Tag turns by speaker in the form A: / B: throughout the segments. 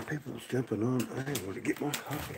A: People's jumping on. I ain't going to get my coffee.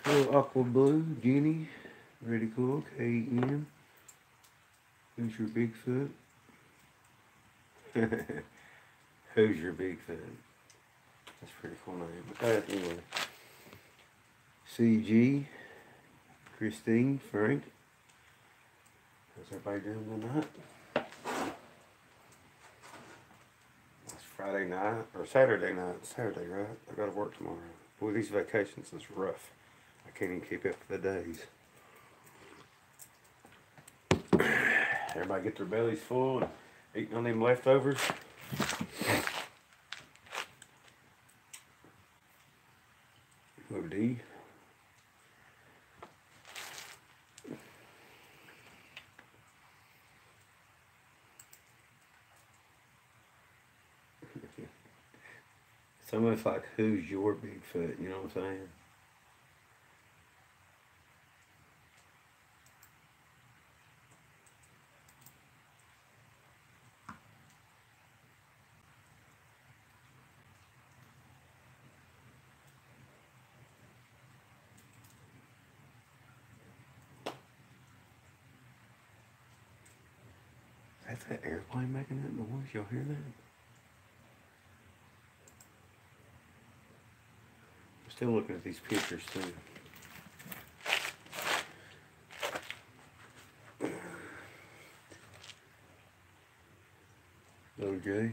A: Hello, Aqua Blue, Jenny, Ready Cook, AM. Who's your Bigfoot? Who's your Bigfoot? That's a pretty cool name. Anyway. CG, Christine, Frank. How's everybody doing tonight? It's Friday night, or Saturday night. Saturday, right? I gotta work tomorrow. Boy, these vacations is rough. I can't even keep up with the days. Everybody get their bellies full and eating on them leftovers. OD. Some of it's like, who's your Bigfoot? You know what I'm saying? That's that airplane making that noise. Y'all hear that? I'm still looking at these pictures too. OJ.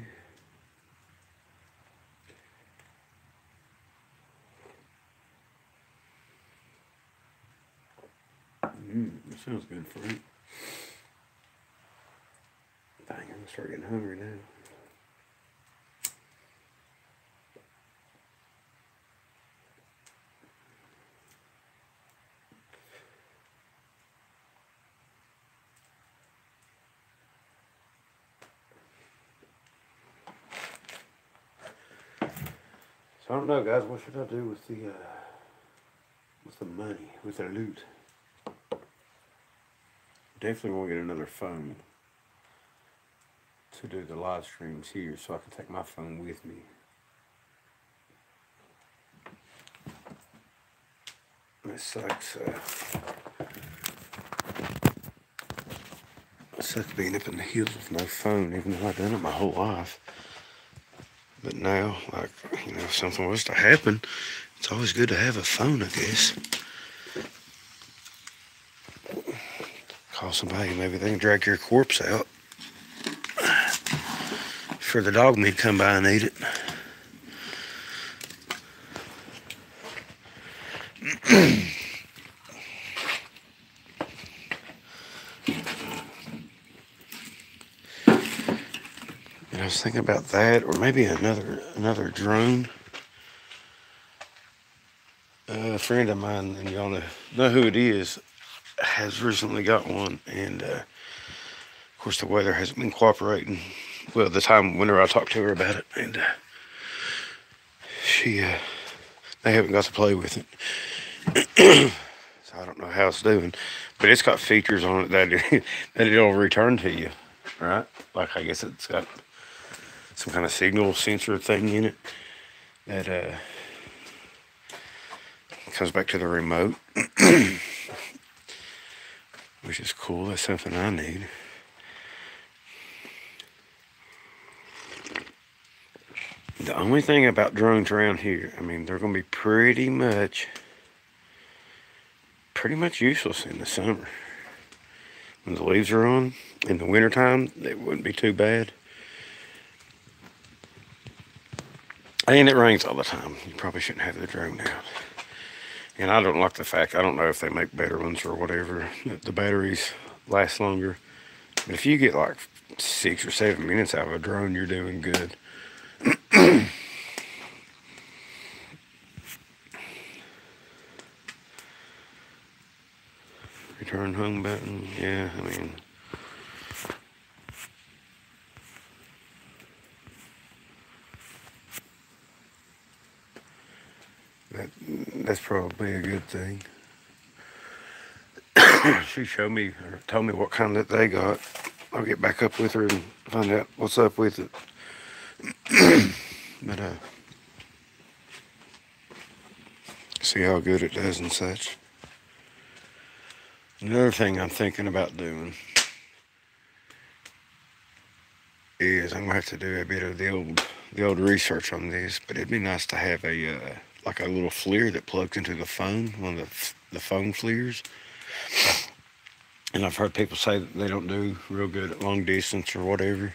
A: That sounds good, Frank. Dang, I'm gonna start getting hungry now. So I don't know, guys. What should I do with the money, with the loot? Definitely want to get another phone to do the live streams here, so I can take my phone with me. It sucks. It sucks being up in the hills with no phone, even though I've done it my whole life. But now, like, you know, if something was to happen, it's always good to have a phone, I guess. Call somebody, maybe they can drag your corpse out for the dog men come by and eat it. And I was thinking about that, or maybe another drone. A friend of mine, and y'all know who it is, has recently got one, and course, the weather hasn't been cooperating. Well, the time whenever I talked to her about it, and they haven't got to play with it. So I don't know how it's doing, but it's got features on it that it'll return to you, right? Like I guess it's got some kind of signal sensor thing in it that comes back to the remote, which is cool. That's something I need. The only thing about drones around here, I mean, they're going to be pretty much useless in the summer. When the leaves are on, in the wintertime, it wouldn't be too bad. And it rains all the time. You probably shouldn't have the drone out. And I don't like the fact, I don't know if they make better ones or whatever, that the batteries last longer. But if you get like 6 or 7 minutes out of a drone, you're doing good. Return home button, yeah, I mean, that's probably a good thing. She showed me or told me what kind that they got. I'll get back up with her and find out what's up with it. But see how good it does and such. Another thing I'm thinking about doing is I'm gonna have to do a bit of the old research on this, but it'd be nice to have a like a little FLIR that plugs into the phone, one of the phone FLIRs. And I've heard people say that they don't do real good at long distance or whatever.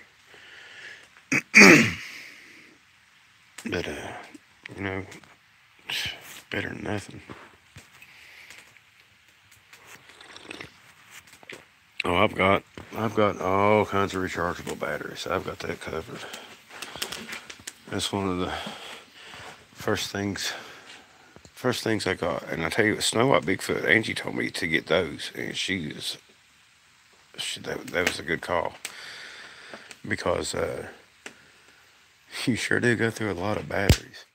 A: But you know, better than nothing. Oh, I've got all kinds of rechargeable batteries. I've got that covered. That's one of the first things I got. And I tell you, Snow White Bigfoot, Angie told me to get those, and that was a good call, because you sure do go through a lot of batteries.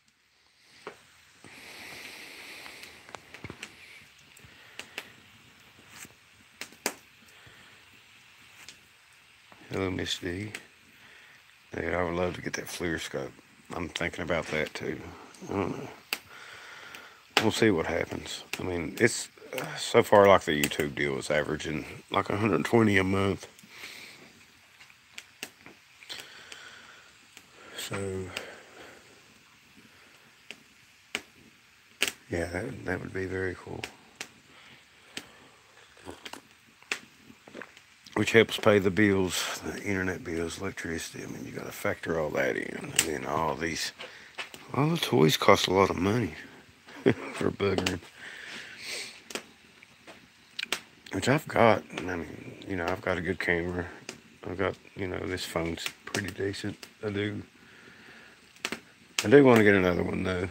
A: Hello, Miss D. Yeah, I would love to get that FLIR scope. I'm thinking about that too. I don't know. We'll see what happens. I mean, it's so far like the YouTube deal is averaging like 120 a month. So yeah, that would be very cool. Which helps pay the bills, the internet bills, electricity. I mean, you got to factor all that in. And then all the toys cost a lot of money for buggering. Which I've got. I mean, you know, I've got a good camera. I've got, you know, this phone's pretty decent. I do want to get another one, though.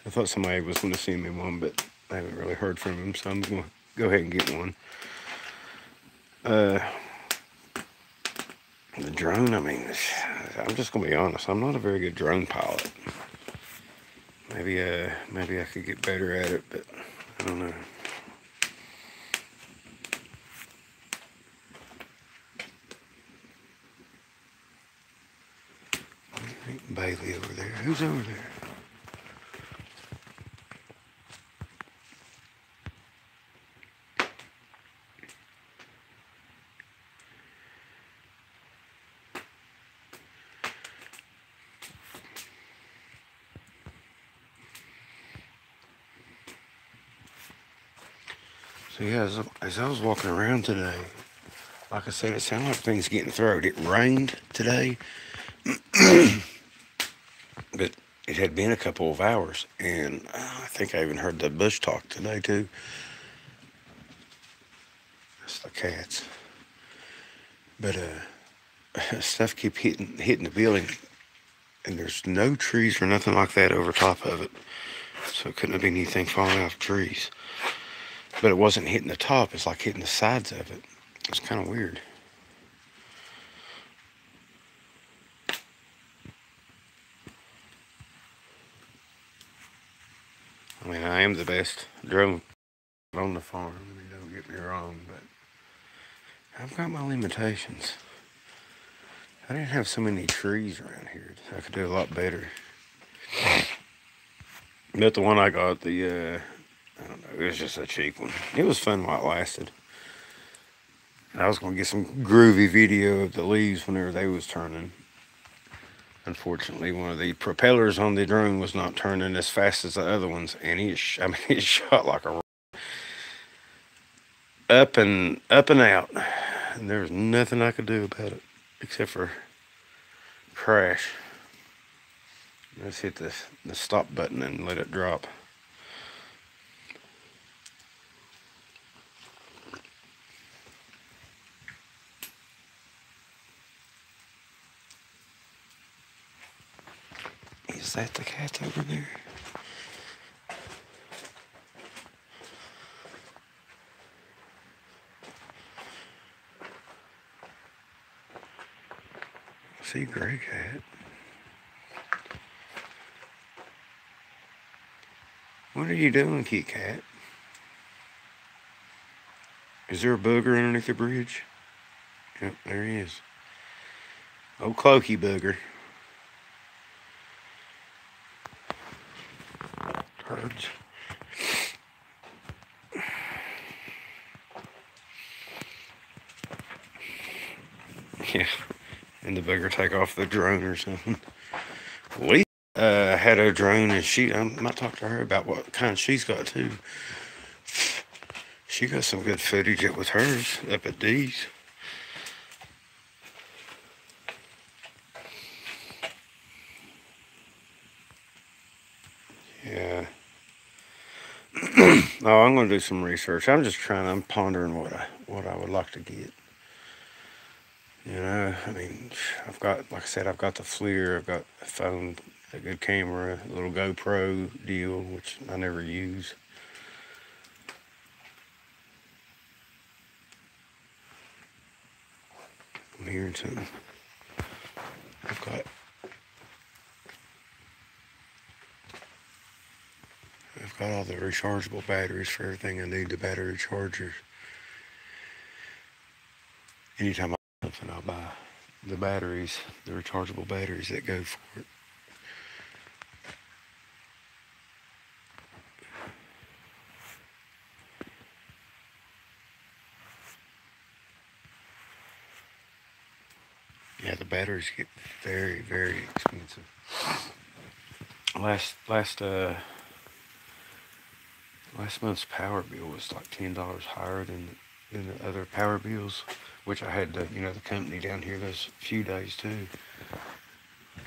A: I thought somebody was going to send me one, but I haven't really heard from him, so I'm going to go ahead and get one. The drone, I mean, I'm just gonna be honest, I'm not a very good drone pilot. Maybe I could get better at it, but I don't know. Bailey over there. Who's over there? So yeah, as I was walking around today, like I said, it sounded like things getting thrown. It rained today, but it had been a couple of hours, and I think I even heard the bush talk today too. That's the cats. But stuff keep hitting the building, and there's no trees or nothing like that over top of it, so it couldn't have been anything falling out of trees. But it wasn't hitting the top, it's like hitting the sides of it. It's kind of weird. I mean, I am the best drone on the farm. I mean, don't get me wrong, but I've got my limitations. I didn't have so many trees around here. I could do a lot better. But the one I got, I don't know, it was just a cheap one. It was fun while it lasted. I was going to get some groovy video of the leaves whenever they was turning. Unfortunately, one of the propellers on the drone was not turning as fast as the other ones, and it shot like a up and out, and there was nothing I could do about it except for crash. Let's hit the stop button and let it drop. Is that the cat over there? See, gray cat. What are you doing, Kit Kat? Is there a booger underneath the bridge? Yep, there he is. Oh, cloaky booger. Herds. Yeah, and the booger take off the drone or something. We had a drone, and I might talk to her about what kind she's got too. She got some good footage up with hers up at D's. Yeah. Oh, I'm going to do some research. I'm pondering what I would like to get. You know, I mean, like I said, I've got the FLIR, I've got a phone, a good camera, a little GoPro deal, which I never use. I'm hearing something. I've got all the rechargeable batteries for everything I need, the battery chargers. Anytime I buy something, I'll buy the batteries, the rechargeable batteries that go for it. Yeah, the batteries get very, very expensive. Last month's power bill was like $10 higher than the other power bills, which I had the company down here those few days too.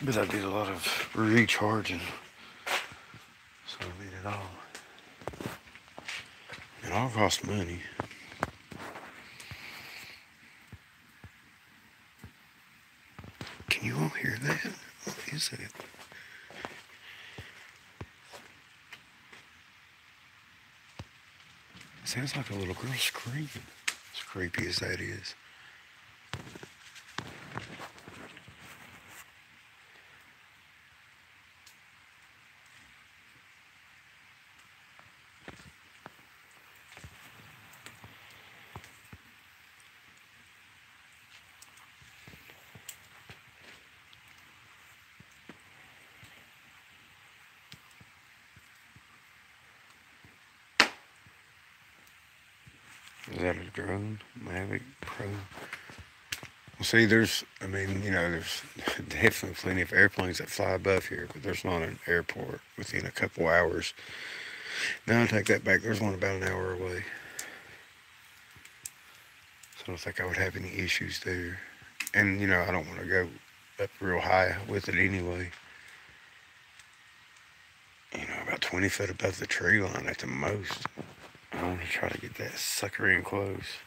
A: But I did a lot of recharging, so I mean it all costs money. Can you all hear that? What is it? It sounds like a little girl screaming. As creepy as that is. Is that a drone? Mavic Pro? Well, see, there's definitely plenty of airplanes that fly above here, but there's not an airport within a couple hours. Now I take that back. There's one about an hour away. So I don't think I would have any issues there. And, I don't want to go up real high with it anyway. About 20 foot above the tree line at the most. I want to try to get that sucker in close.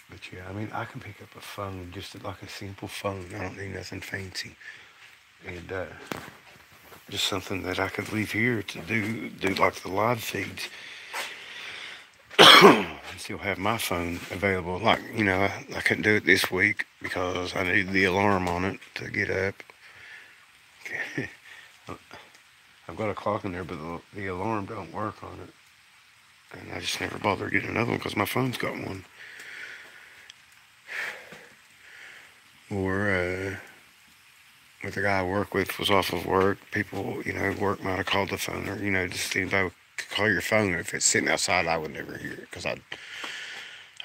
A: But yeah, I mean, I can pick up a phone, just like a simple phone. I don't need nothing fancy. And just something that I could leave here to do like the live feeds. Still have my phone available. Like, I couldn't do it this week because I needed the alarm on it to get up. I've got a clock in there, but the alarm don't work on it. And I just never bothered getting another one because my phone's got one. Or, with the guy I work with was off of work, people, work might have called the phone, or, just anybody could call your phone. If it's sitting outside, I would never hear it because I'd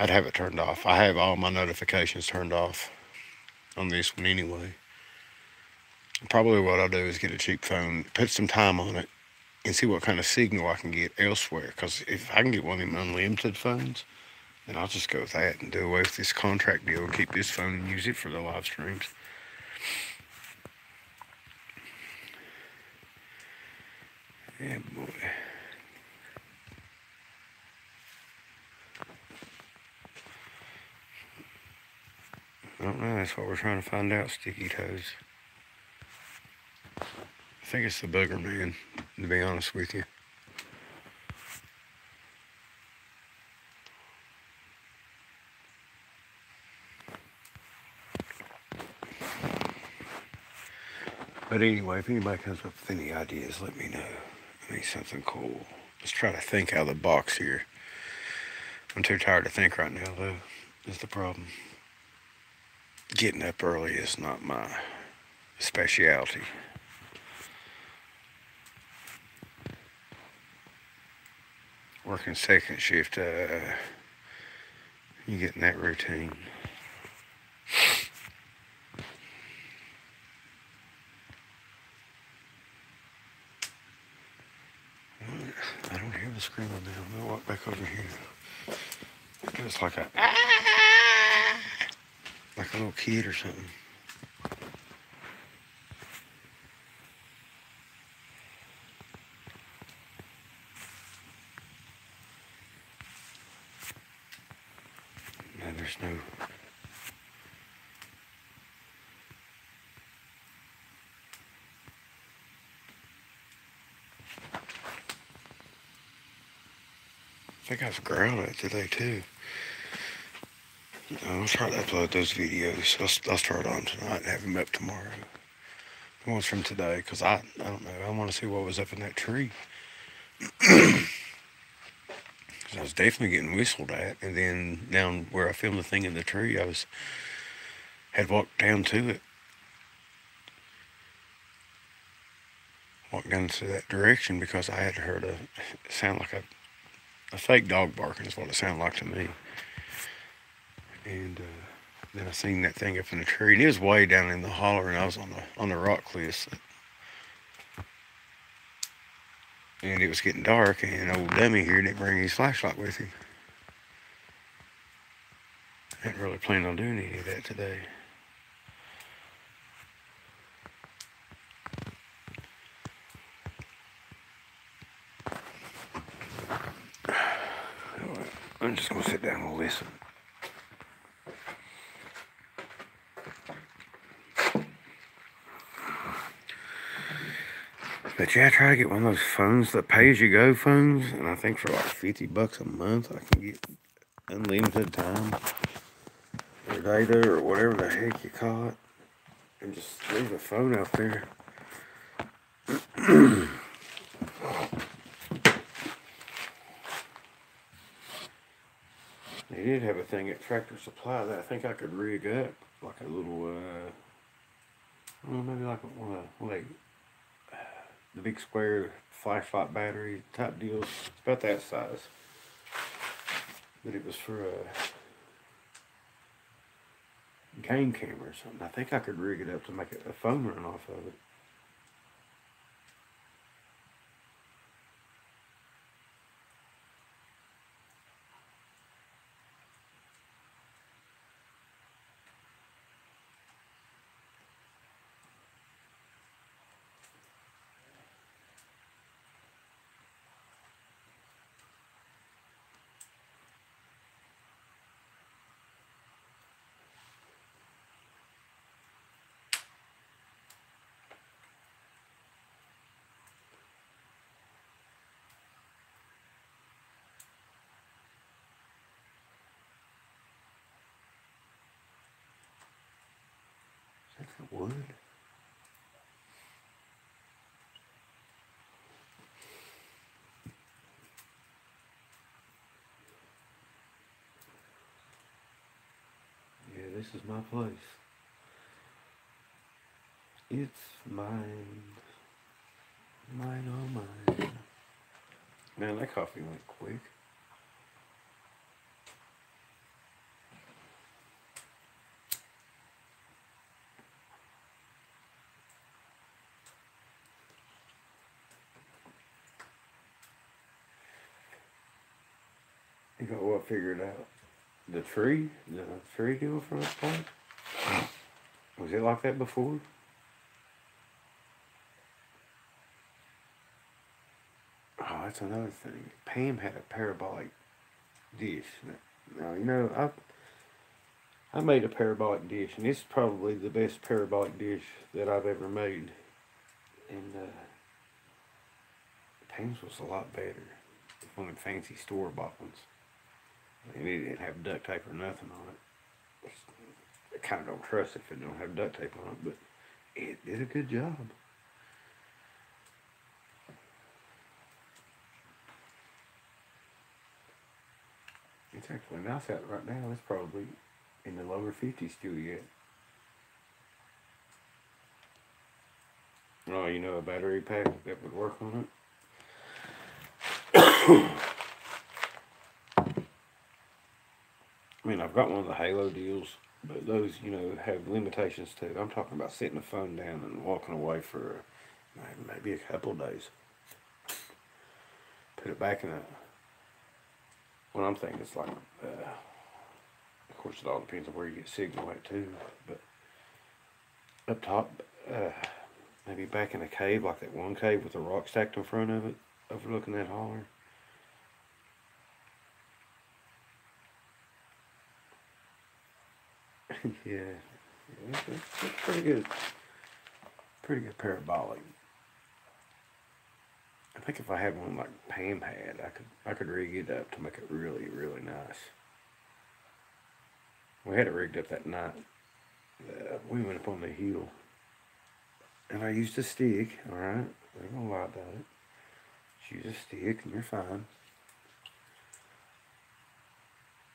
A: have it turned off. I have all my notifications turned off on this one anyway. Probably what I'll do is get a cheap phone, put some time on it, and see what kind of signal I can get elsewhere. Because if I can get one of them unlimited phones, then I'll just go with that and do away with this contract deal and keep this phone and use it for the live streams. Yeah, boy. I don't know. That's what we're trying to find out, Sticky Toes. I think it's the Booger Man, to be honest with you. But anyway, if anybody comes up with any ideas, let me know. I need something cool. Let's try to think out of the box here. I'm too tired to think right now, though, is the problem. Getting up early is not my specialty. Working second shift, you get in that routine. I don't hear the screaming now. I'm gonna walk back over here. It's like like a little kid or something. And there's no. I think I was growled at today too. I'll try to upload those videos. I'll start on tonight and have them up tomorrow. The ones from today, because I don't know. I want to see what was up in that tree. Because I was definitely getting whistled at, and then down where I filmed the thing in the tree, had walked down to it. Walked down to that direction because I had heard it sound like a fake dog barking is what it sounded like to me. And then I seen that thing up in the tree, and it was way down in the holler, and I was on the rock cliffs. And it was getting dark, and old dummy here didn't bring his flashlight with him. I didn't really plan on doing any of that today. I'm just going to sit down and listen. But yeah, I try to get one of those phones, the pay-as-you-go phones, and I think for like $50 a month, I can get unlimited time or data or whatever the heck you call it, and just leave the phone out there. They did have a thing at Tractor Supply that I think I could rig up, like a little, maybe like one of the big square flashlight battery type deals. It's about that size. But it was for a game camera or something. I think I could rig it up to make a phone run off of it. wood. Yeah, this is my place. It's mine. Mine, oh mine. Man, that coffee went quick. You got what figured out? The tree deal from that point? Was it like that before? Oh, that's another thing. Pam had a parabolic dish. Now, you know, I made a parabolic dish, and it's probably the best parabolic dish that I've ever made. And Pam's was a lot better. One of the fancy store-bought ones. And it didn't have duct tape or nothing on it. I kind of don't trust it if it don't have duct tape on it, but it did a good job. It's actually nice out right now. It's probably in the lower 50s still yet. Oh, you know, a battery pack that would work on it? I mean, I've got one of the Halo deals, but those, you know, have limitations too. I'm talking about setting the phone down and walking away for maybe a couple of days. Put it back in a... Well, I'm thinking it's like... of course, it all depends on where you get signal at too, but up top, maybe back in a cave, like that one cave with a rock stacked in front of it, overlooking that holler. Yeah, it's pretty good. Pretty good parabolic. I think if I had one like Pam had, I could rig it up to make it really, really nice. We had it rigged up that night. We went up on the hill, and I used a stick. All right, I ain't gonna lie about it. Just use a stick, and you're fine.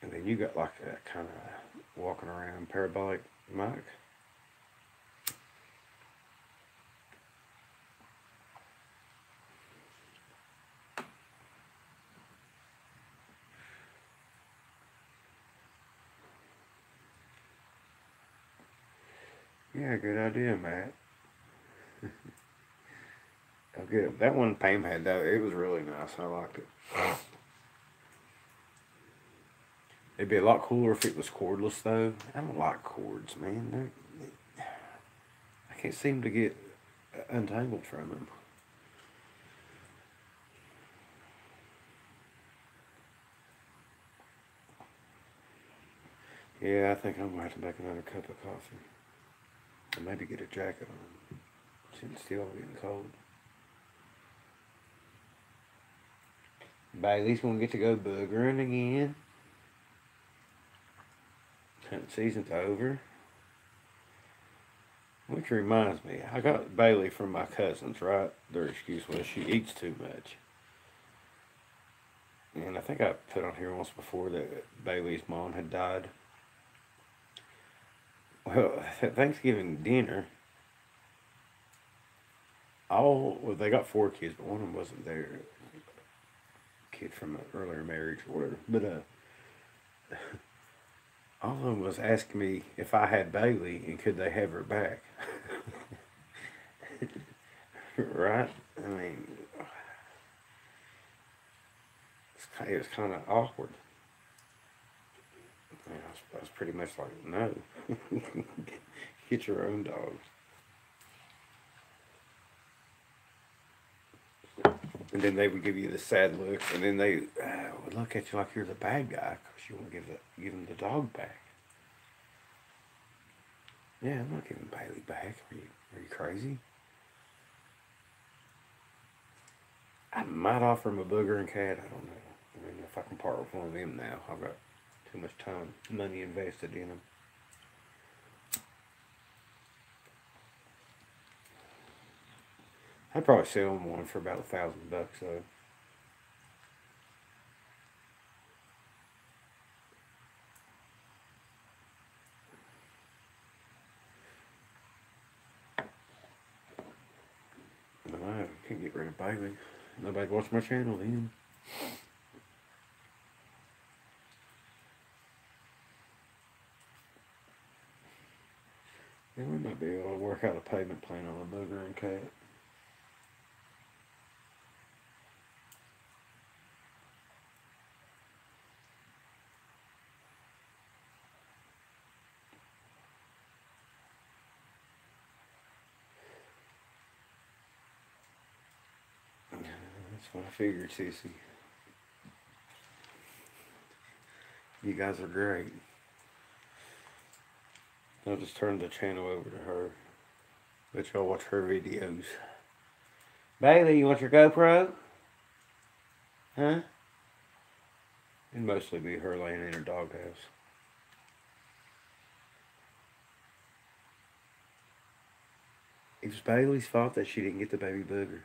A: And then you got like that kind of walking around parabolic mic. Yeah, good idea, Matt. I'll get it. That one Pam had, though, it was really nice. I liked it. It'd be a lot cooler if it was cordless, though. I don't like cords, man. I can't seem to get untangled from them. Yeah, I think I'm gonna have to make another cup of coffee. And maybe get a jacket on. It's still getting cold. Bailey's gonna get to go boogering again. Hunting season's over. Which reminds me, I got Bailey from my cousins, right? Their excuse was she eats too much. And I think I put on here once before that Bailey's mom had died. Well, at Thanksgiving dinner, well, they got 4 kids, but one of them wasn't there. Kid from an earlier marriage or whatever. But all of them was asking me if I had Bailey and could they have her back. Right? I mean, it was kind of awkward. I was pretty much like, no. Get your own dog. And then they would give you the sad looks, and then they would look at you like you're the bad guy because you want to give them the dog back. Yeah, I'm not giving Bailey back. Are you crazy? I might offer him a booger and cat. I don't know. I mean, if I can part with one of them now, I've got too much time, money invested in them. I'd probably sell them one for about $1,000 though. No, I can't get rid of Bailey. Nobody watch my channel then. Yeah, we might be able to work out a payment plan on a booger and cat. That's what I figured, Sissy. You guys are great. I'll just turn the channel over to her. Let y'all watch her videos. Bailey, you want your GoPro? Huh? It'd mostly be her laying in her doghouse. It was Bailey's fault that she didn't get the baby booger.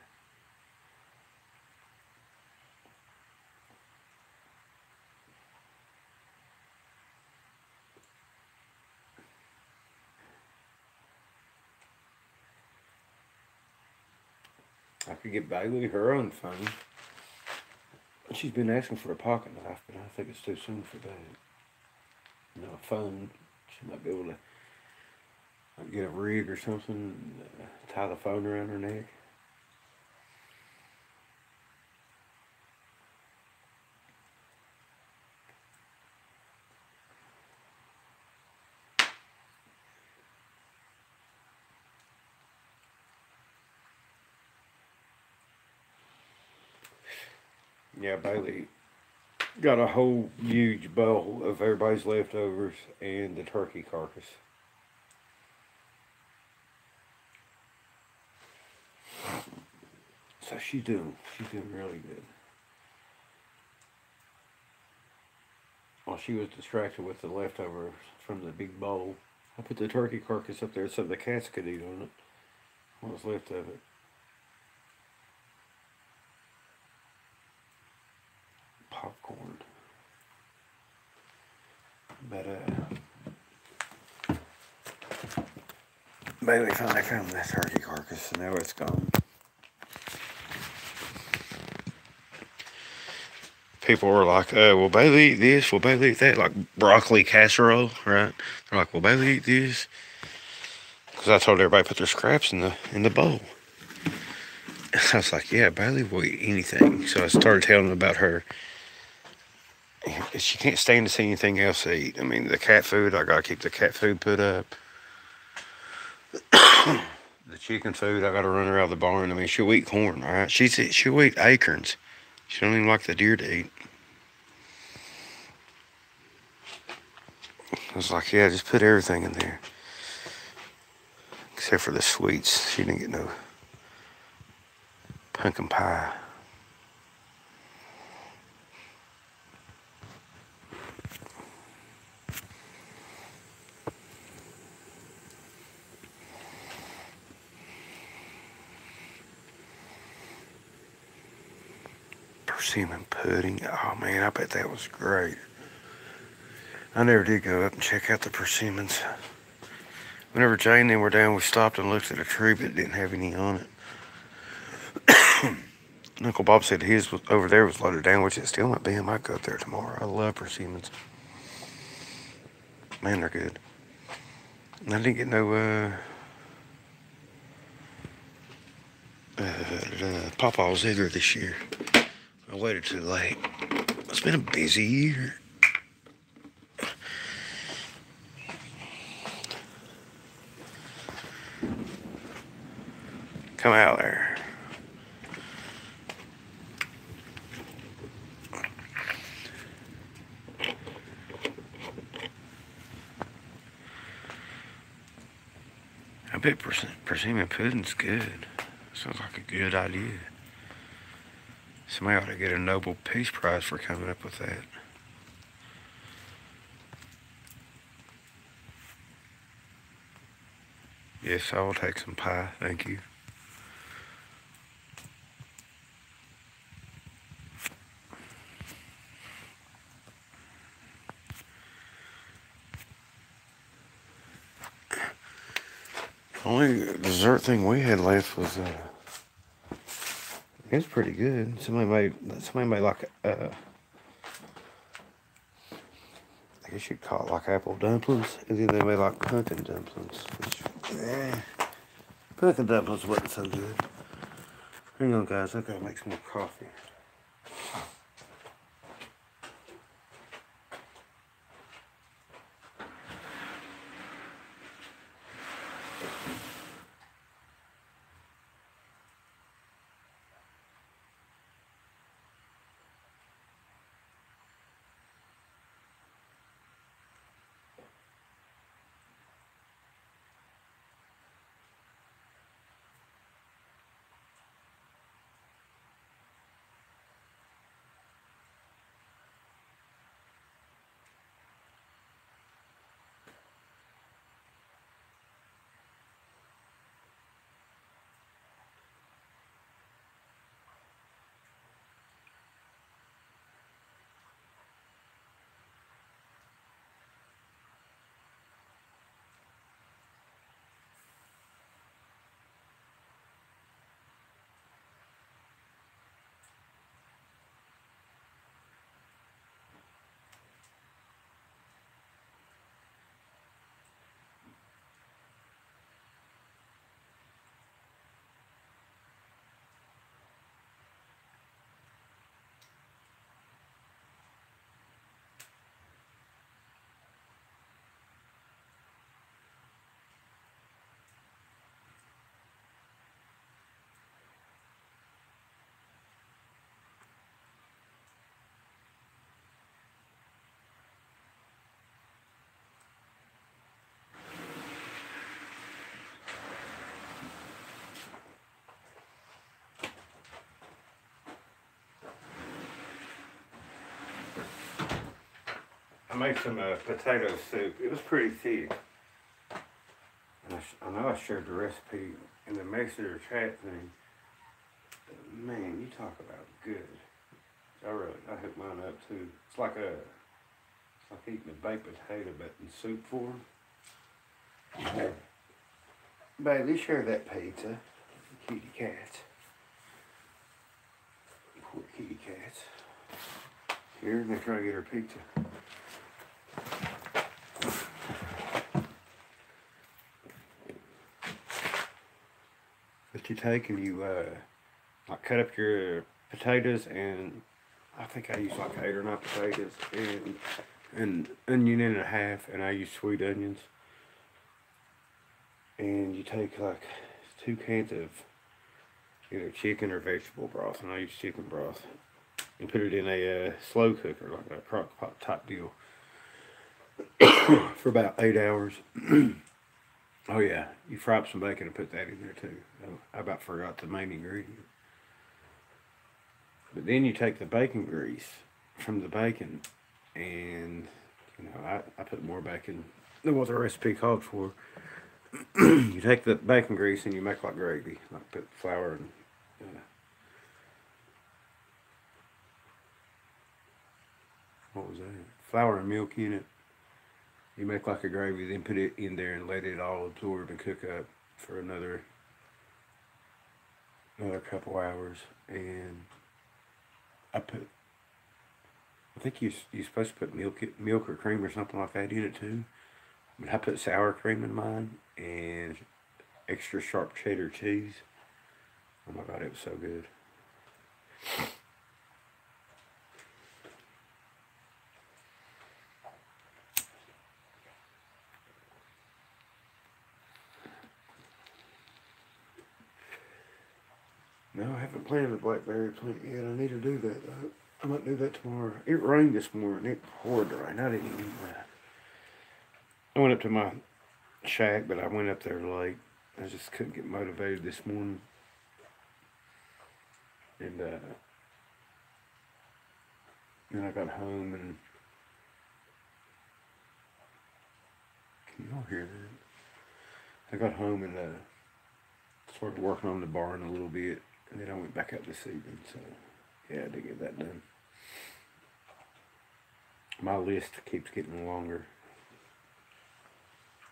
A: I could get Bailey her own phone. She's been asking for a pocket knife, but I think it's too soon for that. You know, a phone. She might be able to get a rig or something, tie the phone around her neck. Yeah, Bailey got a whole huge bowl of everybody's leftovers and the turkey carcass. So she's doing really good. While she was distracted with the leftovers from the big bowl, I put the turkey carcass up there so the cats could eat on it. What was left of it. Popcorn. But Bailey finally found that turkey carcass, and now it's gone. People were like, will Bailey eat this? Will Bailey eat that? Like broccoli casserole, right? They're like, will Bailey eat this? Because I told everybody to put their scraps in the bowl. I was like, yeah, Bailey will eat anything. So I started telling them about her. She can't stand to see anything else to eat. I mean, the cat food, I gotta keep the cat food put up. The chicken food, I gotta run her out of the barn. I mean, she'll eat corn, all right? She'll eat acorns. She don't even like the deer to eat. I was like, yeah, just put everything in there. Except for the sweets. She didn't get no pumpkin pie. Persimmon pudding. Oh man, I bet that was great. I never did go up and check out the persimmons. Whenever Jane and them were down, we stopped and looked at a tree, but it didn't have any on it. Uncle Bob said his was over there was loaded down, which it still might be. I might go up there tomorrow. I love persimmons. Man, they're good. And I didn't get no pawpaws either this year. I waited too late. It's been a busy year. Come out there. I bet persimmon pudding's good. Sounds like a good idea. Somebody ought to get a Nobel Peace Prize for coming up with that. Yes, I will take some pie, thank you. Only dessert thing we had left was it was pretty good. Somebody made like I guess you'd call it like apple dumplings, and then they made like pumpkin dumplings. Pumpkin dumplings wasn't so good. Hang on, guys, I gotta make some more coffee. I made some potato soup. It was pretty thick. And I know I shared the recipe in the Messenger chat thing. But man, you talk about good. I hooked mine up too. It's like eating a baked potato but in soup form. Bailey, share that pizza. Kitty cat. Poor kitty cats. Here, they're trying to get her pizza. But you take and you like cut up your potatoes, and I think I use like 8 or 9 potatoes and an onion and a half, and I use sweet onions. And you take like 2 cans of either chicken or vegetable broth, and I use chicken broth, and put it in a slow cooker, like a crock pot type deal, for about 8 hours. Oh yeah, you fry up some bacon and put that in there too. I about forgot the main ingredient. But then you take the bacon grease from the bacon, and I put more bacon than what the recipe called for. You take the bacon grease and you make like gravy, like put flour and what was that? Flour and milk in it. You make like a gravy, then put it in there and let it all absorb and cook up for another couple hours. And I put, I think you're supposed to put milk or cream or something like that in it too. But I put sour cream in mine and extra sharp cheddar cheese. Oh my god, it was so good. No, I haven't planted the blackberry plant yet. I need to do that though. I might do that tomorrow. It rained this morning. It poured rain. I didn't even. I went up to my shack, but I went up there late. I just couldn't get motivated this morning. And then I got home and can y'all hear that? I got home and started working on the barn a little bit, and then I went back up this evening. So yeah, I did get that done. My list keeps getting longer.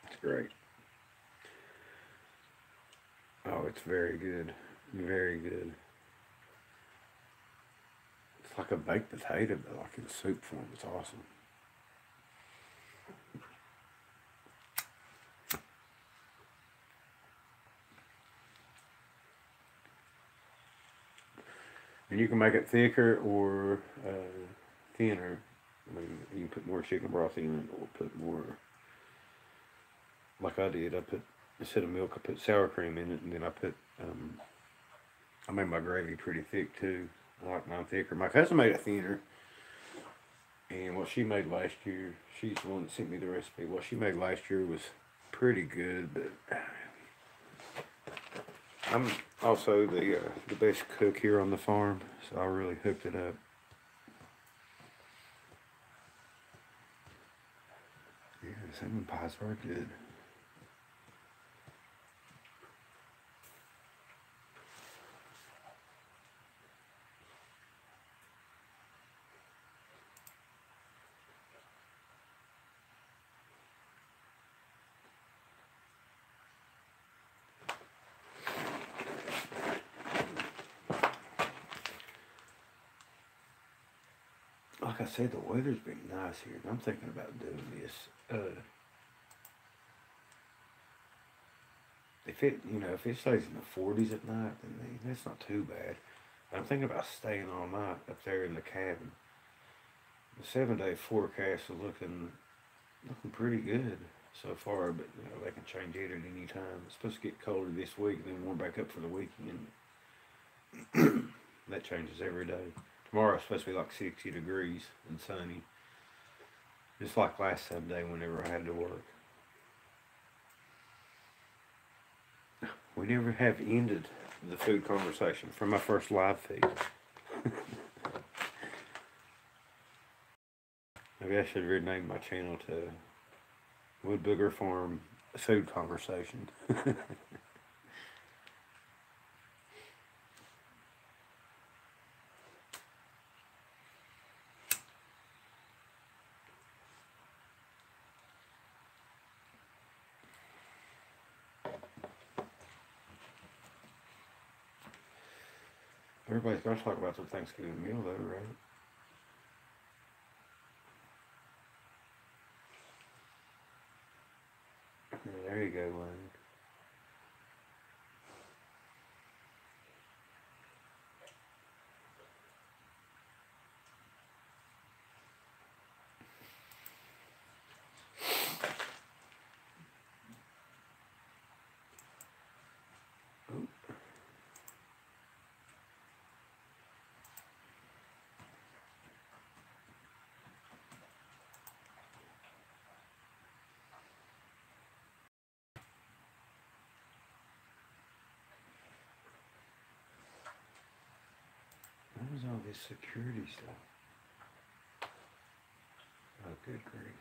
A: It's great. Oh, it's very good. Very good. It's like a baked potato, but like in soup form. It's awesome. And you can make it thicker or thinner. I mean, you can put more chicken broth in it or put more, like I did. I put, instead of milk, I put sour cream in it, and then I made my gravy pretty thick too. I like mine thicker. My cousin made it thinner, and what she made last year, she's the one that sent me the recipe. What she made last year was pretty good, but I'm also the best cook here on the farm, so I really hooked it up. Yeah, cinnamon pies are good. Like I said, the weather's been nice here, and I'm thinking about doing this. If it, if it stays in the 40s at night, then that's not too bad. I'm thinking about staying all night up there in the cabin. The 7-day forecast is looking pretty good so far, but they can change it at any time. It's supposed to get colder this week, and then warm back up for the weekend. That changes every day. Tomorrow's supposed to be like 60 degrees and sunny, just like last Sunday whenever I had to work. We never have ended the food conversation from my first live feed. Maybe I should rename my channel to Wood Booger Farm Food Conversation. Everybody's got to talk about their Thanksgiving meal, though, right? Yeah, there you go, Lane. What was all this security stuff? Oh, good grief.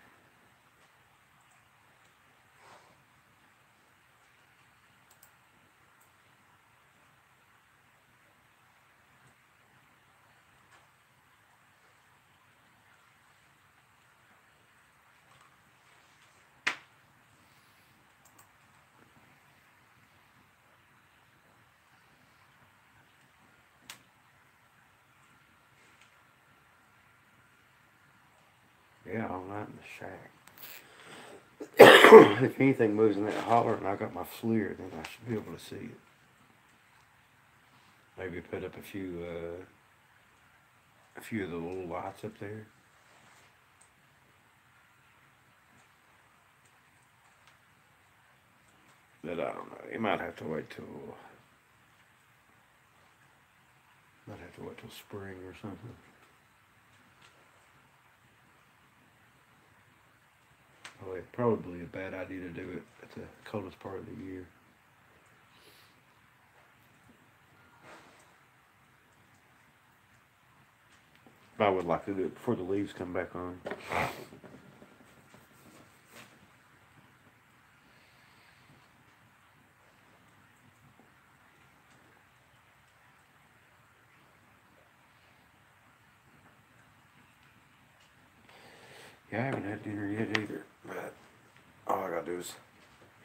A: Yeah, all night in the shack. If anything moves in that holler and I got my FLIR, then I should be able to see it. Maybe put up a few of the little lights up there. But I don't know. You might have to wait till spring or something. Oh, it's probably a bad idea to do it at the coldest part of the year. But I would like to do it before the leaves come back on. Yeah, I haven't had dinner yet either. But all I gotta do is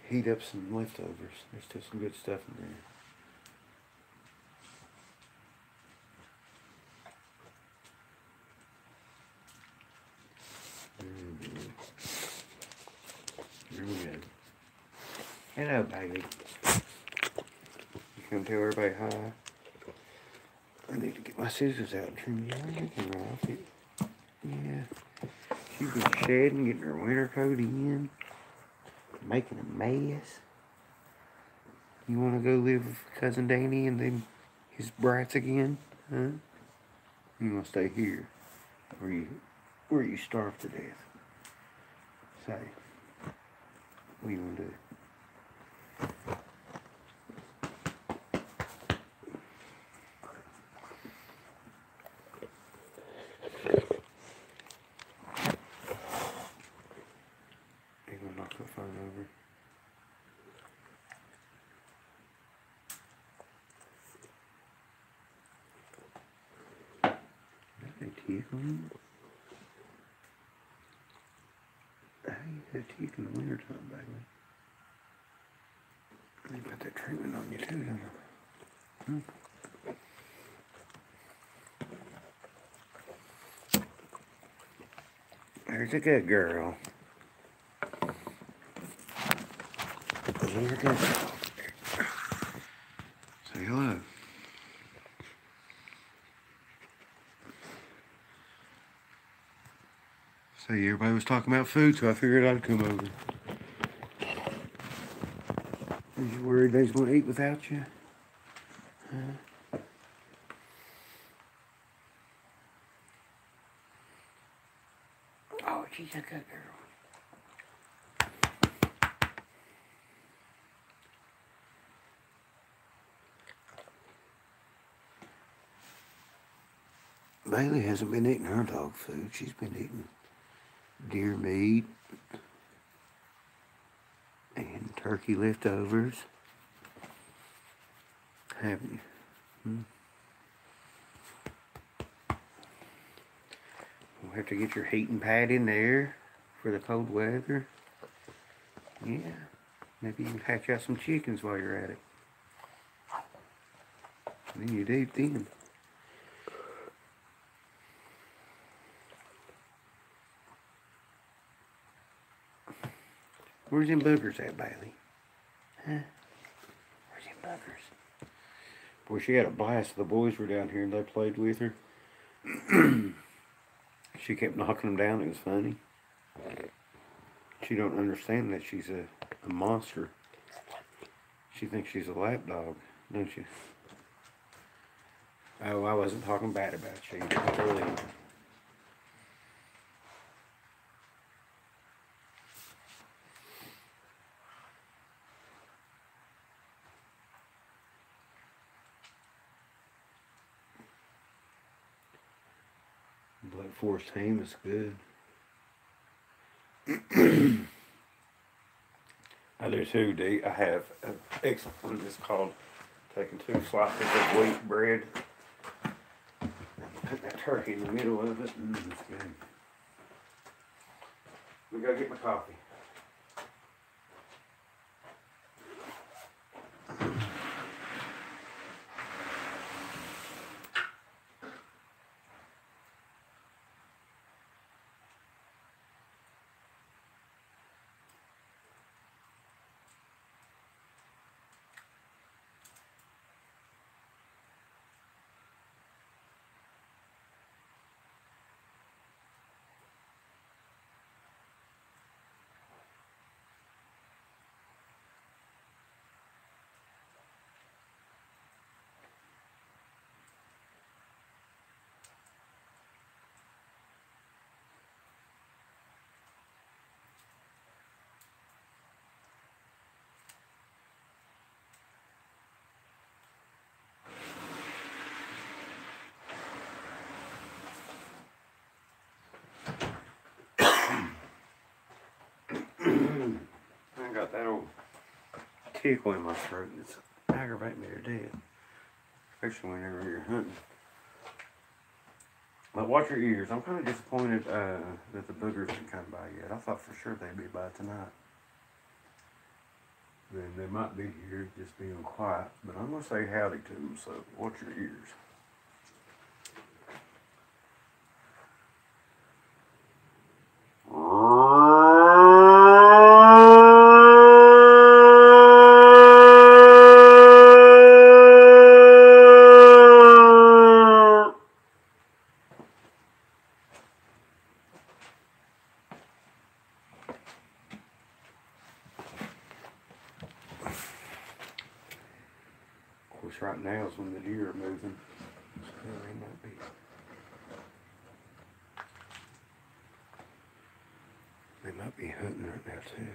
A: heat up some leftovers. There's still some good stuff in there. Really good. Hello, baby. You come tell everybody hi. I need to get my scissors out and trim your hair off it. Yeah. She's been shedding, getting her winter coat in, making a mess. You want to go live with Cousin Danny and then his brats again? Huh? You want to stay here? Where you starve to death? Say, what do you want to do? You gonna knock the phone over? They tickling? How you have teeth in the wintertime, baby? They put that treatment on you too, don't they? There's a good girl. There's a good girl. Say hello. Say everybody was talking about food, so I figured I'd come over. Was you worried they was gonna eat without you? Huh? Oh, she's a good girl. Bailey hasn't been eating her dog food. She's been eating deer meat and turkey leftovers. Haven't you? We'll have to get your heating pad in there for the cold weather. Yeah. Maybe you can hatch out some chickens while you're at it. And then you'd eat them. Where's them boogers at, Bailey? Huh? Where's them boogers? Boy, she had a blast. The boys were down here and they played with her. She kept knocking them down. It was funny. She don't understand that she's a monster. She thinks she's a lap dog, don't you? Oh, I wasn't talking bad about you. Really. Black Forest ham is good. I do too, D. I have an excellent one. It's called taking 2 slices of wheat bread and put that turkey in the middle of it. It's good. We gotta get my coffee. I got that old tickle in my throat. It's aggravating me to death. Especially whenever you're hunting. But watch your ears. I'm kind of disappointed that the boogers didn't come by yet. I thought for sure they'd be by tonight. then they might be here just being quiet. But I'm going to say howdy to them, so watch your ears. Of course, right now is when the deer are moving. So they might be. They might be hunting right now too.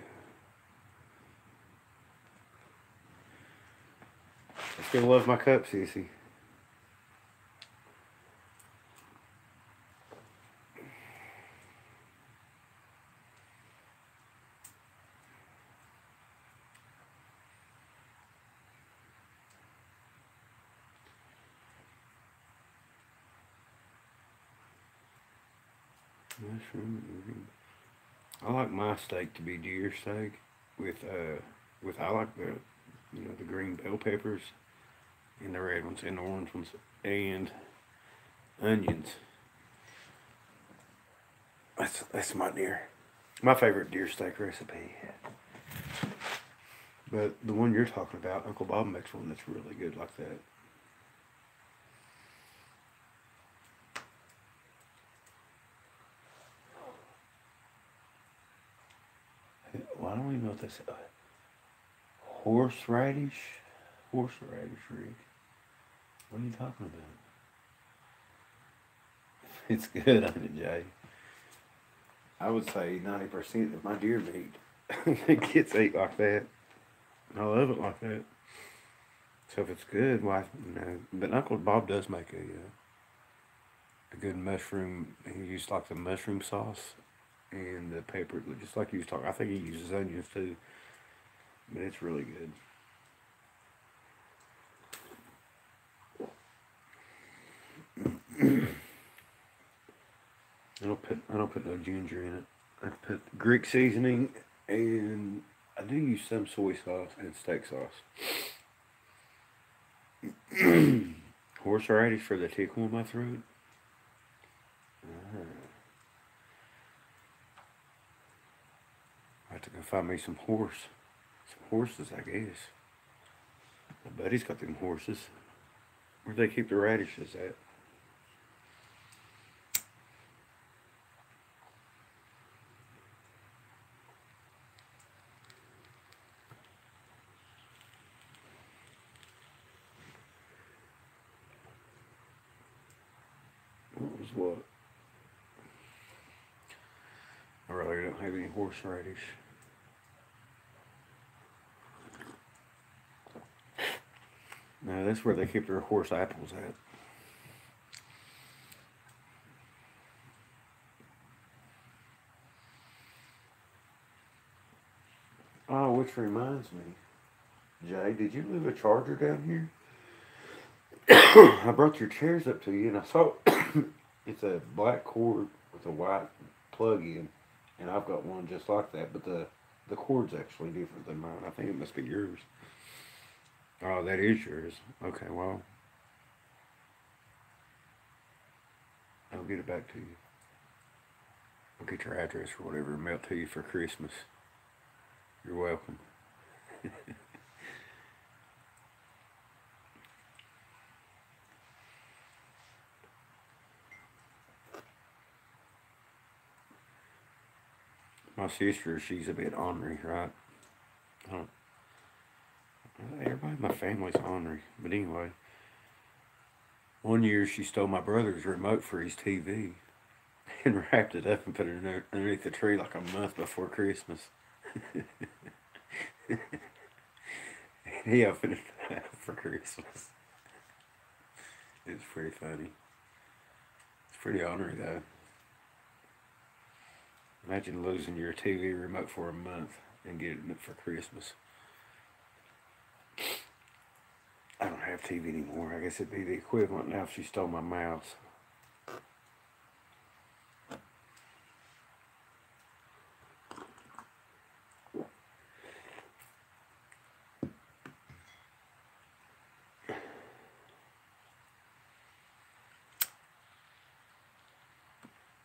A: I still love my cup, Sissy. Mushroom. I like my steak to be deer steak with I like the green bell peppers and the red ones and the orange ones and onions. That's my deer. My favorite deer steak recipe. But the one you're talking about, Uncle Bob makes one that's really good like that. Well, I don't even know what that's. Horseradish? Horseradish, Rick. What are you talking about? It's good, ain't it, Jay? I would say 90% of my deer meat gets ate like that. I love it like that. So if it's good, why? But Uncle Bob does make a good mushroom. He used like the mushroom sauce and the pepper, just like you was talking. I think he uses onions too, but it's really good. I don't put no ginger in it. I put Greek seasoning and I do use some soy sauce and steak sauce. Horseradish for the tickle in my throat. Ah, I have to go find me some horses, I guess. My buddy's got them horses. Where do they keep the radishes at? What was what? I really don't have any horseradish. No, that's where they keep their horse apples at. Oh, which reminds me, Jay, did you leave a charger down here? I brought your chairs up to you and I saw it's a black cord with a white plug in, and I've got one just like that, but the cord's actually different than mine. I think it must be yours. Oh, that is yours. Okay, well, I'll get it back to you. I'll get your address or whatever and mail it to you for Christmas. You're welcome. My sister, she's a bit ornery, right? I don't, everybody in my family's ornery. But anyway, one year she stole my brother's remote for his TV and wrapped it up and put it underneath the tree like a month before Christmas. He opened it up for Christmas. It's pretty funny. It's pretty ornery though. Imagine losing your TV remote for a month and getting it for Christmas. I don't have TV anymore. I guess it'd be the equivalent now if she stole my mouse.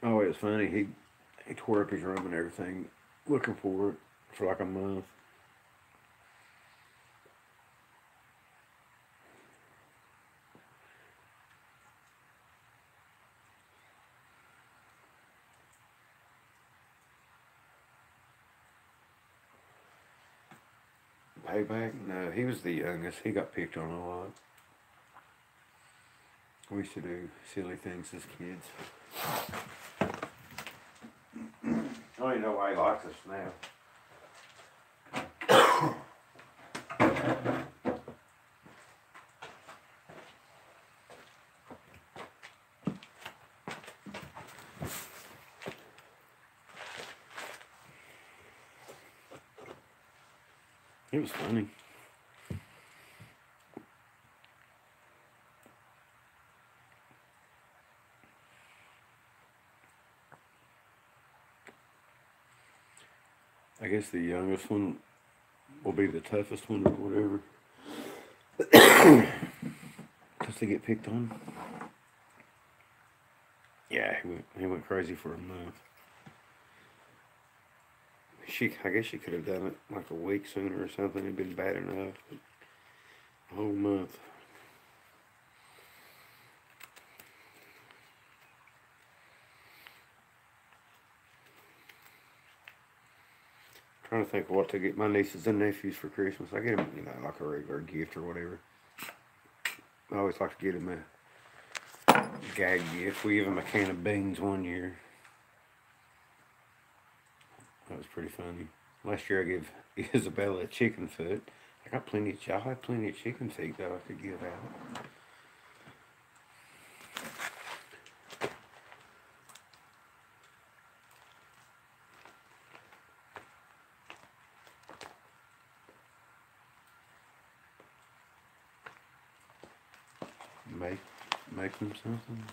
A: Oh, it's funny. He tore up his room and everything, looking for it for like a month. Payback? No, he was the youngest. He got picked on a lot. We used to do silly things as kids. I don't even know why he likes us now. It was funny. I guess the youngest one will be the toughest one or whatever. Because they get picked on. Yeah, he went crazy for a month. I guess she could have done it like a week sooner or something. It'd been bad enough. But a whole month. Trying to think of what to get my nieces and nephews for Christmas. I get them, like a regular gift or whatever. I always like to get them a gag gift. We give them a can of beans one year. That was pretty funny. Last year I gave Isabella a chicken foot. I had plenty of chicken feet that I could give out. Make them something.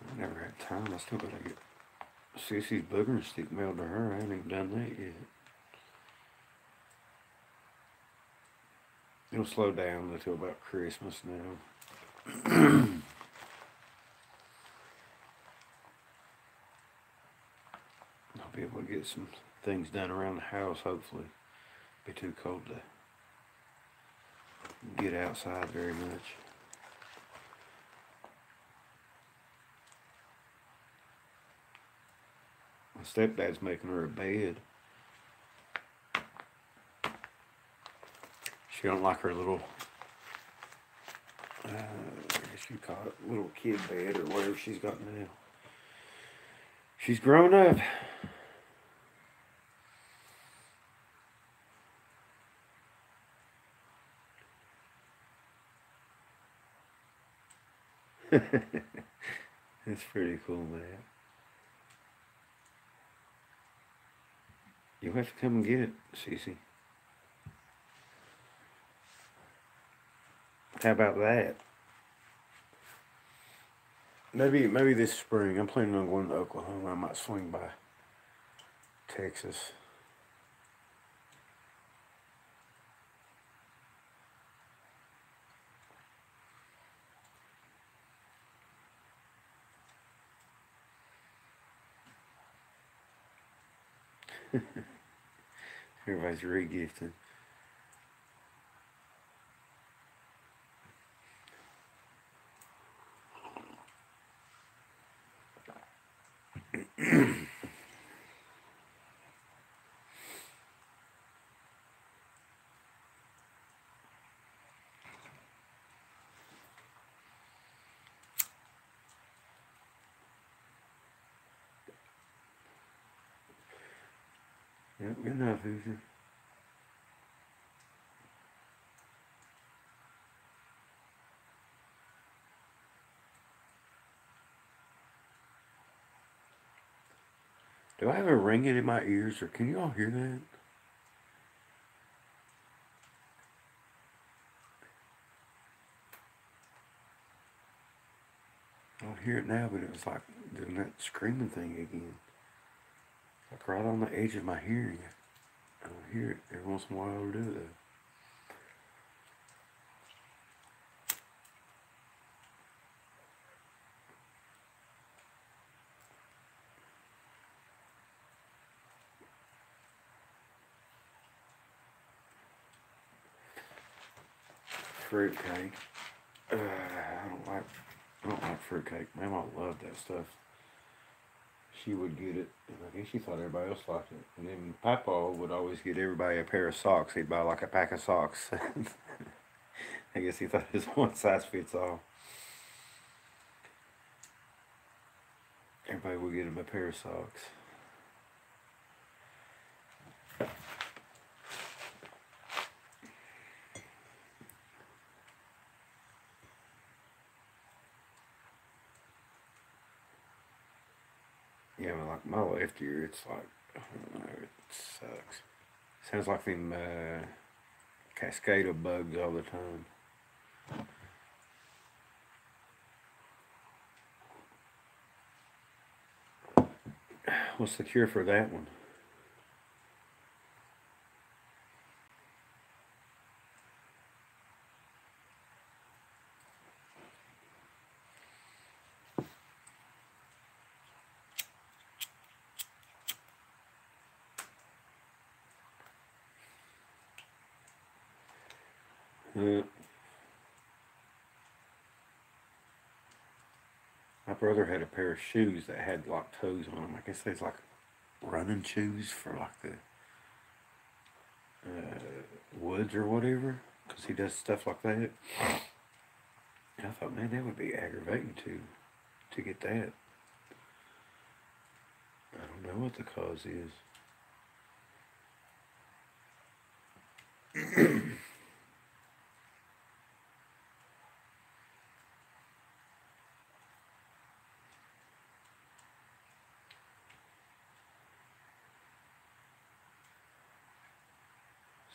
A: I never had time. I still gotta get Sissy's booger stick mailed to her. I haven't even done that yet. It'll slow down until about Christmas now. I'll be able to get some things done around the house, hopefully. Be too cold to get outside very much. My stepdad's making her a bed. She don't like her little, I guess you call it, little kid bed or whatever she's got now. She's grown up. That's pretty cool, man. You'll have to come and get it, Cece. How about that? Maybe this spring. I'm planning on going to Oklahoma. I might swing by Texas. Everybody's re-gifting. Yep, good enough, Susan. Do I have a ringing in my ears, or can you all hear that? I don't hear it now, but it was like doing that screaming thing again. Like right on the edge of my hearing. I don't hear it. Every once in a while I'll do it though. fruitcake. I don't like fruitcake. Mama loved that stuff. She would get it, and I guess she thought everybody else liked it. And then Papa would always get everybody a pair of socks. He'd buy like a pack of socks. I guess he thought it was one size fits all. Everybody would get him a pair of socks. Yeah, but like my left ear, it's like, I don't know, it sucks. Sounds like them cascada bugs all the time. What's the cure for that one? Uh, my brother had a pair of shoes that had like toes on them. I guess they's like running shoes for like the woods or whatever, because he does stuff like that. And I thought, man, that would be aggravating to get that. I don't know what the cause is.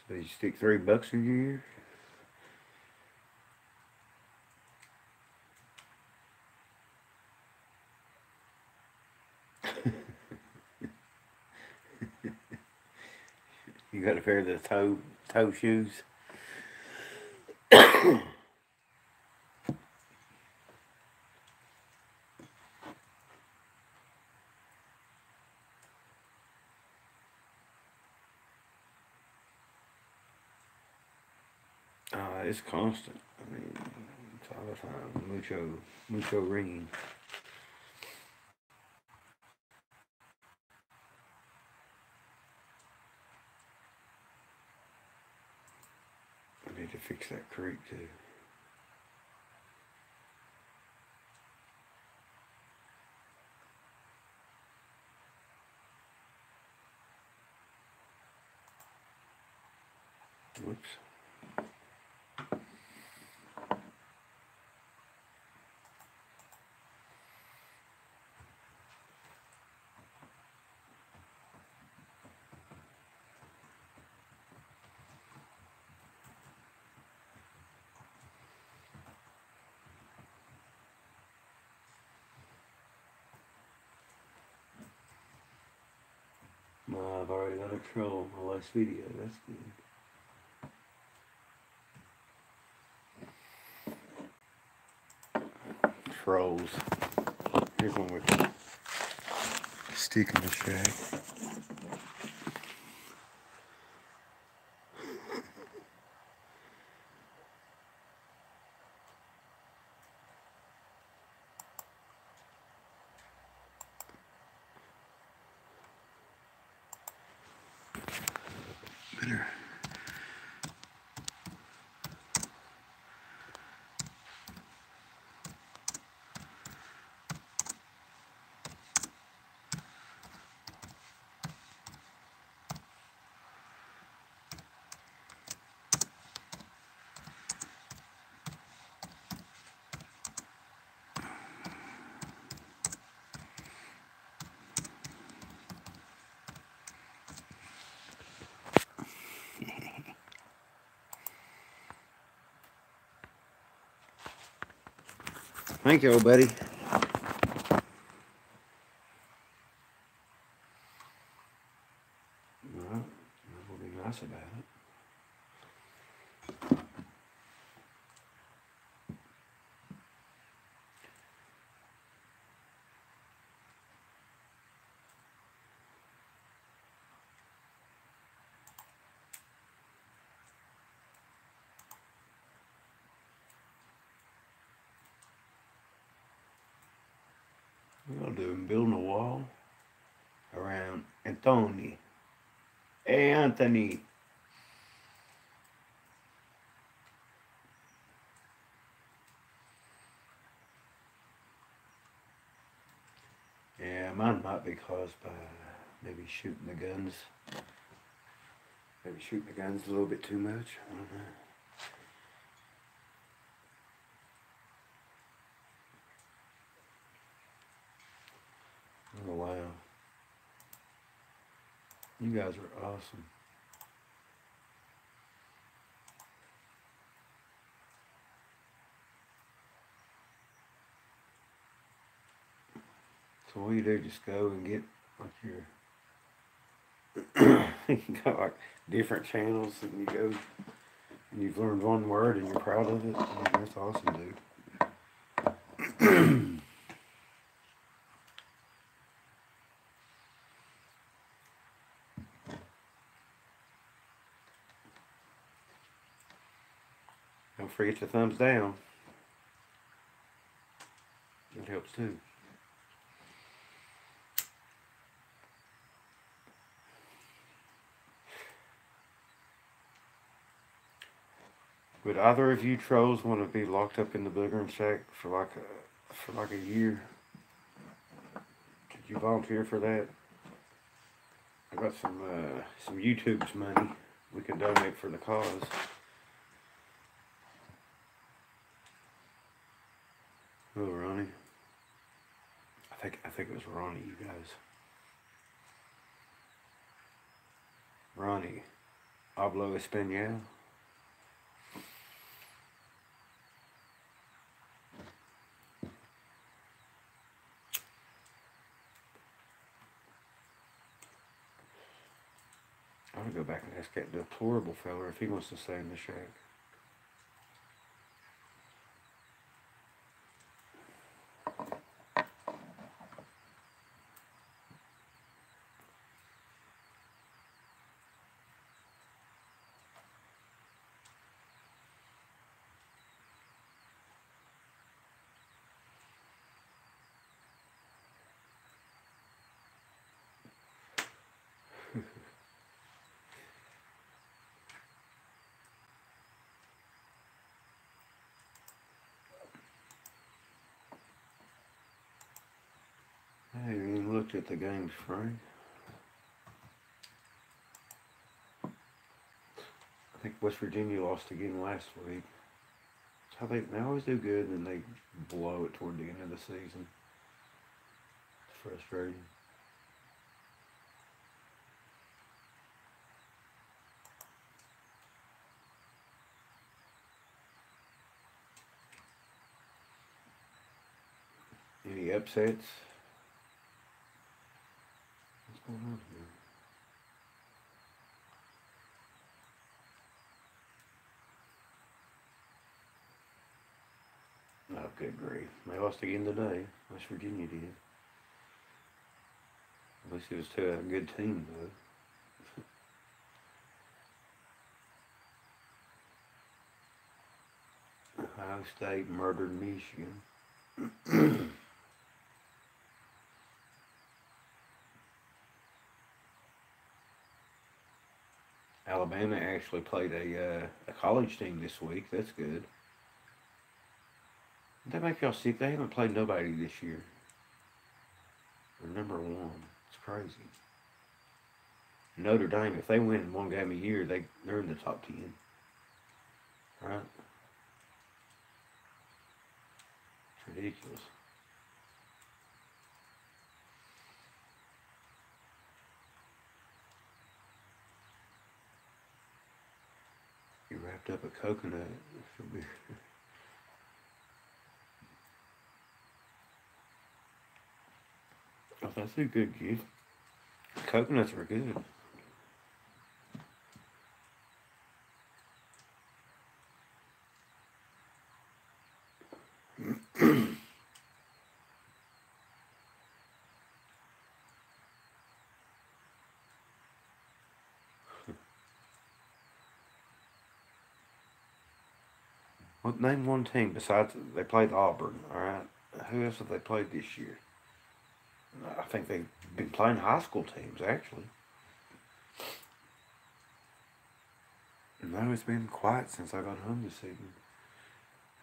A: So you stick $3 in your ear? You got a pair of the toe shoes? It's constant. I mean, it's all the time. Mucho rain. I need to fix that creek too. Whoops. I've already got a troll on my last video. That's good. Trolls. Here's one with a stick in the shack. Better. Thank you, old buddy. Well, we'll be nice about it. doing? Building a wall around Anthony. Hey, Anthony. Yeah, mine might be caused by maybe shooting the guns. Maybe shooting the guns a little bit too much. I don't know. Oh, wow. You guys are awesome. So what you do, just go and get like your, you got like different channels and you go and you've learned one word and you're proud of it. I mean, that's awesome, dude. Don't forget the thumbs down. It helps too. Would either of you trolls want to be locked up in the Booger and Shack for like a year? Could you volunteer for that? I got some YouTube's money we can donate for the cause. Oh, Ronnie. I think it was Ronnie, you guys. Ronnie. Hablo Espanol. I'm gonna go back and ask that deplorable fella if he wants to stay in the shack. I haven't even looked at the games, Frank. I think West Virginia lost again last week. That's how they always do good and then they blow it toward the end of the season. It's frustrating. Any upsets? What's going on here? Oh, good grief. They lost again today. West Virginia did. At least it was to a good team, though. Ohio State murdered Michigan. Alabama actually played a college team this week. That's good. That make y'all sick? They haven't played nobody this year. They're number one. It's crazy. Notre Dame, if they win one game a year, they're in the top 10. Right? It's ridiculous. You wrapped up a coconut. Oh, that's a good gift. Coconuts are good. Well, name one team besides they played Auburn. All right, who else have they played this year? I think they've been playing high school teams, actually. No, it's been quiet since I got home this evening.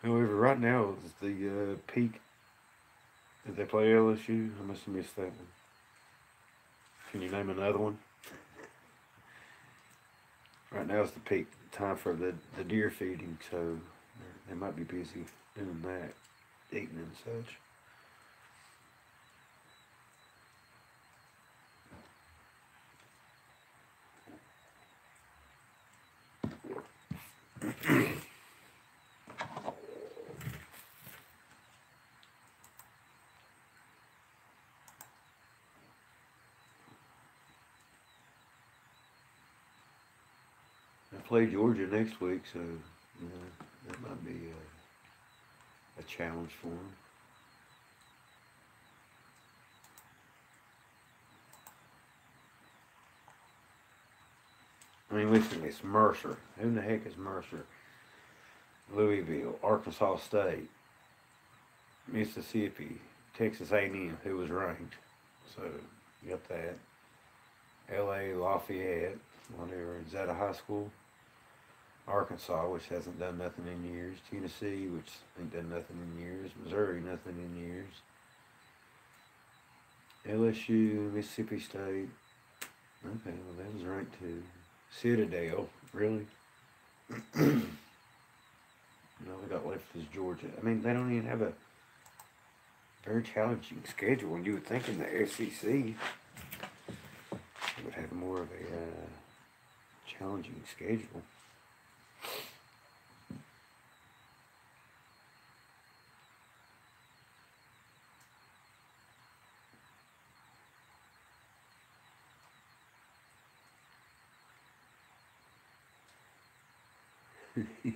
A: However, right now is the peak. Did they play LSU? I must have missed that one. Can you name another one? Right now is the peak time for the deer feeding, so they might be busy doing that, eating and such. I play Georgia next week, so that might be a challenge for them. I mean, listen, it's Mercer. Who in the heck is Mercer? Louisville, Arkansas State, Mississippi, Texas A&M, who was ranked. So you got that. L.A. Lafayette, whatever. Is that a high school? Arkansas, which hasn't done nothing in years. Tennessee, which ain't done nothing in years. Missouri, nothing in years. LSU, Mississippi State. Okay, well, that was ranked too. Citadel, really? All we got left is Georgia. I mean, they don't even have a very challenging schedule. And you would think in the SEC it would have more of a challenging schedule.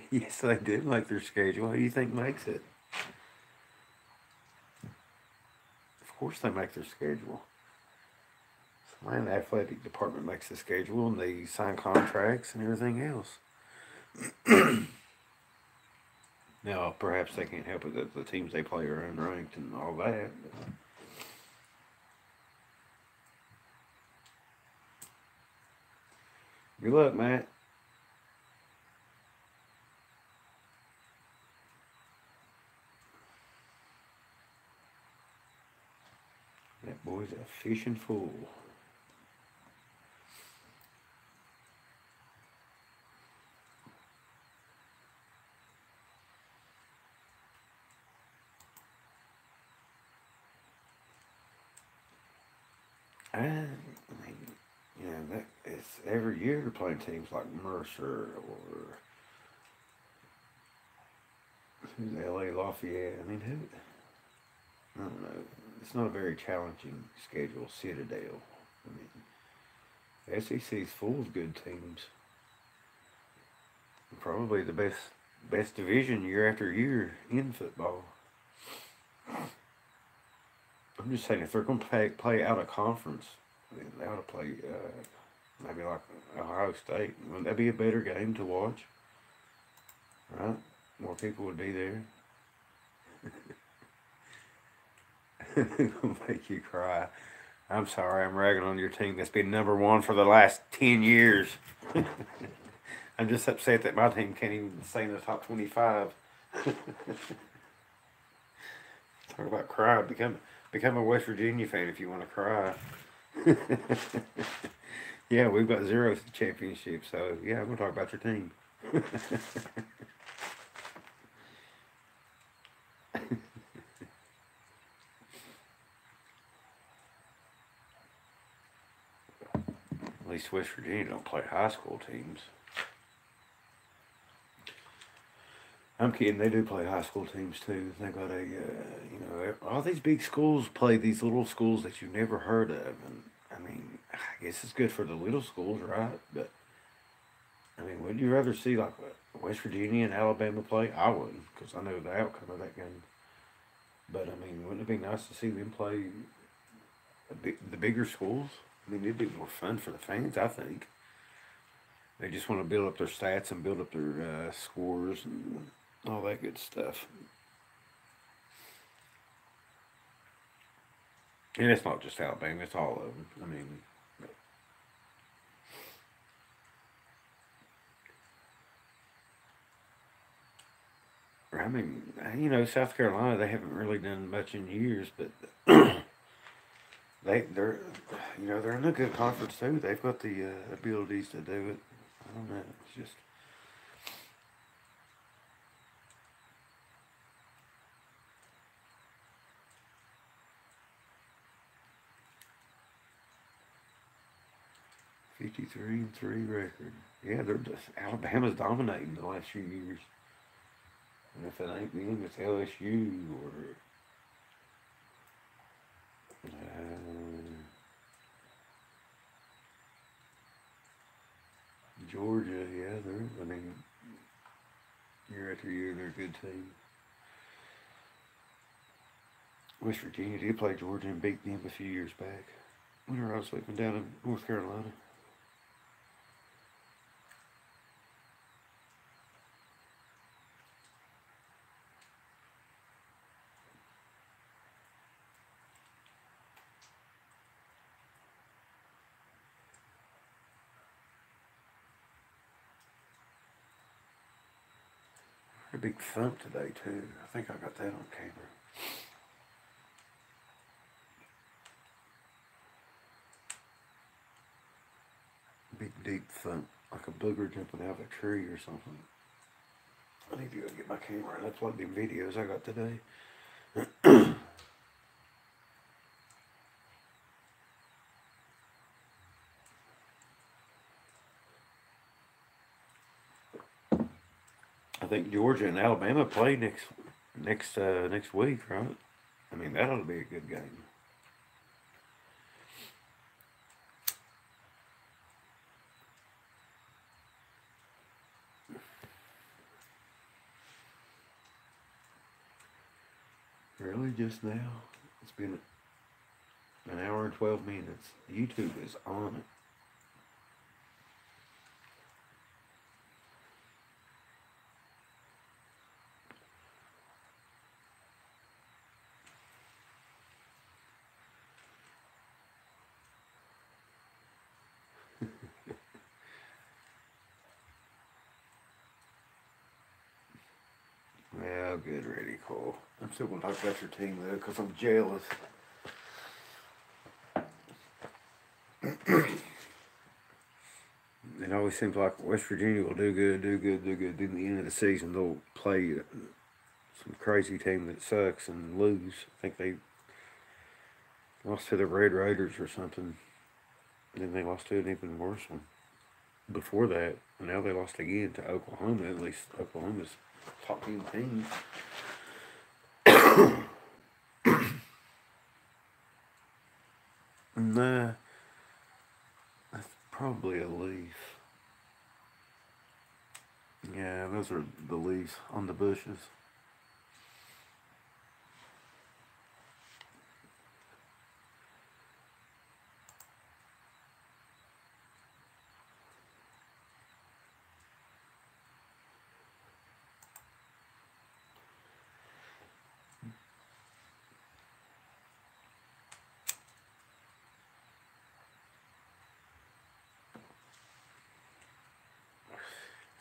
A: Yes, they did make their schedule. Who do you think makes it? Of course they make their schedule. Somebody in the athletic department makes the schedule and they sign contracts and everything else. Now, perhaps they can't help it that the teams they play are unranked and all that. But good luck, Matt. That boy's a fishing fool. I mean, that it's every year you're playing teams like Mercer or who's L.A. Lafayette. I mean, who? I don't know. It's not a very challenging schedule. Citadel. I mean, SEC's full of good teams. Probably the best division year after year in football. I'm just saying, if they're going to play out of conference, they ought to play maybe like Ohio State. Wouldn't that be a better game to watch? Right? More people would be there. It'll make you cry. I'm sorry, I'm ragging on your team that's been number one for the last 10 years. I'm just upset that my team can't even stay in the top 25. Talk about cry. Become a West Virginia fan if you want to cry. Yeah, we've got 0 championships, so yeah, I'm going to talk about your team. At least West Virginia don't play high school teams. I'm kidding. They do play high school teams too. They got all these big schools play these little schools that you've never heard of, and I mean, I guess it's good for the little schools, right? But I mean, wouldn't you rather see like West Virginia and Alabama play? I wouldn't, because I know the outcome of that game. But I mean, wouldn't it be nice to see them play the bigger schools? I mean, it'd be more fun for the fans, I think. They just want to build up their stats and build up their scores and all that good stuff. And it's not just Alabama, it's all of them. I mean, South Carolina, they haven't really done much in years, but they're they're in a good conference too. They've got the abilities to do it. I don't know. It's just 53-3 record. Yeah, they're just Alabama's dominating the last few years. And if it ain't them, it's LSU or Georgia. Yeah, they're. I mean, year after year, they're a good team. West Virginia did play Georgia and beat them a few years back. Whenever I was sweeping down in North Carolina. A big thump today too. I think I got that on camera. Big deep thump, like a booger jumping out of a tree or something. I need to go get my camera and upload the videos I got today. I think Georgia and Alabama play next week, right? I mean, that ought to be a good game. Really, just now? It's been an hour and 12 minutes. YouTube is on it. Yeah, good, ready, cool. I'm still going to talk about your team, though, because I'm jealous. It always seems like West Virginia will do good, do good, do good. Then at the end of the season, they'll play some crazy team that sucks and lose. I think they lost to the Red Raiders or something. And then they lost to an even worse one before that. And now they lost again to Oklahoma. At least Oklahoma's top 10 team. Nah, that's probably a leaf. Yeah, those are the leaves on the bushes.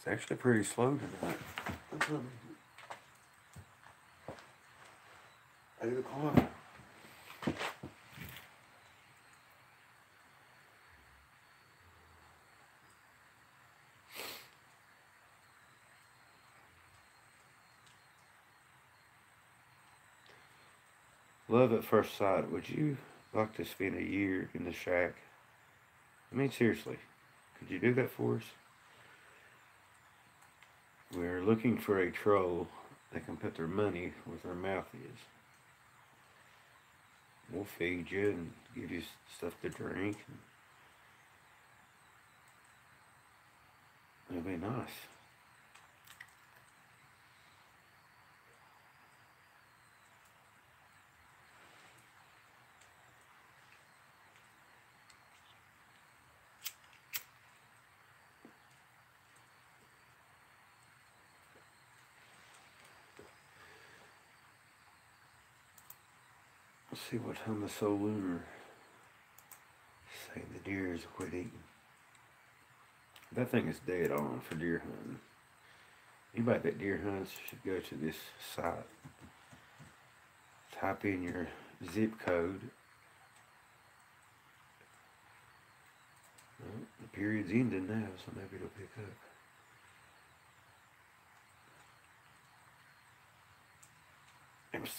A: It's actually pretty slow tonight. 8 o'clock. Love at first sight. Would you like to spend a year in the shack? I mean, seriously, could you do that for us? We're looking for a troll that can put their money where their mouth is. We'll feed you and give you stuff to drink. It'll be nice. Let's see what Thomas O'Lunar saying the deer is quit eating. That thing is dead on for deer hunting. Anybody that deer hunts should go to this site. Type in your zip code. Well, the period's ending now, so maybe it'll pick up.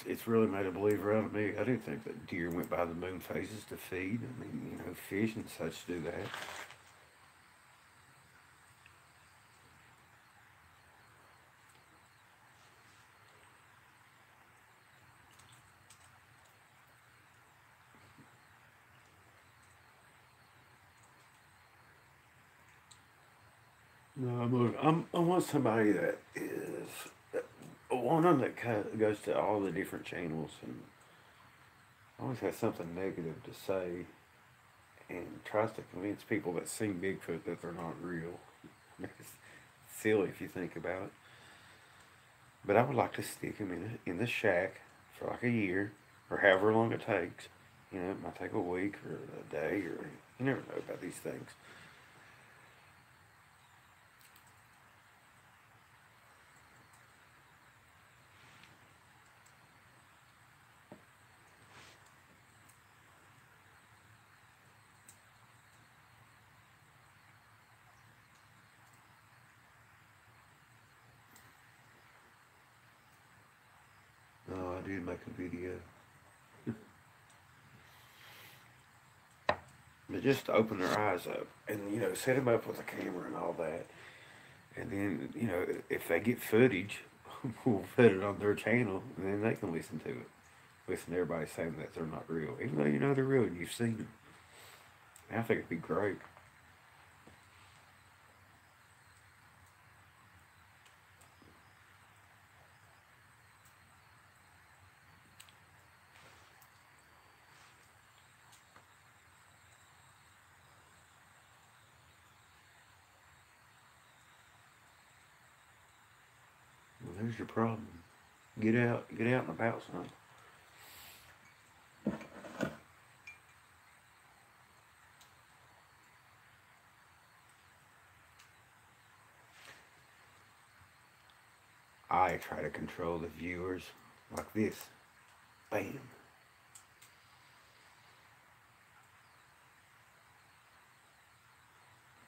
A: It's really made a believer out of me. I didn't think that deer went by the moon phases to feed. I mean, you know, fish and such do that. No, I want somebody that is one of them that goes to all the different channels and always has something negative to say and tries to convince people that seen Bigfoot that they're not real. It's silly if you think about it. But I would like to stick him in the shack for like a year or however long it takes. You know, it might take a week or a day, or you never know about these things. No, I did make a video. But just to open their eyes up and, you know, set them up with a camera and all that. And then, you know, if they get footage, we'll put it on their channel and then they can listen to it. Listen to everybody saying that they're not real. Even though you know they're real and you've seen them. I think it'd be great. Well, there's your problem. Get out and about, son. I try to control the viewers like this. Bam.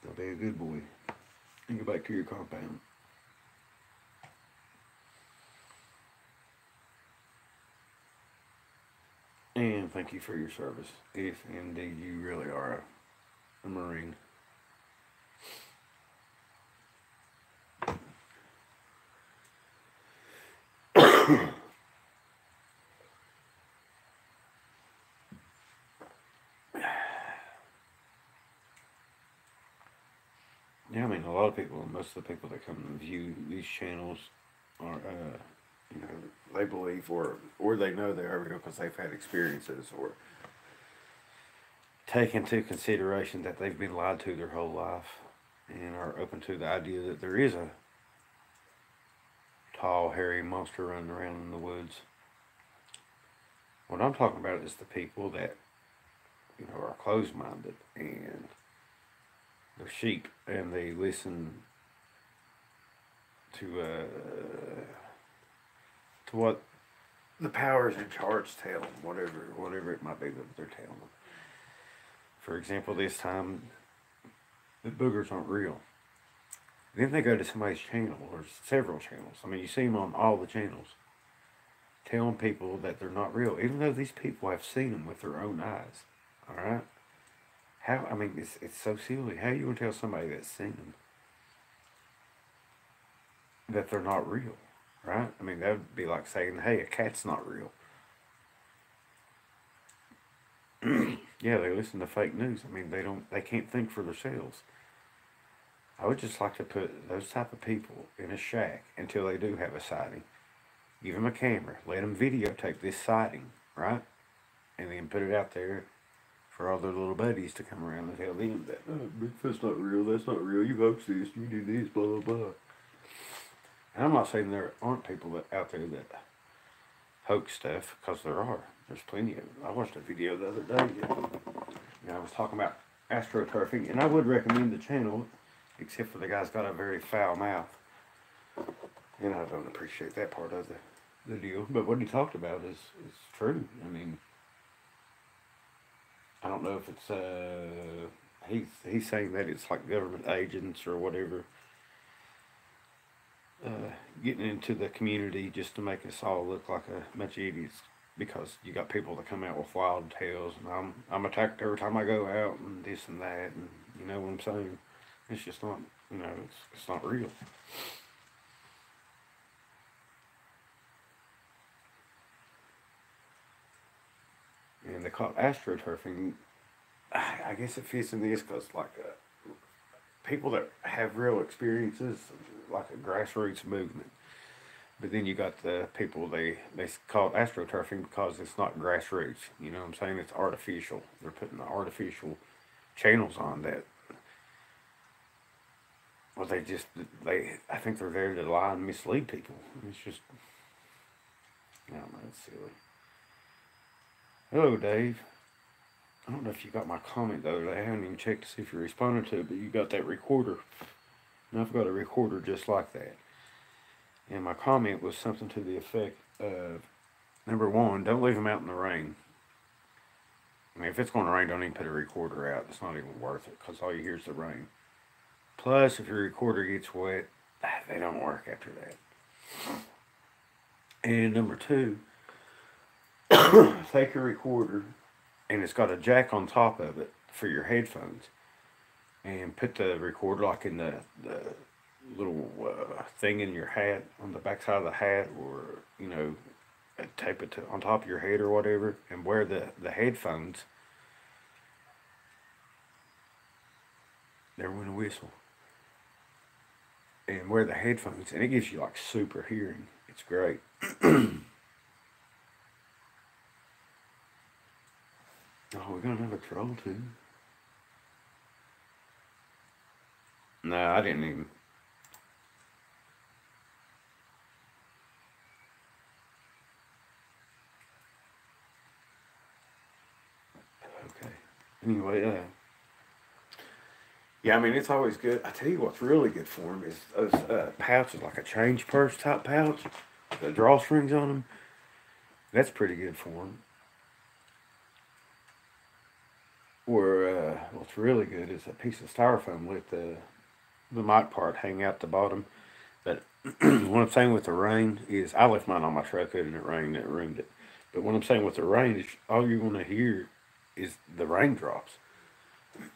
A: Now be a good boy and go back to your compound. And thank you for your service, if indeed you really are a Marine. Yeah, I mean, a lot of people, most of the people that come and view these channels are, you know, they believe or they know they are real because they've had experiences or take into consideration that they've been lied to their whole life and are open to the idea that there is a tall, hairy monster running around in the woods. What I'm talking about is the people that, you know, are closed-minded and they're sheep and they listen to what the powers in charge tell them, whatever it might be that they're telling them. For example, this time, the boogers aren't real. Then they go to somebody's channel or several channels. I mean, you see them on all the channels, telling people that they're not real, even though these people have seen them with their own eyes. All right. How? I mean, it's so silly. How are you gonna tell somebody that's seen them that they're not real, right? I mean, that would be like saying, "Hey, a cat's not real." Yeah, they listen to fake news. I mean, they can't think for themselves. I would just like to put those type of people in a shack until they do have a sighting. Give them a camera. Let them videotape this sighting, right? And then put it out there for all their little buddies to come around and tell them that, oh, Bigfoot's not real, that's not real, you hoax this, you do this, blah, blah, blah. And I'm not saying there aren't people out there that hoax stuff, because there are. There's plenty of. I watched a video the other day. I was talking about astroturfing, and I would recommend the channel, except for the guy's got a very foul mouth, and I don't appreciate that part of the deal. But what he talked about is true. I mean, I don't know if it's he's saying that it's like government agents or whatever, getting into the community just to make us all look like a bunch of idiots, because you got people that come out with wild tales, and I'm attacked every time I go out, and this and that, and you know what I'm saying. It's just not, it's not real. And they call it astroturfing. I guess it fits in this because, like, people that have real experiences, like a grassroots movement. But then you got the people, they call it astroturfing because it's not grassroots. You know what I'm saying? It's artificial. They're putting the artificial channels on that. Well, I think they're there to lie and mislead people. It's just, I don't know, it's silly. Hello, Dave. I don't know if you got my comment though. I haven't even checked to see if you responded to it, but you got that recorder. And I've got a recorder just like that. And my comment was something to the effect of, number one, don't leave them out in the rain. I mean, if it's going to rain, don't even put a recorder out. It's not even worth it because all you hear is the rain. Plus, if your recorder gets wet, they don't work after that. And number two, take your recorder, and it's got a jack on top of it for your headphones, and put the recorder like in the little thing in your hat, on the back side of the hat, or tape it on top of your head or whatever, and wear the headphones there when a whistle, and wear the headphones, and it gives you like super hearing. It's great. Oh, we got another troll too. No, I didn't even. Okay. Anyway, yeah, I mean, it's always good. I tell you what's really good for them is those pouches, like a change purse type pouch, the drawstrings on them. That's pretty good for them. Or what's really good is a piece of styrofoam with the mic part hang out the bottom. But what I'm saying with the rain is, I left mine on my truck and it rained and it ruined it. But what I'm saying with the rain is, all you're going to hear is the raindrops.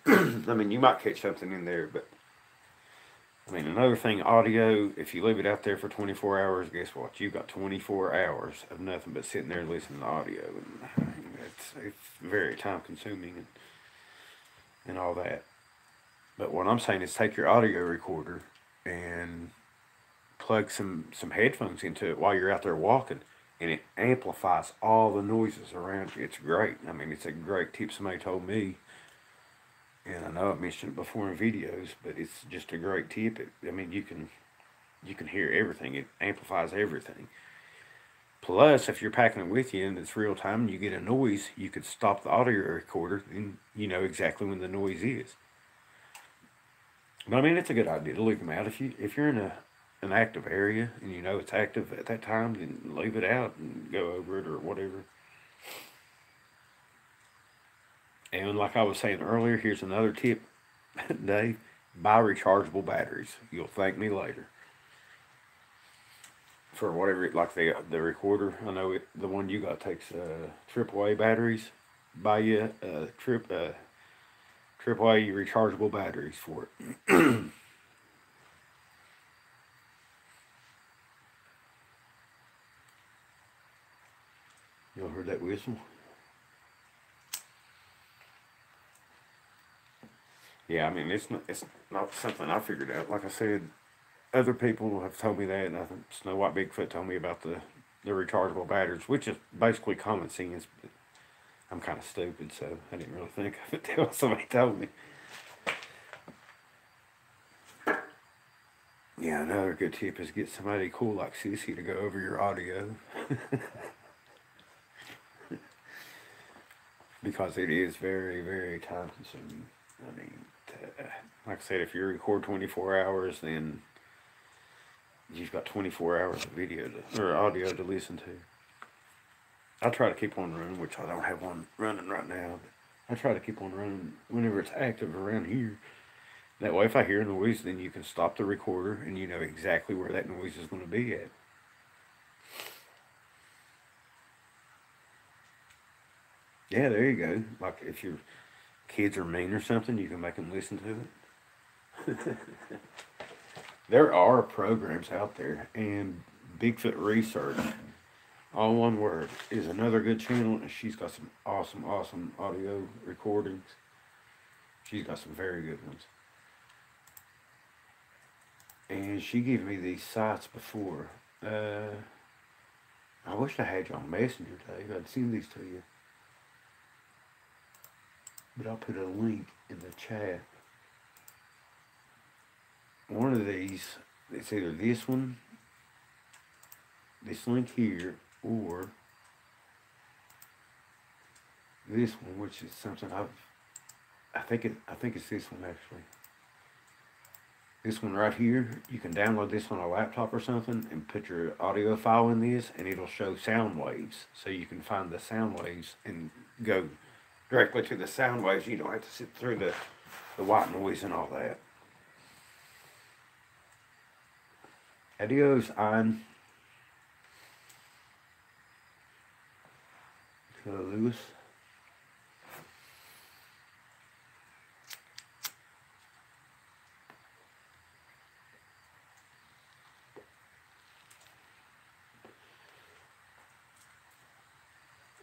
A: I mean, you might catch something in there, but I mean, another thing, audio, if you leave it out there for 24 hours, guess what? You've got 24 hours of nothing but sitting there listening to audio. And it's very time consuming and all that. But what I'm saying is, take your audio recorder and plug some headphones into it while you're out there walking, and it amplifies all the noises around you. It's great. I mean, it's a great tip somebody told me. And I know I've mentioned it before in videos, but it's just a great tip. I mean, you can hear everything. It amplifies everything. Plus, if you're packing it with you and it's real time and you get a noise, you could stop the audio recorder and you know exactly when the noise is. But I mean, it's a good idea to leave them out. If you're in an active area and you know it's active at that time, then leave it out and go over it or whatever. And like I was saying earlier, here's another tip, Dave. Buy rechargeable batteries. You'll thank me later. For whatever, like the recorder, I know the one you got takes AAA batteries. Buy you AAA rechargeable batteries for it. Y'all heard that whistle? Yeah, I mean, it's not something I figured out. Like I said, other people have told me that, and I think Snow White Bigfoot told me about the rechargeable batteries, which is basically common sense. But I'm kind of stupid, so I didn't really think of it until somebody told me. Yeah, another good tip is get somebody cool like Sissy to go over your audio. because it is very, very time consuming. I mean, like I said, if you record 24 hours, then you've got 24 hours of video or audio to listen to. I try to keep one running, which I don't have one running right now. But I try to keep one running whenever it's active around here. That way, if I hear a noise, then you can stop the recorder and you know exactly where that noise is going to be at. Yeah, there you go. Like if your kids are mean or something, you can make them listen to it. There are programs out there, and Bigfoot Research, all one word, is another good channel, and she's got some awesome, awesome audio recordings. She's got some very good ones. And she gave me these sites before. I wish I had you on Messenger, Dave. I'd send these to you. But I'll put a link in the chat. One of these, it's either this one, this link here, or this one, which is something I think it's this one actually. This one right here, you can download this on a laptop or something and put your audio file in this, and it'll show sound waves. So you can find the sound waves and go directly to the sound waves. You don't have to sit through the white noise and all that. Adios, Anne. Hello, Lewis.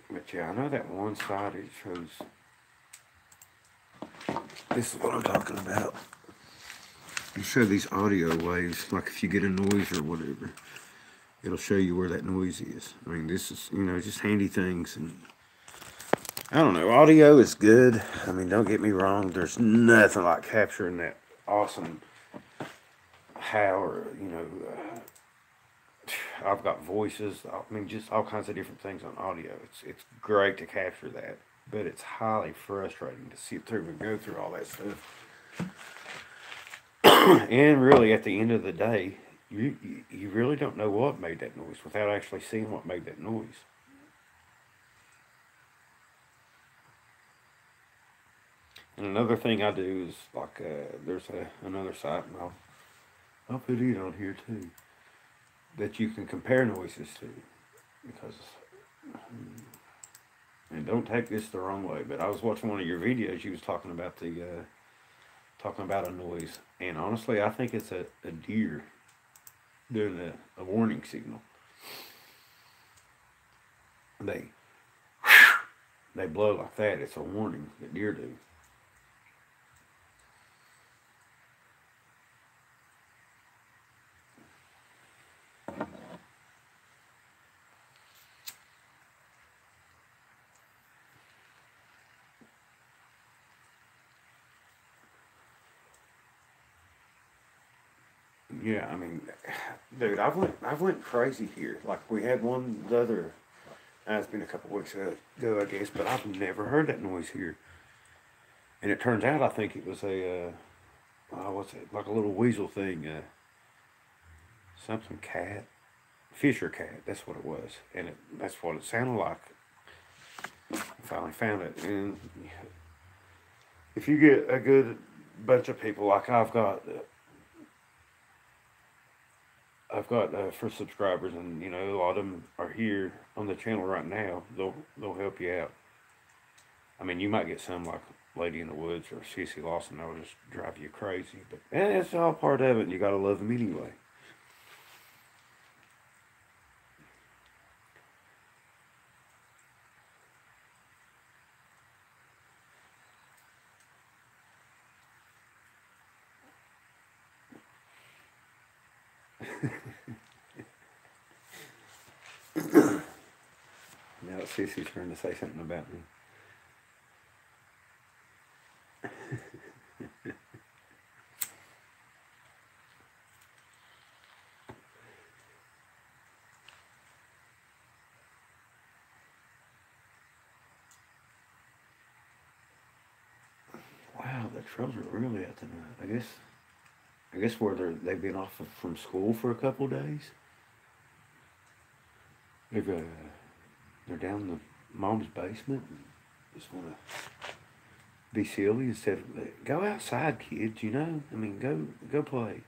A: But yeah, I know that one side it shows. This is what I'm talking about. You show these audio waves, like if you get a noise or whatever, it'll show you where that noise is. I mean, this is, just handy things. And I don't know, audio is good. I mean, don't get me wrong. There's nothing like capturing that awesome I've got voices. I mean, just all kinds of different things on audio. It's great to capture that, but it's highly frustrating to sit through and go through all that stuff. And really, at the end of the day, you really don't know what made that noise without actually seeing what made that noise. And another thing I do is like there's another site, and I'll put it on here too, that you can compare noises to, because and don't take this the wrong way, but I was watching one of your videos. You was talking about a noise, and honestly, I think it's a deer doing a warning signal. They blow like that. It's a warning that deer do. Yeah, I mean, dude, I've went crazy here. Like we had one the other. It's been a couple weeks ago, I guess, but I've never heard that noise here. And it turns out I think it was what's it, like a little weasel thing, something cat, Fisher cat. That's what it was, and that's what it sounded like. I finally found it, and if you get a good bunch of people like I've got for subscribers, and a lot of them are here on the channel right now. They'll help you out. I mean, you might get some like Lady in the Woods or Cece Lawson. That'll just drive you crazy, but it's all part of it. And you gotta love them anyway. Now it's Cece's turn to say something about me. Trolls are really out tonight. I guess where they've been off from school for a couple days. They're down in the mom's basement and just want to be silly instead of go outside, kids. I mean, go play.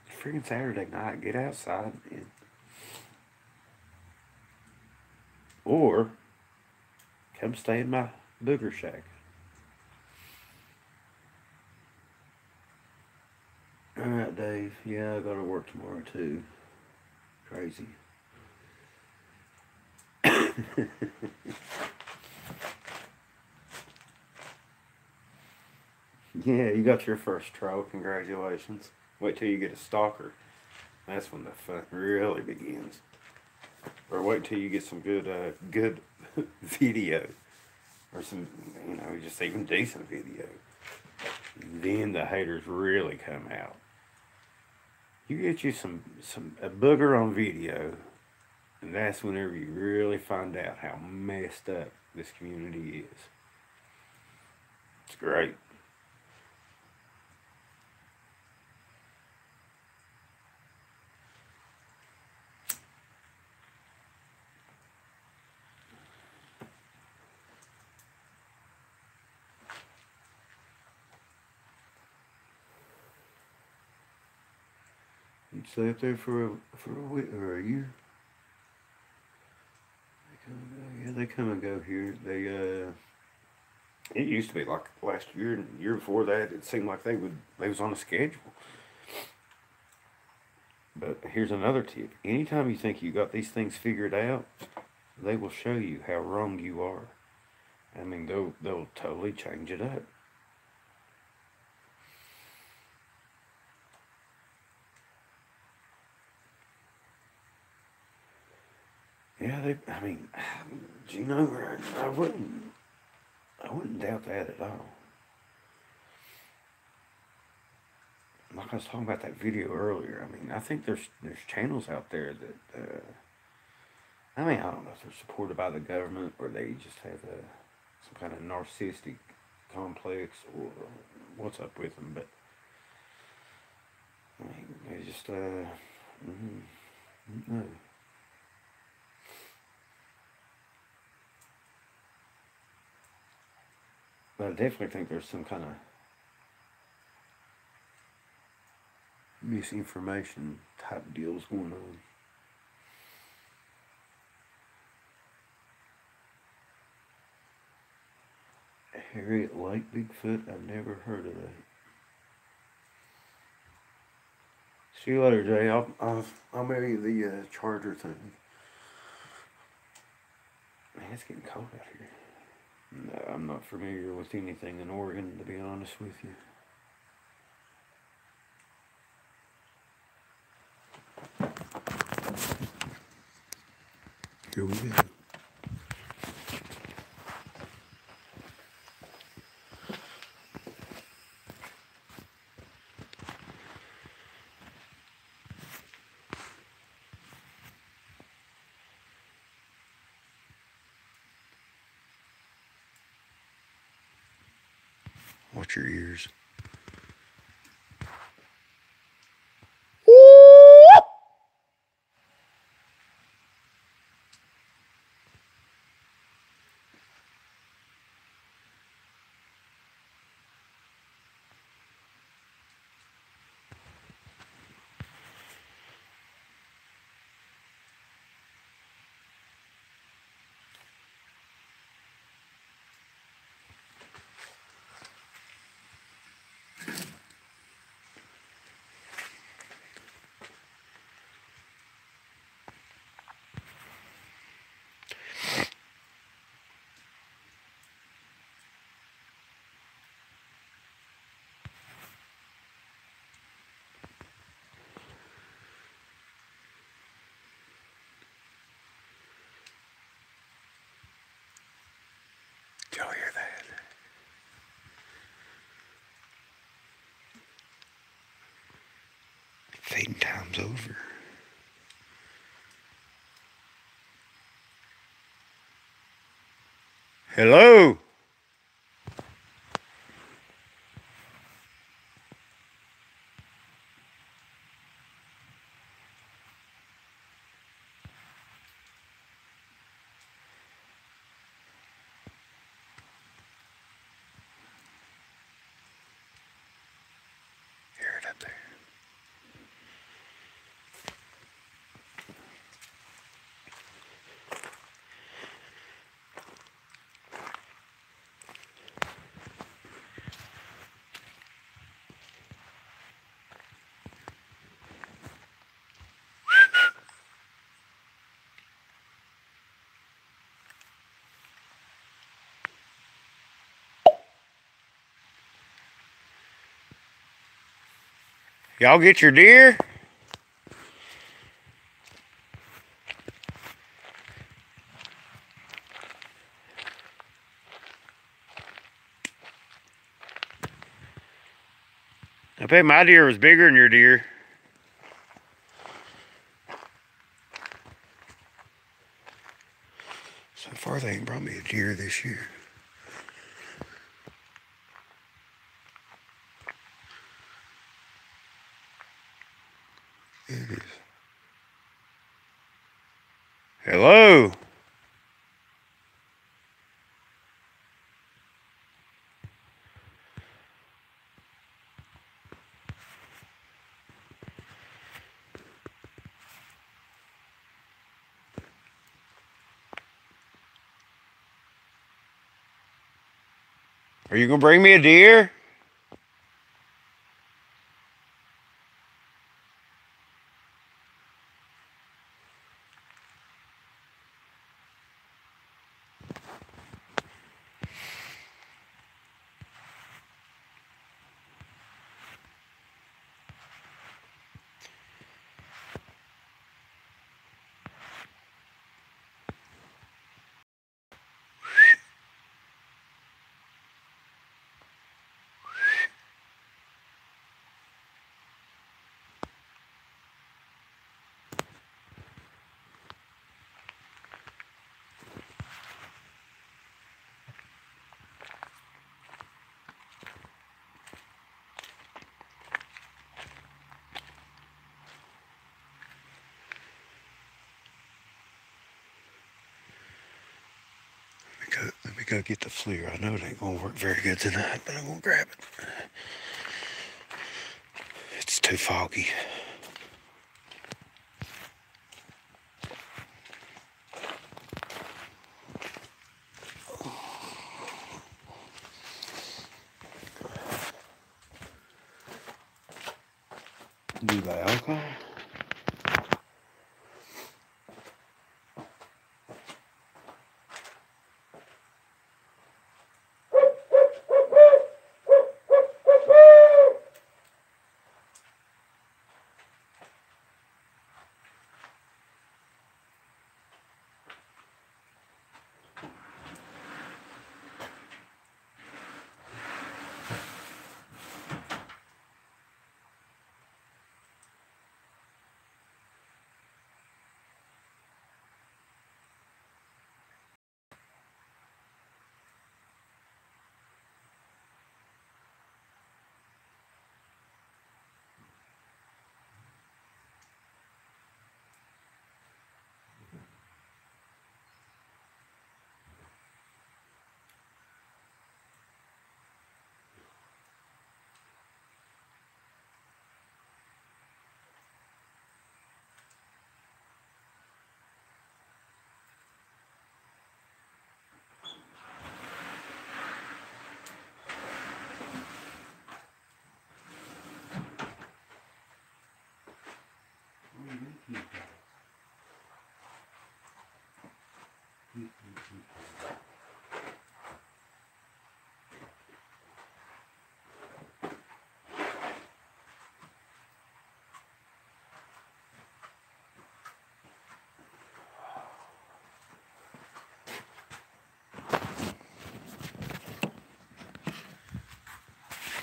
A: It's freaking Saturday night. Get outside or come stay in my booger shack. All right, Dave. Yeah, I got to work tomorrow too. Crazy. Yeah, you got your first troll. Congratulations. Wait till you get a stalker. That's when the fun really begins. Or wait till you get some good video, or some, just even decent video. Then the haters really come out. You get you a booger on video, and that's whenever you really find out how messed up this community is. It's great. You'd stay up there for a week or a year. They come and go here. It used to be like last year and the year before that. It seemed like they was on a schedule. But here's another tip: anytime you think you got these things figured out, they will show you how wrong you are. I mean, they'll totally change it up. Yeah, I wouldn't doubt that at all. Like I was talking about that video earlier, I mean, I think there's channels out there that, I don't know if they're supported by the government or they just have some kind of narcissistic complex or what's up with them, but, I mean, they just, no. But I definitely think there's some kind of misinformation type deals going on. Harriet Lake Bigfoot? I've never heard of that. See you later, Jay. I'll mail you the charger thing. Man, it's getting cold out here. No, I'm not familiar with anything in Oregon, to be honest with you. Here we go. Watch your ears. Did y'all hear that? Feeding time's over. Hello? Y'all get your deer? I bet my deer was bigger than your deer. So far they ain't brought me a deer this year. It is. Hello? Are you gonna bring me a deer? Let me go get the FLIR. I know it ain't gonna work very good tonight, but I'm gonna grab it. It's too foggy. Do the alcohol?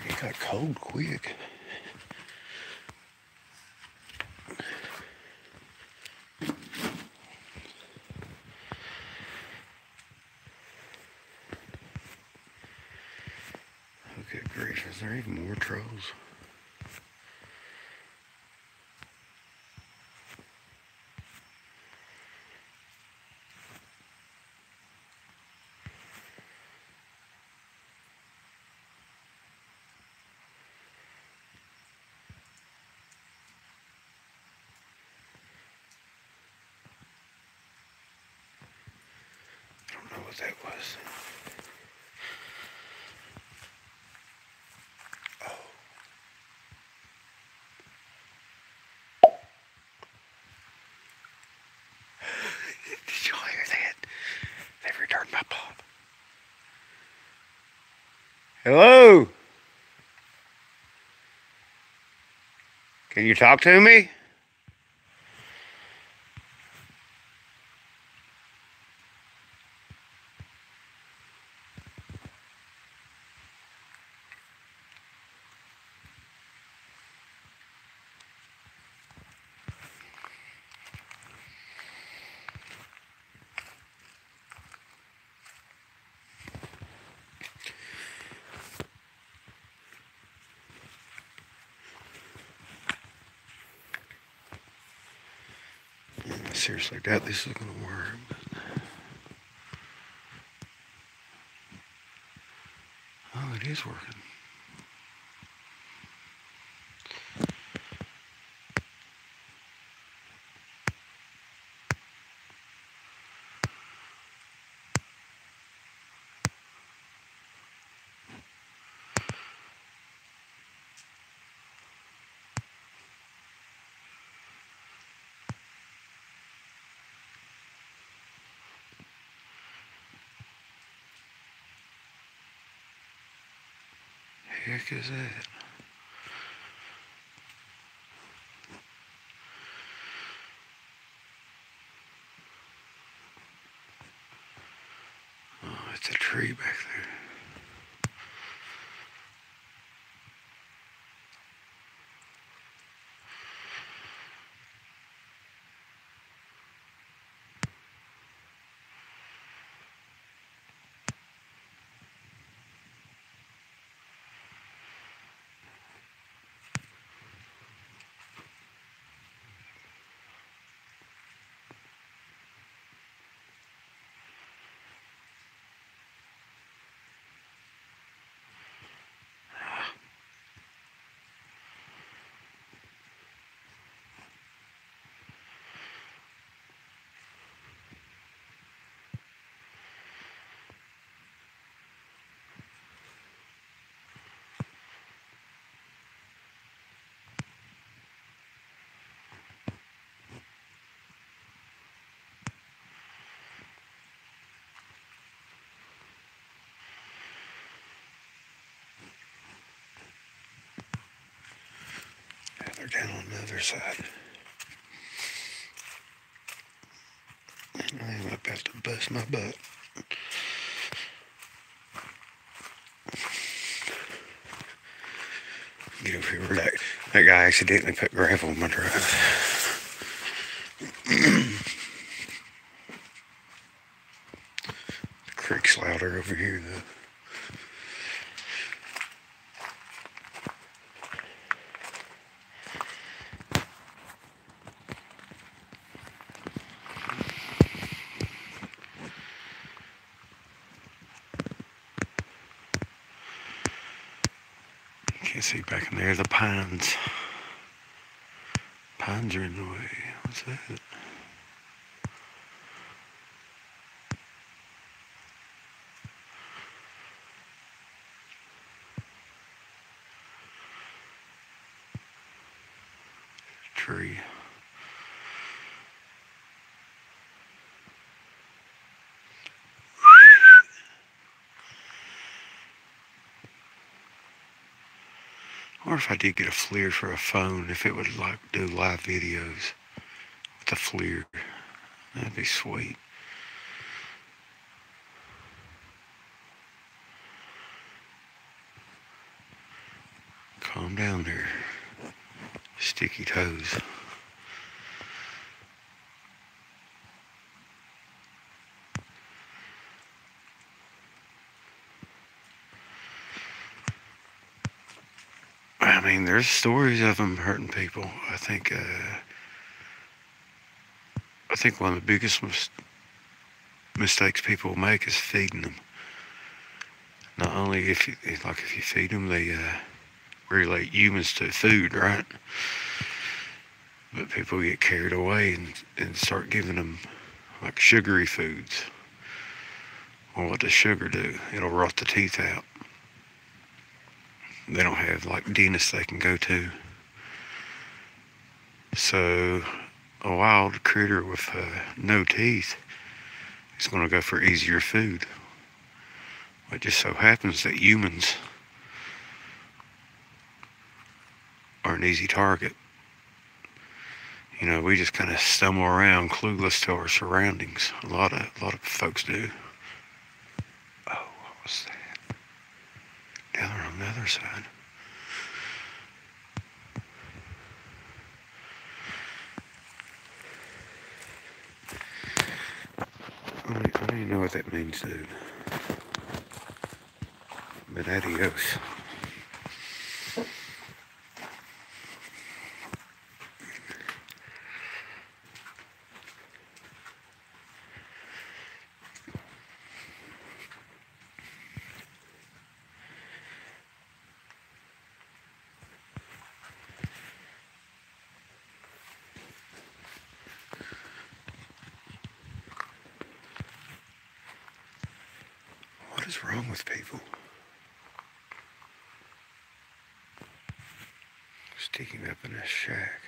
A: It got cold quick. Okay, grief, is there even more trolls? I don't know what that was. Did y'all hear that? They returned my pop. Hello? Can you talk to me? I seriously doubt this is going to work. Oh, it is working. Heck is that? Oh, it's a tree back there. They're down on the other side. I'm about to bust my butt. Get over here where that guy accidentally put gravel on my drive. The creek's louder over here though. Can't see back in there, the pines. Pines are in the way. What's that? Tree. Or if I did get a FLIR for a phone, if it would like do live videos with a FLIR, that'd be sweet. Calm down there, sticky toes. I mean, there's stories of them hurting people. I think one of the biggest mistakes people make is feeding them. Not only if you feed them, they relate humans to food, right? But people get carried away and start giving them like sugary foods. Well, what does sugar do? It'll rot the teeth out. They don't have like dentists they can go to. So a wild critter with no teeth is going to go for easier food. It just so happens that humans are an easy target. You know, we just kind of stumble around clueless to our surroundings. A lot of folks do. Oh, what was that? Now they're on the other side. I don't even know what that means, dude. But adios. What is wrong with people? Sticking up in a shack.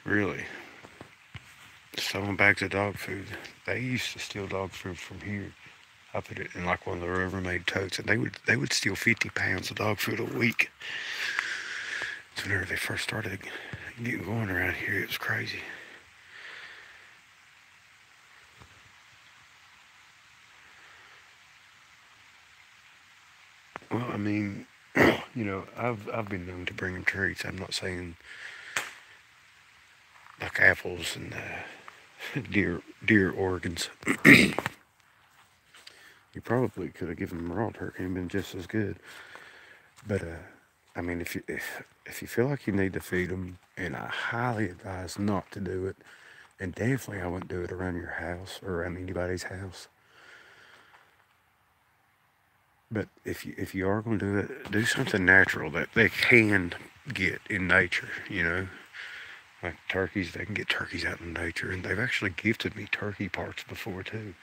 A: Really? Selling bags of dog food. They used to steal dog food from here. I put it in like one of the Rubbermaid totes, and they would steal 50 pounds of dog food a week. So whenever they first started getting going around here, it was crazy. Well, I mean, I've been known to bring them treats. I'm not saying like apples and deer organs. You probably could have given them raw turkey and been just as good. But I mean, if you feel like you need to feed them, and I highly advise not to do it, and definitely I wouldn't do it around your house or around anybody's house. But if you are going to do it, do something natural that they can get in nature. You know, like turkeys, they can get turkeys out in nature, and they've actually gifted me turkey parts before too.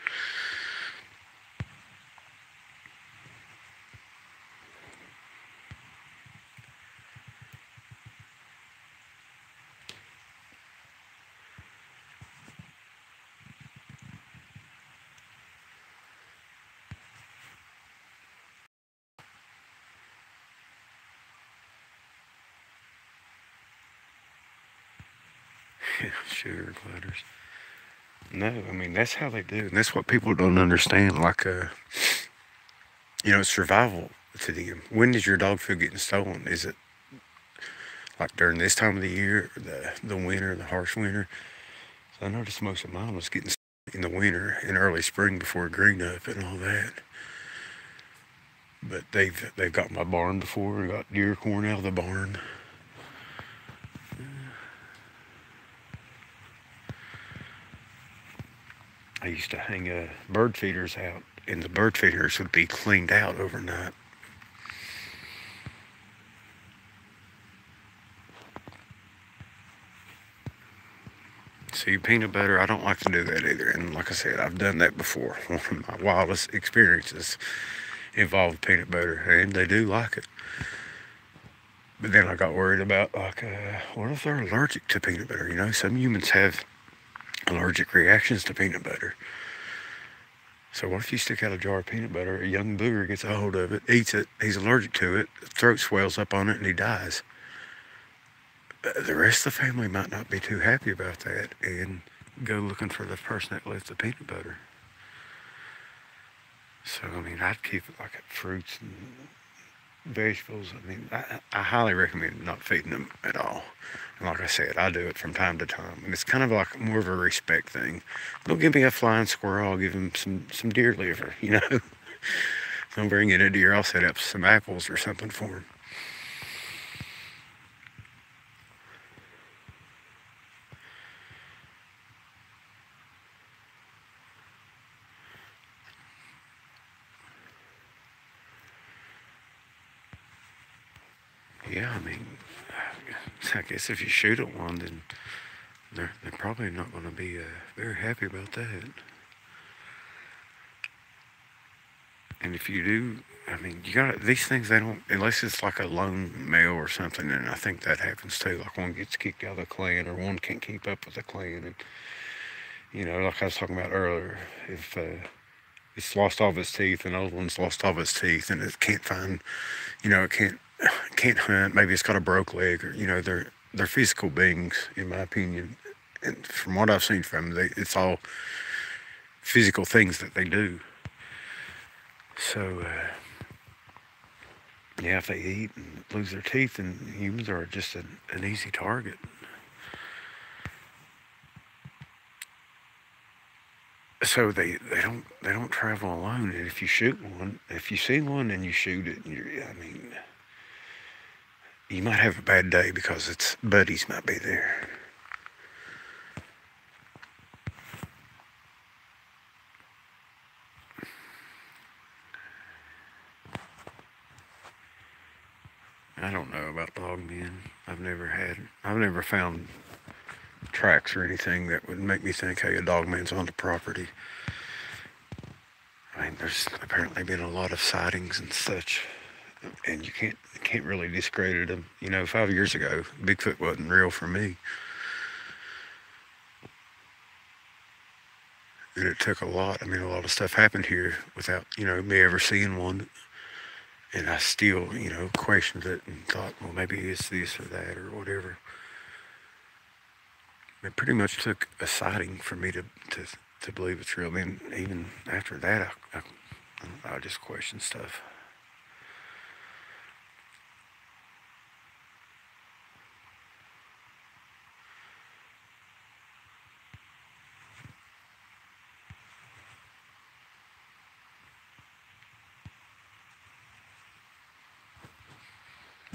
A: Sugar glitters. No, I mean that's how they do, and that's what people don't understand. Like, it's survival to them. When is your dog food getting stolen? Is it like during this time of the year, the winter, the harsh winter? So I noticed most of mine was getting stolen in the winter and early spring before green up and all that. But they've got my barn before and got deer corn out of the barn. I used to hang bird feeders out, and the bird feeders would be cleaned out overnight. See, peanut butter, I don't like to do that either. And like I said, I've done that before. One of my wildest experiences involved peanut butter, and they do like it. But then I got worried about, like, what if they're allergic to peanut butter? You know, some humans have allergic reactions to peanut butter. So what if you stick out a jar of peanut butter, a young booger gets a hold of it, eats it, he's allergic to it, throat swells up on it, and he dies. The rest of the family might not be too happy about that and go looking for the person that left the peanut butter. So, I mean, I'd keep it like fruits and vegetables. I mean, I highly recommend not feeding them at all. And like I said, I do it from time to time. And it's kind of like more of a respect thing. Don't give me a flying squirrel, I'll give him some deer liver, you know. Don't bring in a deer, I'll set up some apples or something for him. Yeah, I mean, I guess if you shoot at one, then they're probably not going to be very happy about that. And if you do, I mean, you got these things. They don't unless it's like a lone male or something. And I think that happens too. Like one gets kicked out of the clan, or one can't keep up with the clan, You know, like I was talking about earlier, if it's lost all of its teeth, and the old one's lost all of its teeth, and it can't find, it can't hunt. Maybe it's got a broke leg, or they're physical beings, in my opinion. And from what I've seen from them, it's all physical things that they do. So yeah, if they eat and lose their teeth, then humans are just an easy target. So they don't travel alone. And if you shoot one, if you see one and you shoot it, and I mean, you might have a bad day because its buddies might be there. I don't know about dog men. I've never found tracks or anything that would make me think, hey, a dog man's on the property. I mean, there's apparently been a lot of sightings and such, and you can't really discredit them. 5 years ago, Bigfoot wasn't real for me, and it took a lot. I mean, a lot of stuff happened here without me ever seeing one, and I still questioned it and thought, well, maybe it's this or that or whatever. It pretty much took a sighting for me to believe it's real. Then even after that, I just question stuff.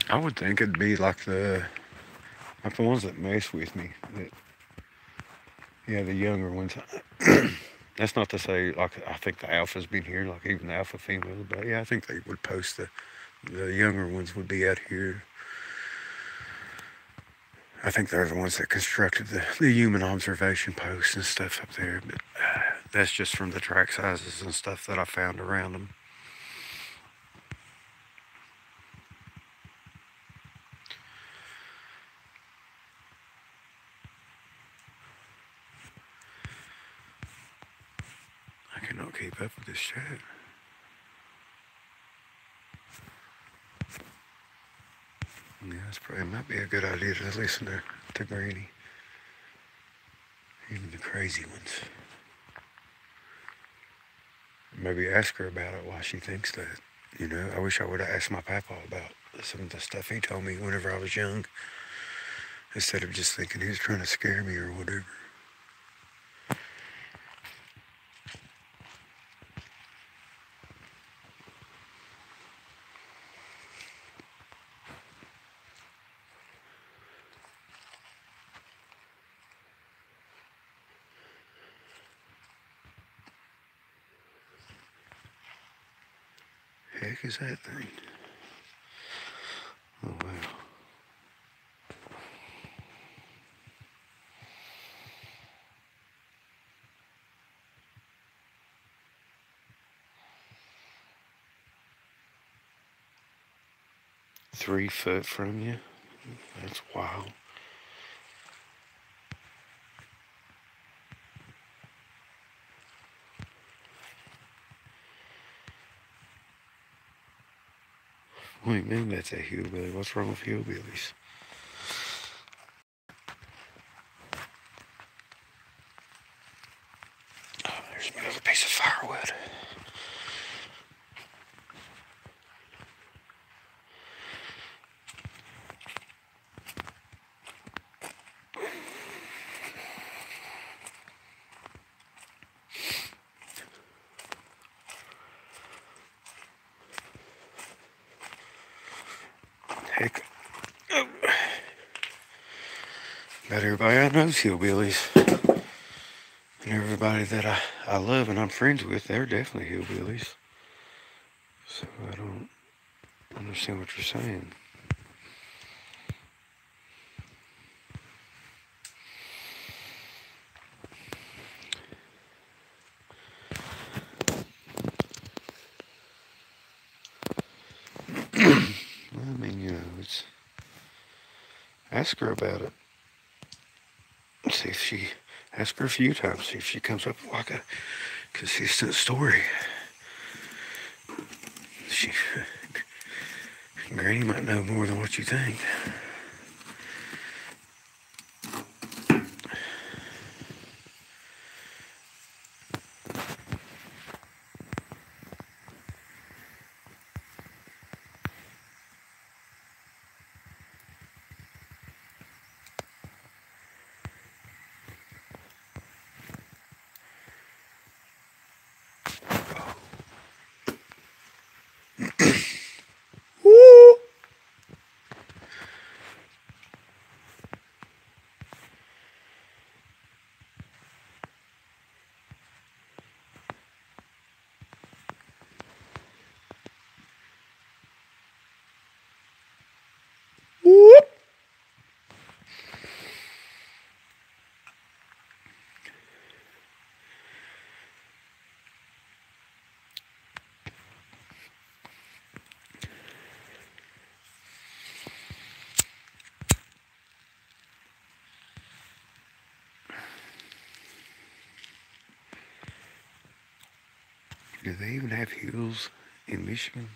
A: I would think it'd be like the ones that mess with me. Yeah, the younger ones. That's not to say like I think the alphas been here, like even the alpha females, but yeah, I think they would post the younger ones would be out here. I think they're the ones that constructed the human observation posts and stuff up there. But that's just from the track sizes and stuff that I found around them. I cannot keep up with this chat. Yeah, it might be a good idea to listen to Granny, even the crazy ones. Maybe ask her about it, why she thinks that. I wish I would have asked my papa about some of the stuff he told me whenever I was young, instead of just thinking he was trying to scare me or whatever. Heck is that thing? Oh wow. $3 foot from you? That's wild. What do you mean that's a hillbilly? What's wrong with hillbillies? Oh, there's another piece of firewood. Heck, oh. About everybody I know's hillbillies. And everybody that I love and I'm friends with, they're definitely hillbillies. So I don't understand what you're saying. I mean, it's ask her about it. See if she Ask her a few times, see if she comes up with like a consistent story. She, Granny might know more than what you think. Woo! Whoop! Do they even have hills in Michigan?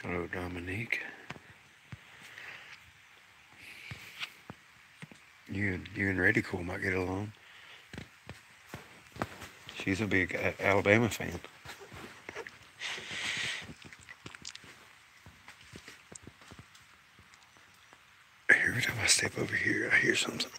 A: Hello, Dominique. You and Reddy Cool might get along. She's a big Alabama fan. Every time I step over here, I hear something.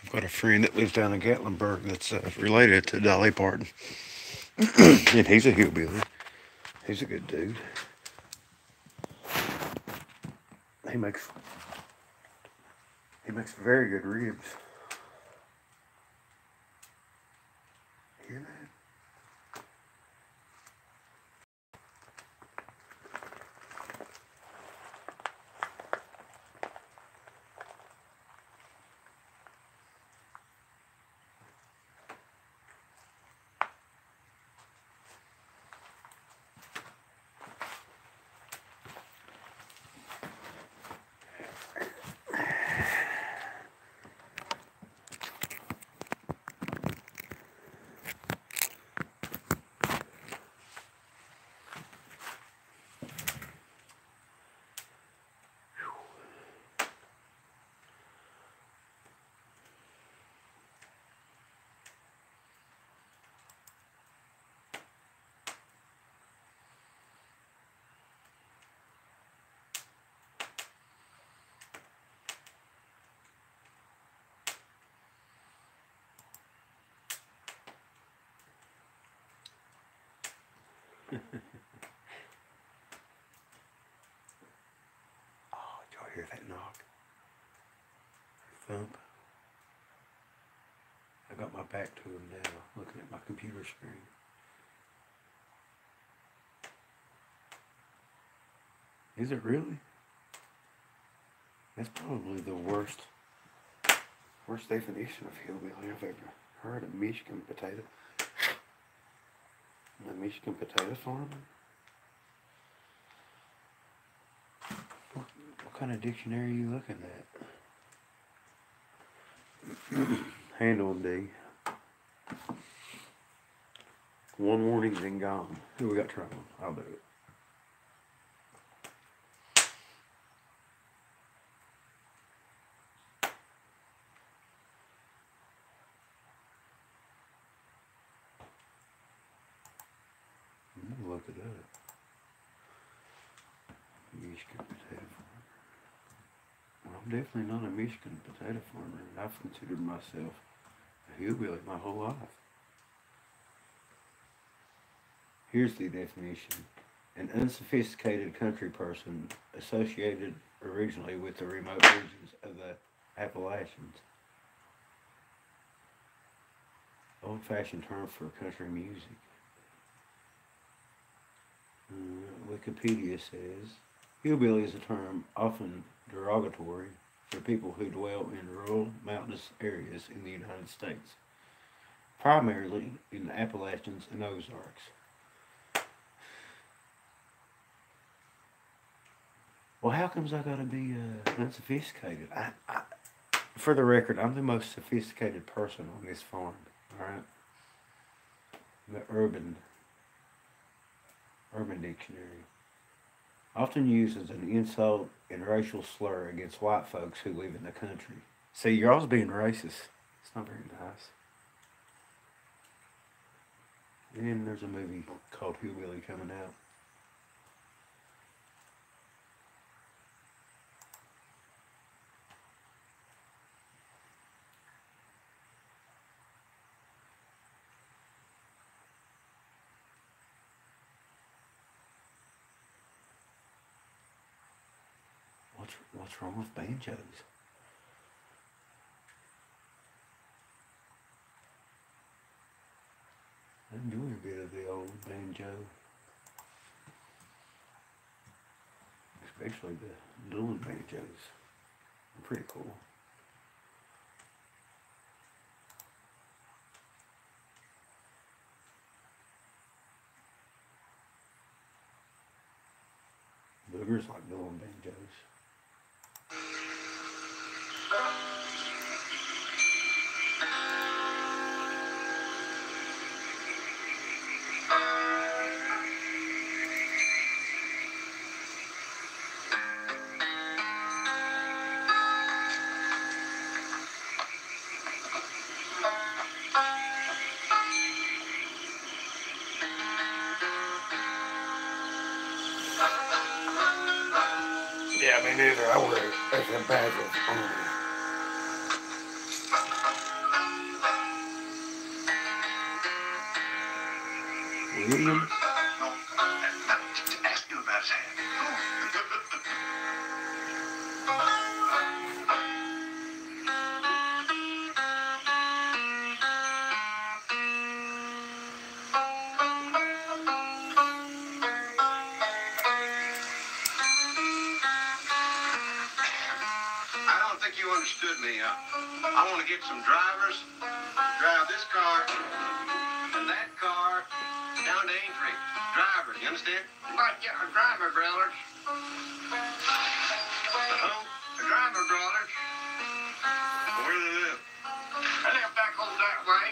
A: I've got a friend that lives down in Gatlinburg that's related to Dolly Parton. And he's a hillbilly. He's a good dude. He makes very good ribs. Hear that? Oh, did y'all hear that knock? Thump. I got my back to him now, looking at my computer screen. Is it really? That's probably the worst definition of hillbilly I've ever heard. A Michigan potato. A Michigan potato farmer? What kind of dictionary are you looking at? Handle D. One warning, then gone. Who we got trouble? I'll do it. Look it up. Michigan potato farmer. Well, I'm definitely not a Michigan potato farmer. I've considered myself a hillbilly my whole life. Here's the definition. An unsophisticated country person associated originally with the remote regions of the Appalachians. Old-fashioned term for country music. Wikipedia says, hillbilly is a term often derogatory for people who dwell in rural, mountainous areas in the United States, primarily in the Appalachians and Ozarks. Well, how comes I gotta be unsophisticated? For the record, I'm the most sophisticated person on this farm. All right, the Urban Dictionary, often used as an insult and racial slur against white folks who live in the country. See, y'all's being racist. It's not very nice. And there's a movie called Hillbilly coming out. What's wrong with banjos? I enjoy a bit of the old banjo, especially the Dylan banjos. They're pretty cool. Boogers like Dylan banjos. Yeah, me neither. I wear it as a badge of honor. William?
B: Ask you about his hand. I don't think you understood me. I want to get some drivers, drive this car and that car down to Aintree. Drivers, you understand? Like a driver, brothers. Who? The driver, brothers. Where do they live? They live back over that way.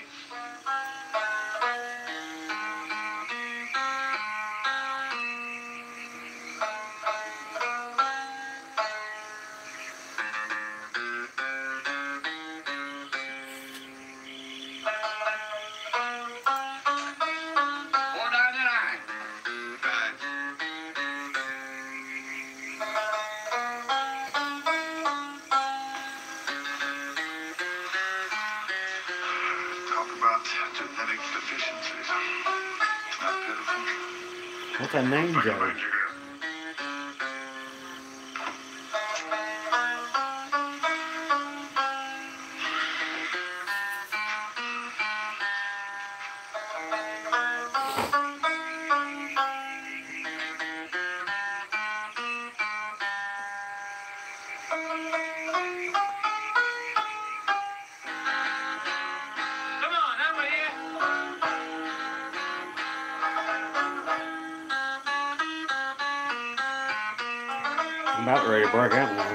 B: Genetic deficiencies. Not pitiful.
A: What's that name, Joe? I'm about ready to break out now.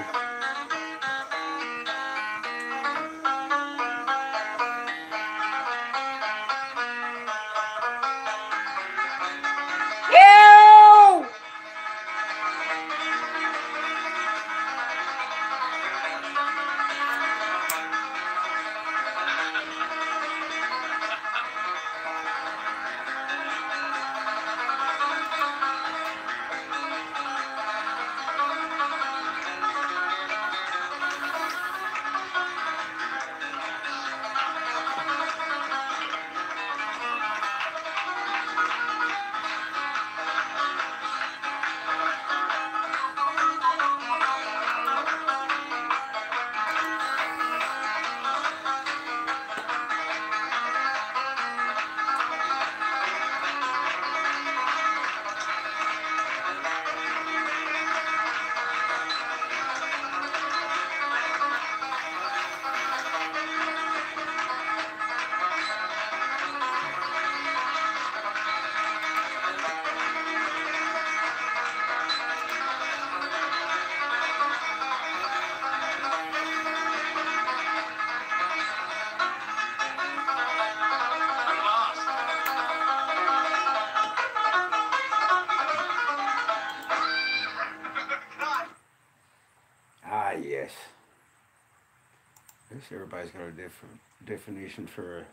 A: guess everybody's got a different definition for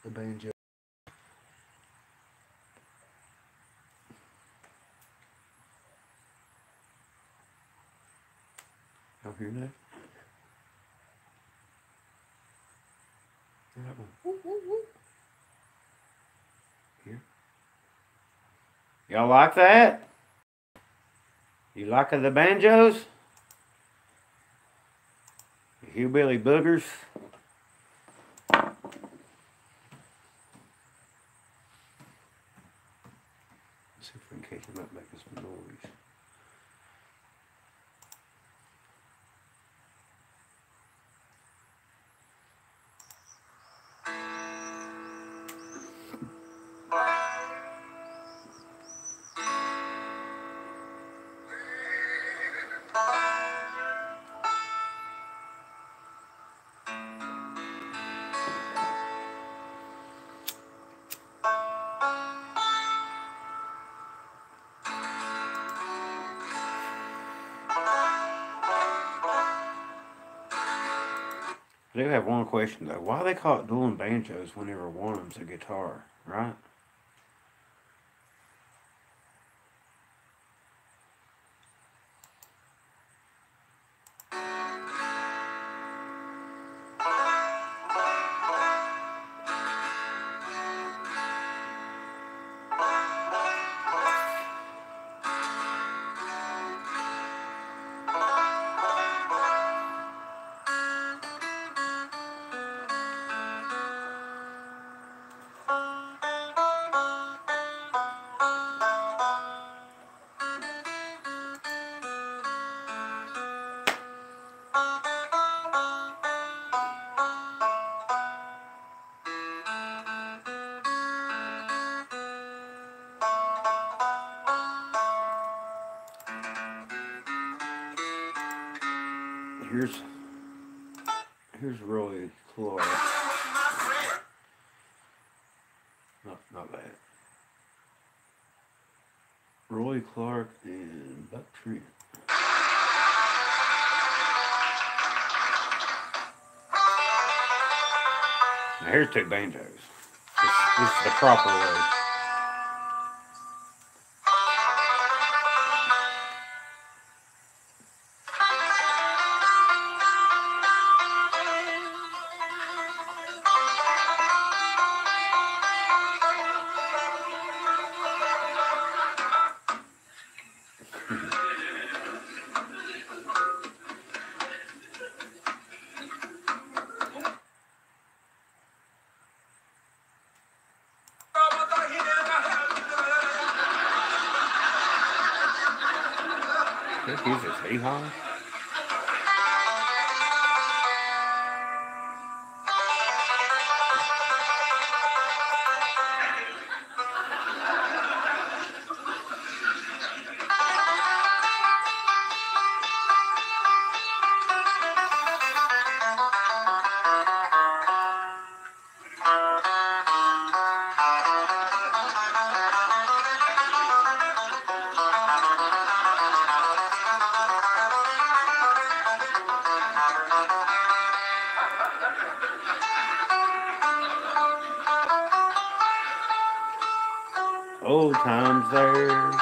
A: the banjo. Y'all hear that? That one. Whoop, whoop, whoop. Here. Y'all like that? You like the banjos? The hillbilly boogers? Let's see if we can catch them up making some noise. I do have one question though. Why they call it dueling banjos whenever one of them's a guitar, right? Here's Roy Clark. Not bad. Roy Clark and Buck Trent. Now here's two banjos. This is the proper way. Here's his hee-haw. Old times there.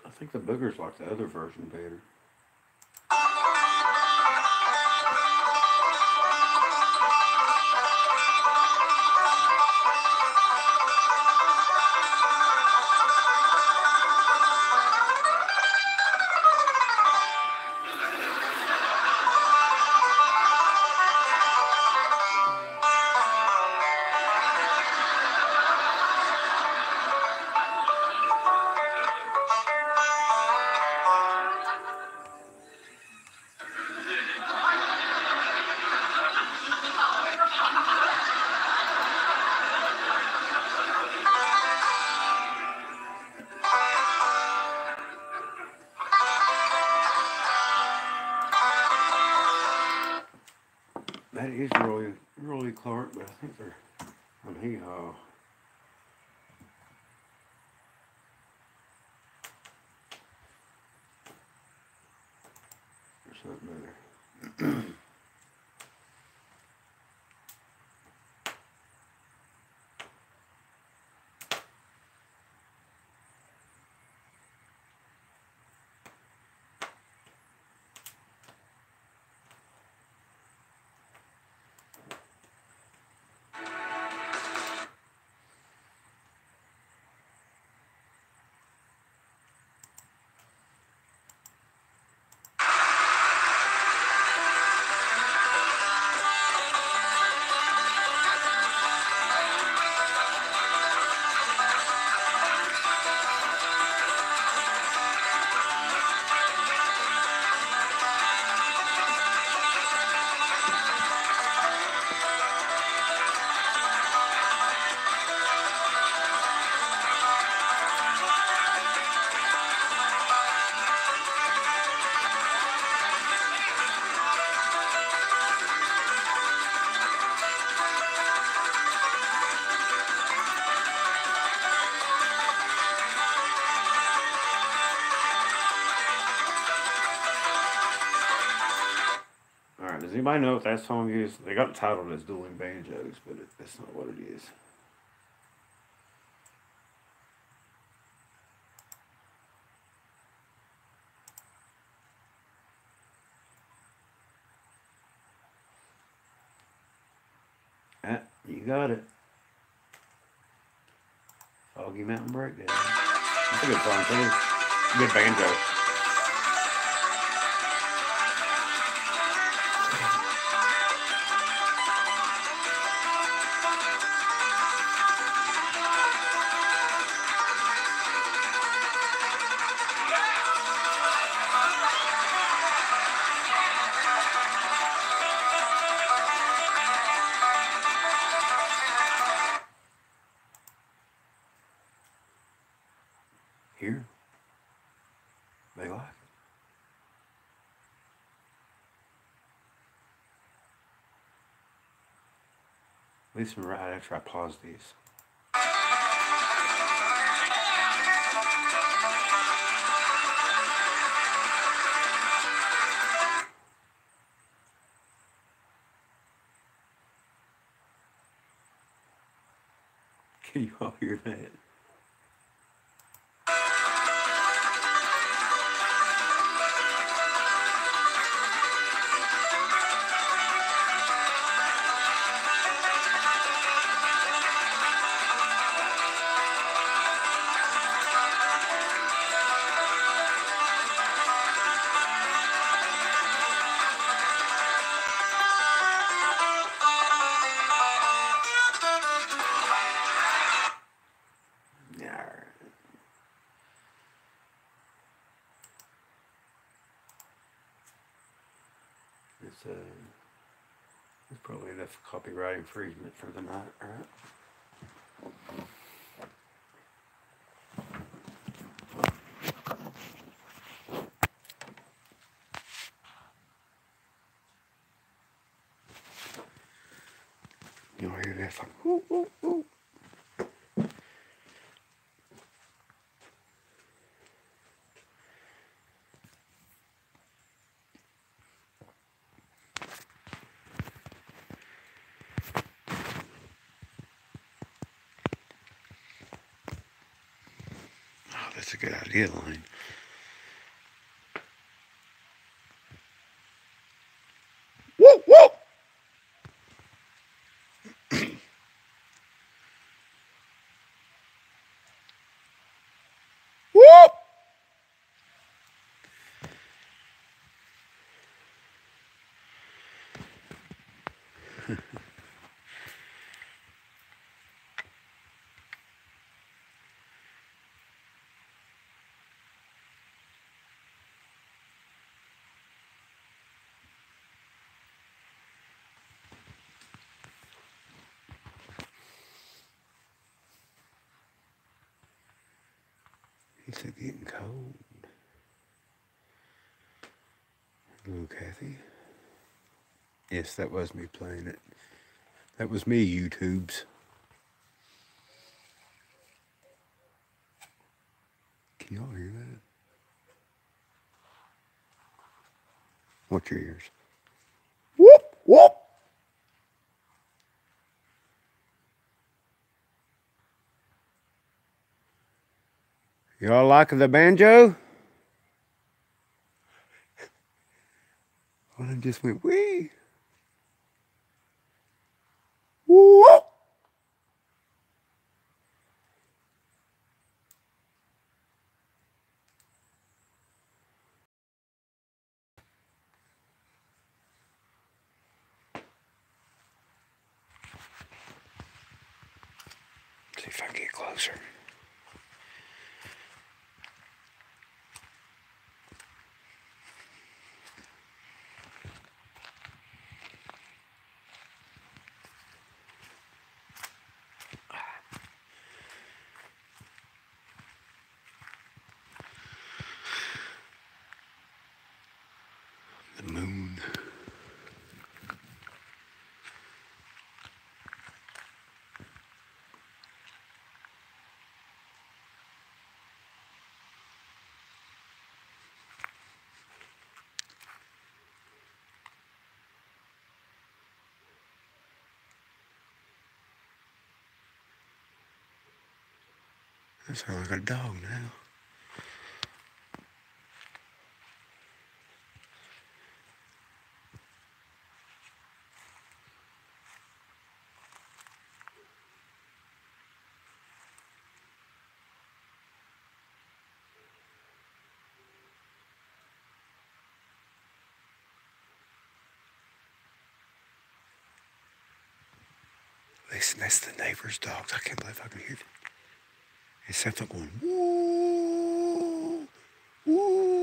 A: I think the boogers like the other version better. Hee-haw. There's something there. Alright, does anybody know what that song is? They got it titled as Dueling Banjos, but that's not what it is. Ah, you got it. Foggy Mountain Breakdown. That's a good song too. Good banjo. Here. They like it. At least right after I pause these. Can you all hear that? It's probably enough copyright infringement for the night, right? You'll hear that like, whoop, whoop, whoop. Oh, that's a good idea, Lane. Whoop, whoop! Whoop! It's getting cold. Hello, Kathy. Yes, that was me playing it. That was me, YouTubes. Can y'all hear that? What's your ears? Whoop, whoop. Y'all like the banjo? Well, it just went wee. Whoop. See if I can get closer. The moon. That sounds like a dog now. Listen, that's the neighbor's dogs. I can't believe I can hear it. It sounds like going woo, woo.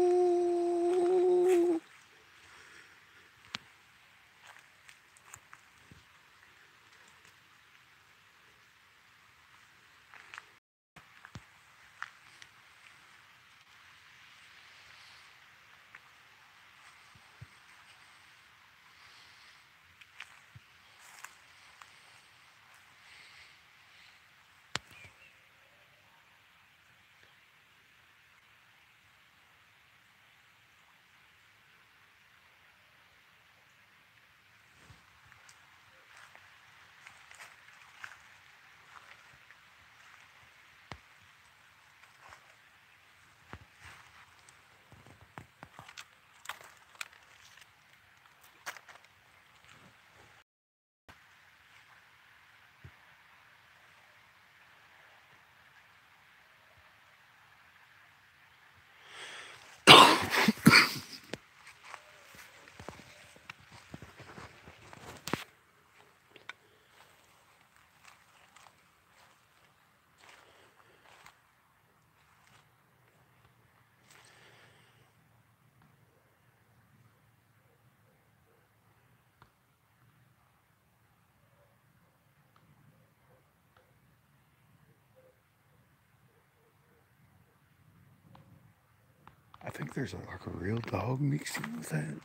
A: I think there's like a real dog mixed in with that.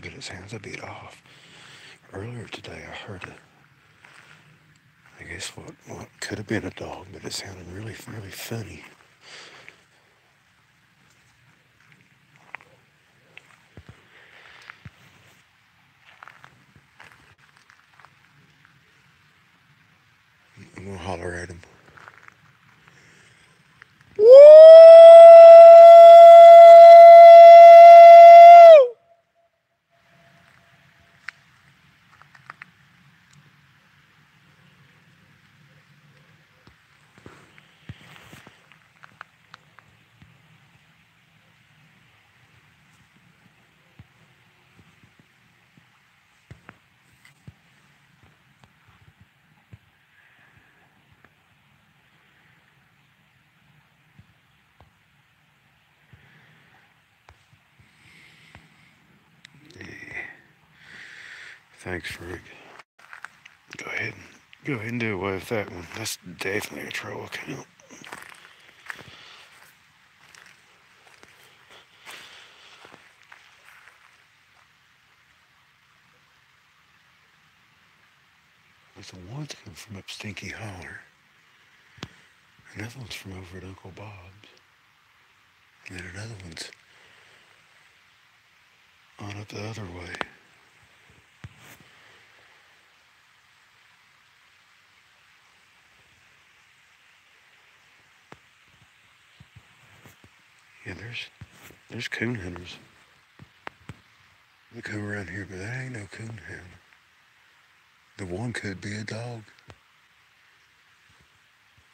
A: But it sounds a bit off. Earlier today I heard I guess what could have been a dog, but it sounded really, really funny. I'm gonna holler at him. Thanks, Frank. Go ahead and do away with that one. That's definitely a troll account. Because the one's coming from up Stinky Holler. Another one's from over at Uncle Bob's. And then another one's on up the other way. Yeah, there's coon hunters. They come around here, but that ain't no coon hound. The one could be a dog.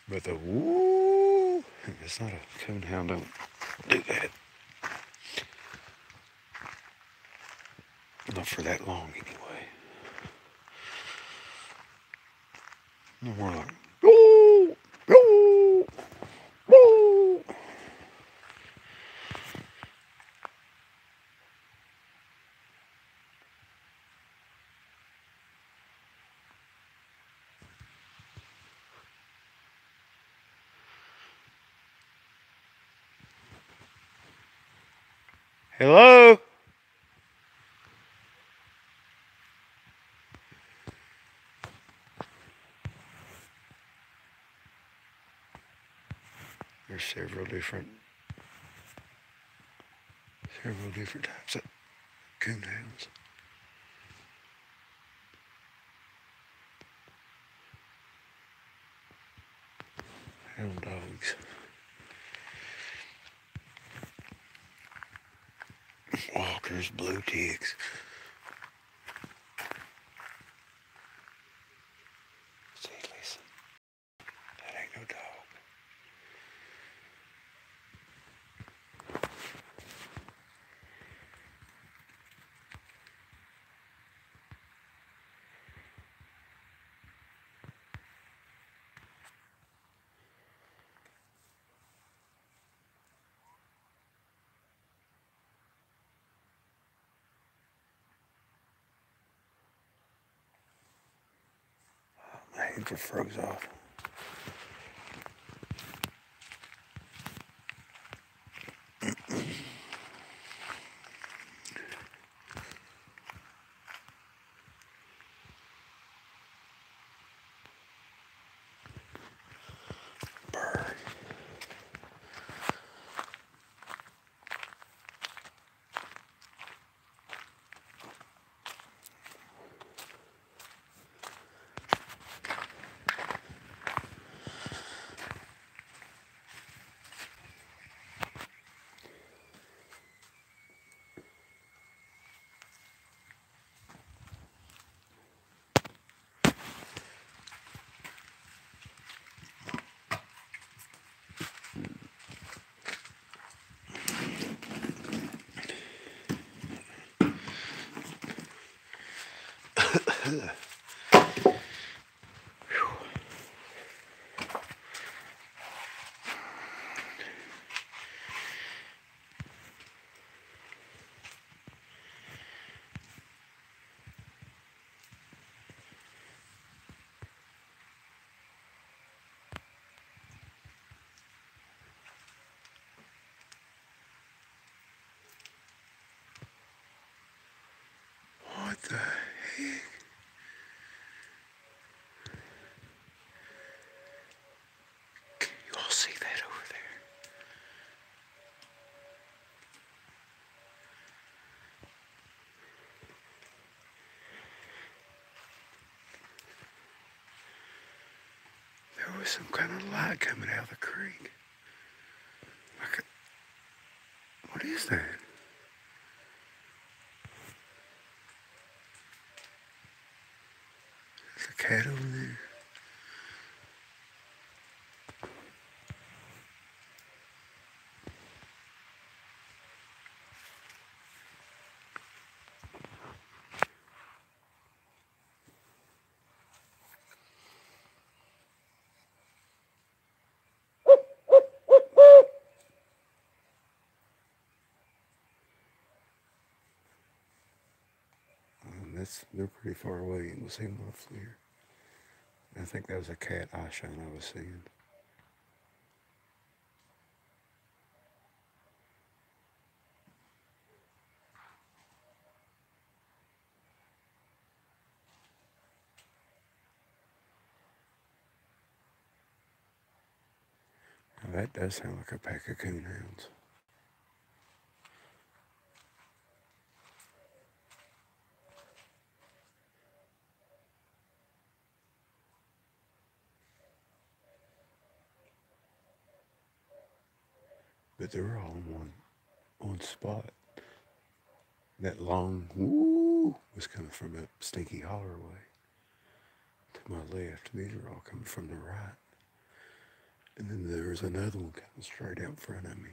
A: But the woo, it's not a coon hound, don't do that. Not for that long, anyway. No more like, woo, woo, woo. Hello? There's several different types of coon hounds. Hound dogs. Walkers, blue ticks. See, listen. That ain't no dog. My hands are froze off. Bird. What the heck? Can you all see that over there? There was some kind of light coming out of the creek. What is that? There's a cat over there. They're pretty far away. You can see them on a FLIR. I think that was a cat eye shine I was seeing. That does sound like a pack of coonhounds. But they're all in one spot. That long woo was coming from a Stinky Holler way. To my left, these are all coming from the right. And then there was another one coming straight out in front of me.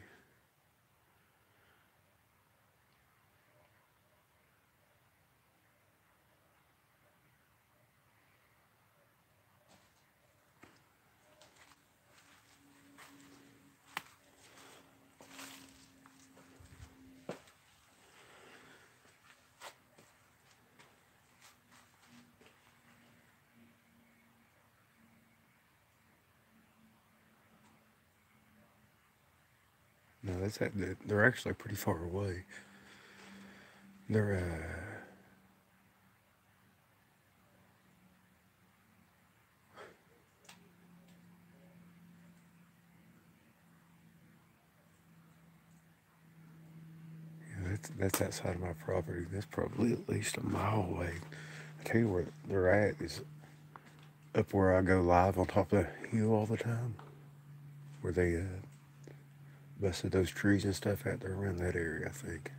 A: No, they're actually pretty far away. They're that's outside of my property. That's probably at least a mile away. I tell you where they're at is up where I go live on top of the hill all the time, where they busted those trees and stuff out there around that area, I think.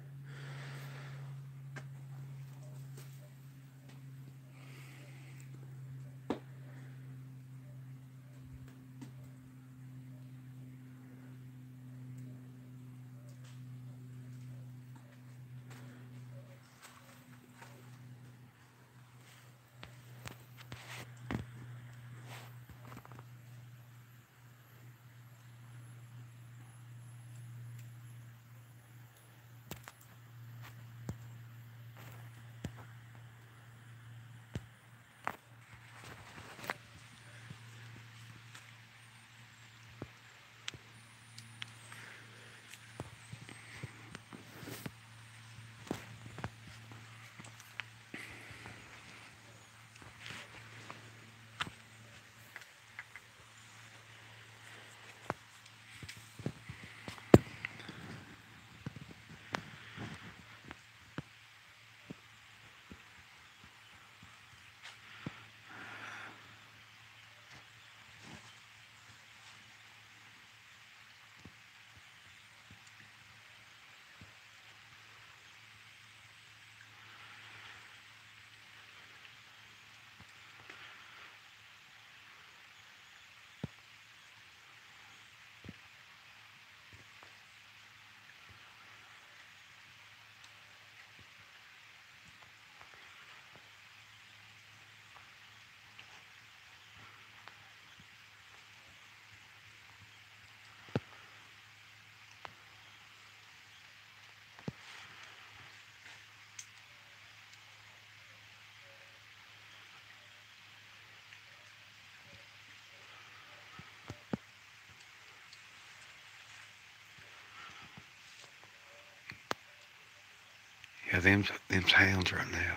A: Yeah, them's hounds right now.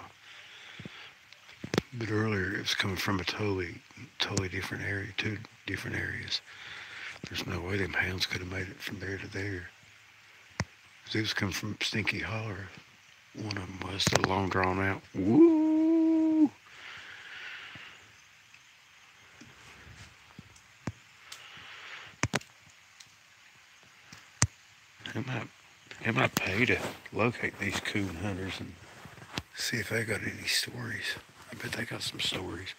A: But earlier it was coming from a totally different area, two different areas. There's no way them hounds could have made it from there to there. 'Cause it was coming from Stinky Holler. One of them was the long drawn out woo. It might pay to locate these coon hunters and see if they got any stories. I bet they got some stories.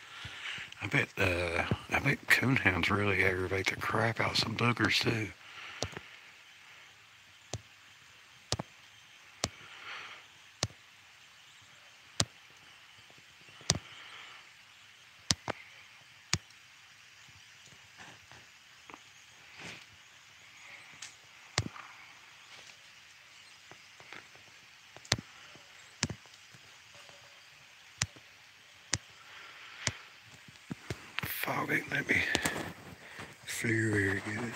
A: I bet coonhounds really aggravate the crap out of some boogers too. Fog ain't let me figure very good.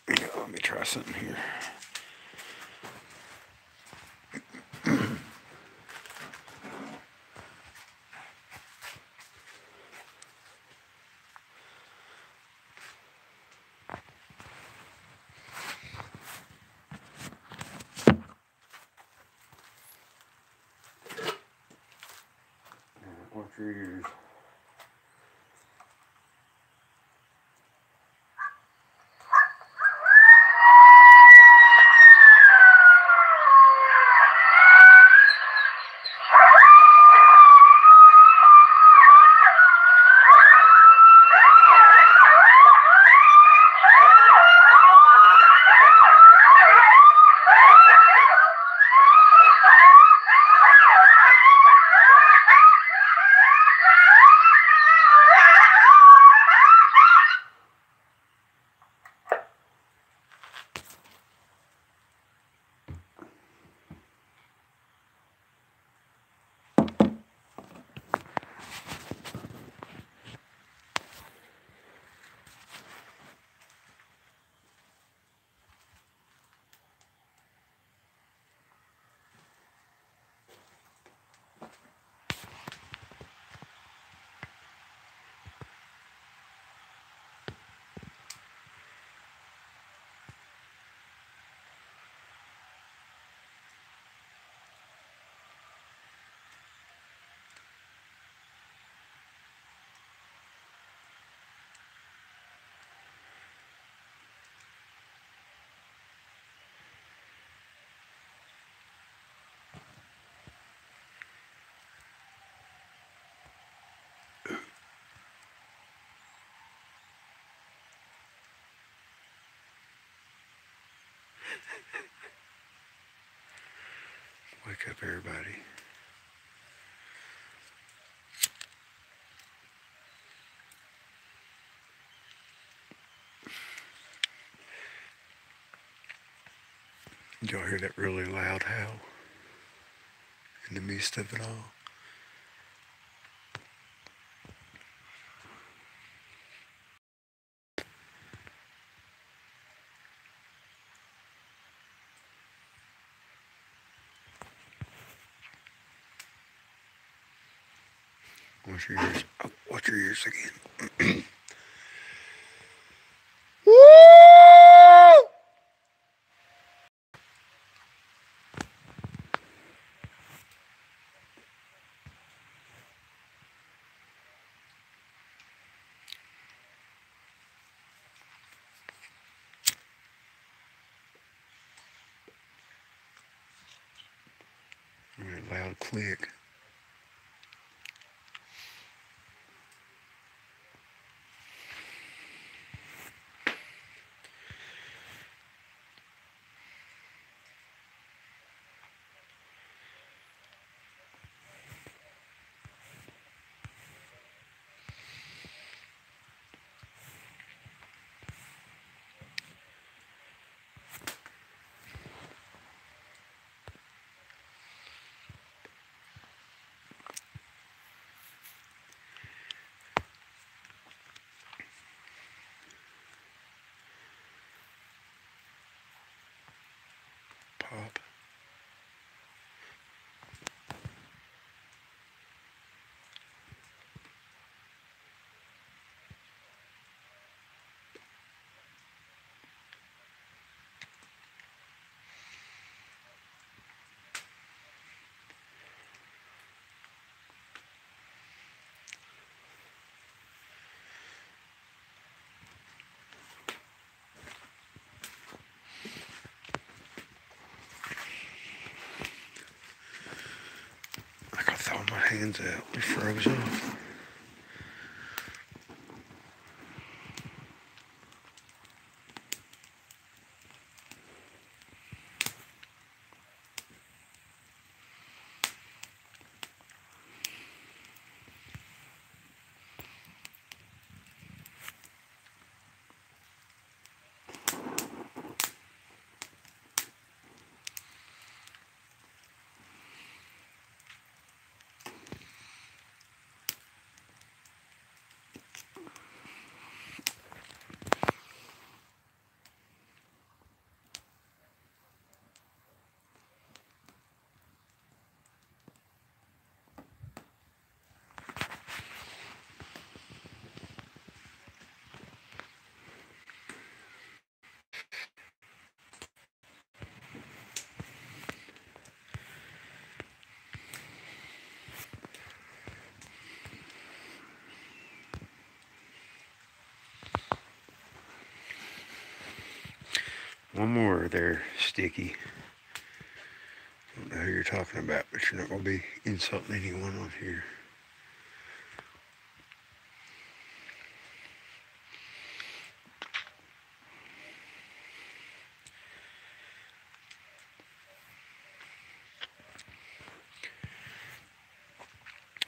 A: Yeah, let me try something here. your ears. Wake up, everybody. Did y'all hear that really loud howl in the midst of it all? Watch your ears. Oh, watch your ears again. Loud click. Pop. Like I thought my hands out. They froze off. One more there, Sticky. I don't know who you're talking about, but you're not going to be insulting anyone on here.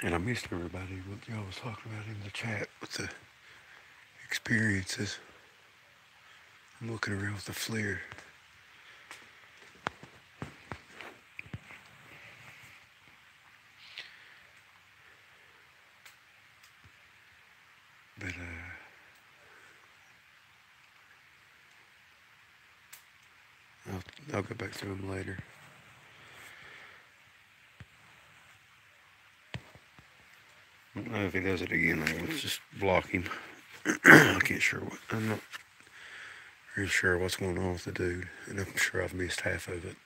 A: And I missed everybody, what y'all was talking about in the chat with the experiences. I'm looking around with the FLIR. But, I'll go back through them later. I don't know if he does it again. Let's just block him. I can't sure what. I'm not really sure what's going on with the dude, and I'm sure I've missed half of it.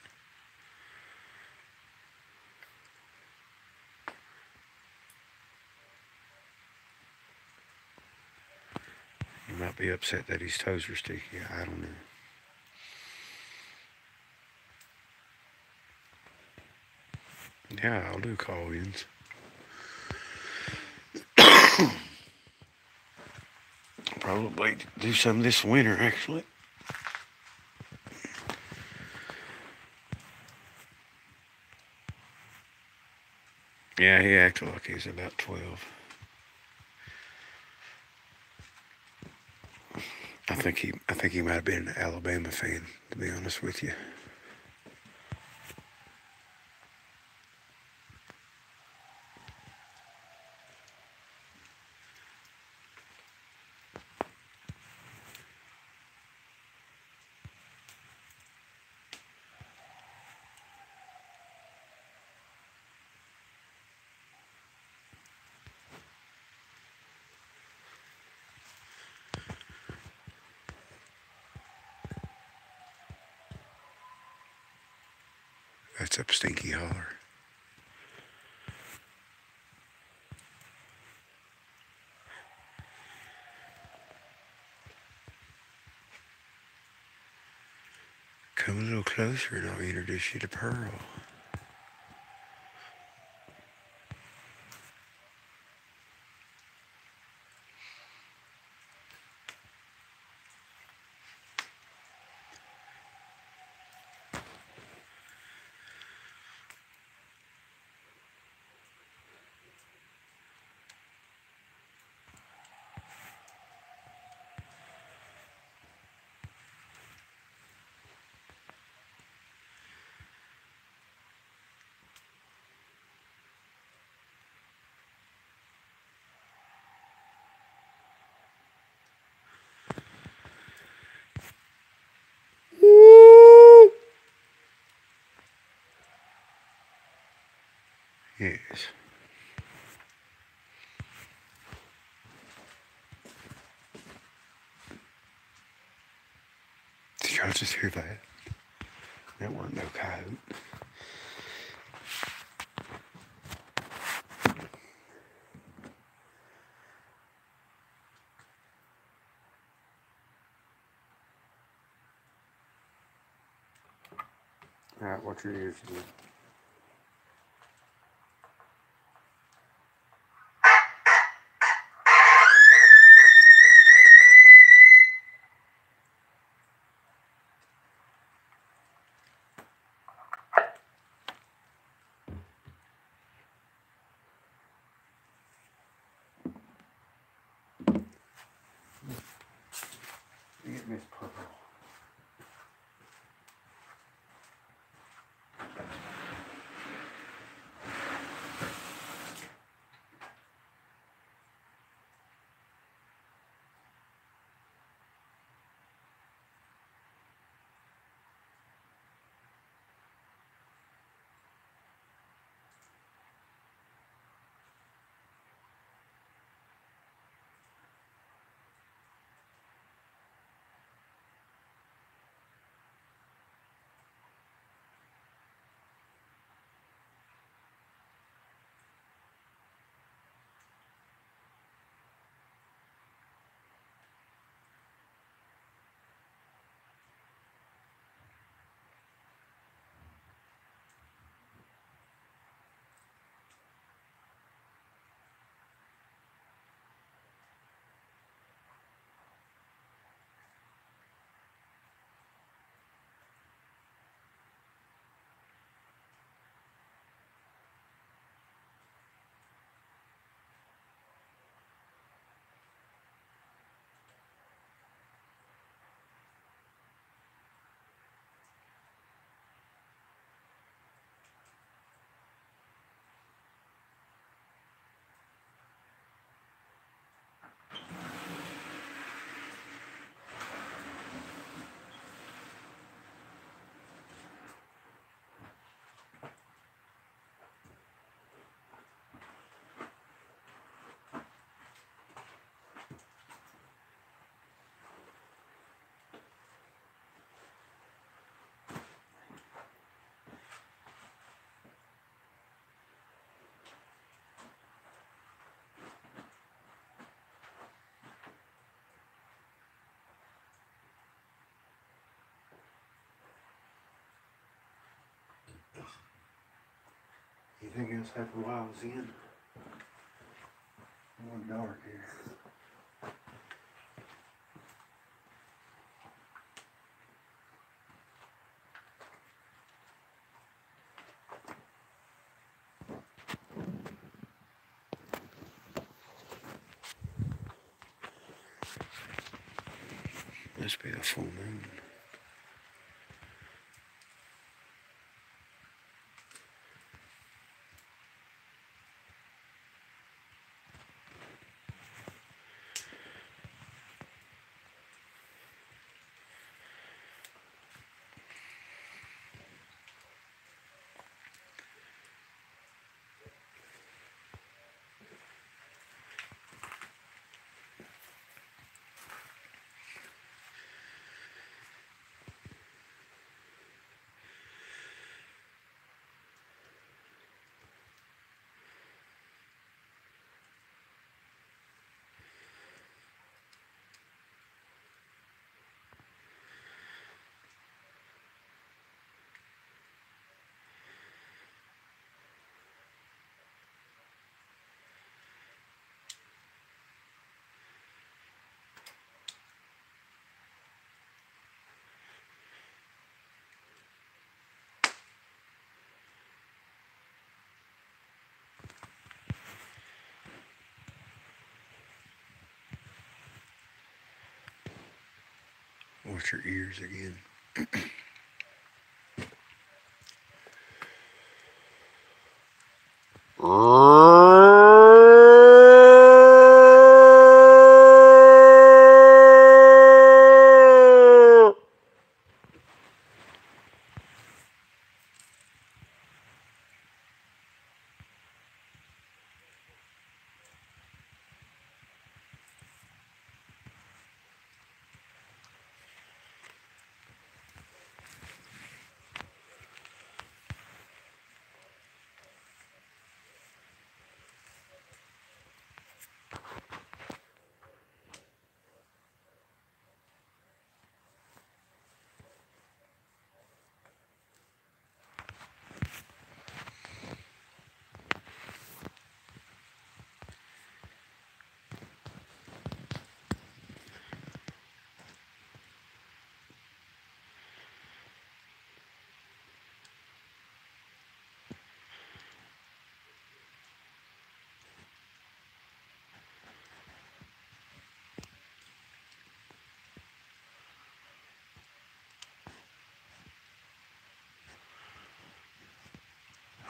A: He might be upset that his toes are sticky. I don't know. Yeah, I'll do call-ins. Probably do some this winter, actually. Yeah, he acted like he's about 12. I think he might have been an Alabama fan, to be honest with you. That's up Stinky Holler. Come a little closer and I'll introduce you to Pearl. Yes. Did y'all just hear that? That wasn't no coyote. Alright, watch your ears again. Get Miss Purple. anything else happened while I was in? It went dark here. Must be the full moon. Watch your ears again.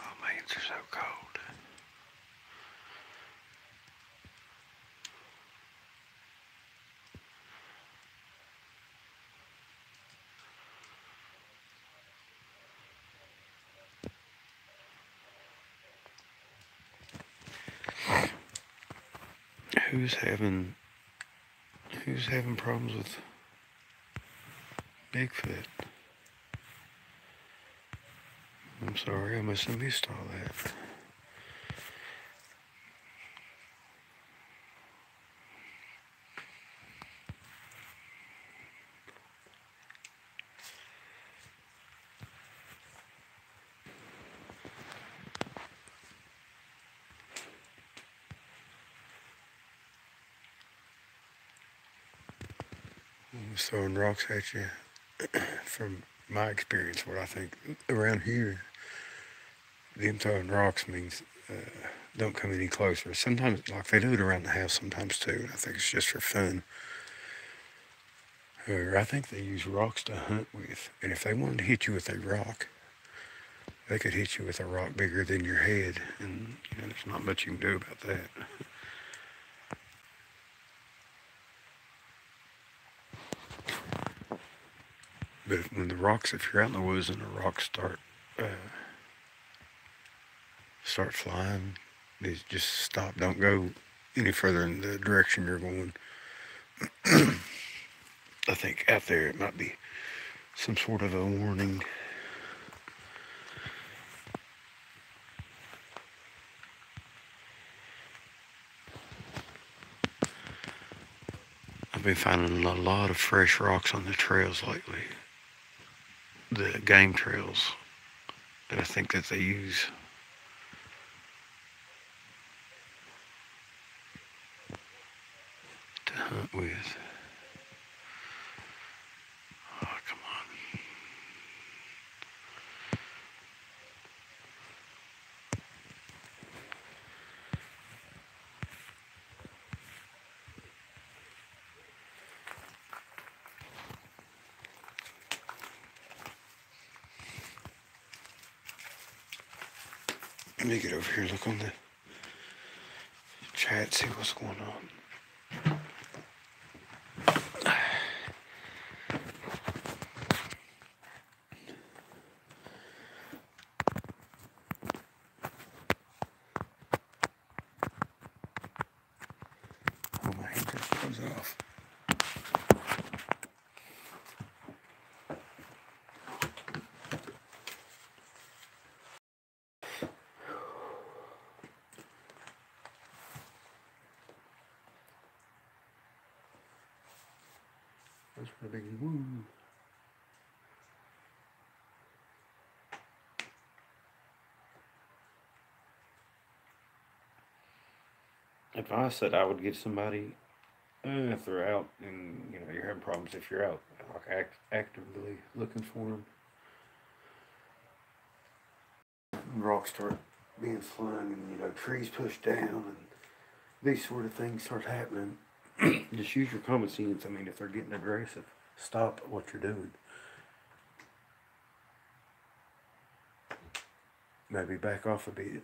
A: Oh, my hands are so cold. Who's having problems with Bigfoot? I'm sorry, I must have missed all that. I'm just throwing rocks at you. From my experience, what I think around here, them throwing rocks means don't come any closer. Sometimes, like they do it around the house sometimes too, and I think it's just for fun. Or I think they use rocks to hunt with, and if they wanted to hit you with a rock, they could hit you with a rock bigger than your head, and there's not much you can do about that. But when the rocks, if you're out in the woods and the rocks start flying, they just stop. Don't go any further in the direction you're going. I think out there it might be some sort of a warning. I've been finding a lot of fresh rocks on the trails lately. The game trails that I think that they use. with. Oh, come on. Let me get over here, look on the chat, see what's going on. Oh, my handkerchief goes off. That's for a big woo. Advice that I would give somebody if they're out and you're having problems, if you're out like actively looking for them, rocks start being flung and trees pushed down and these sort of things start happening. Just use your common sense. I mean, if they're getting aggressive, stop what you're doing. Maybe back off a bit.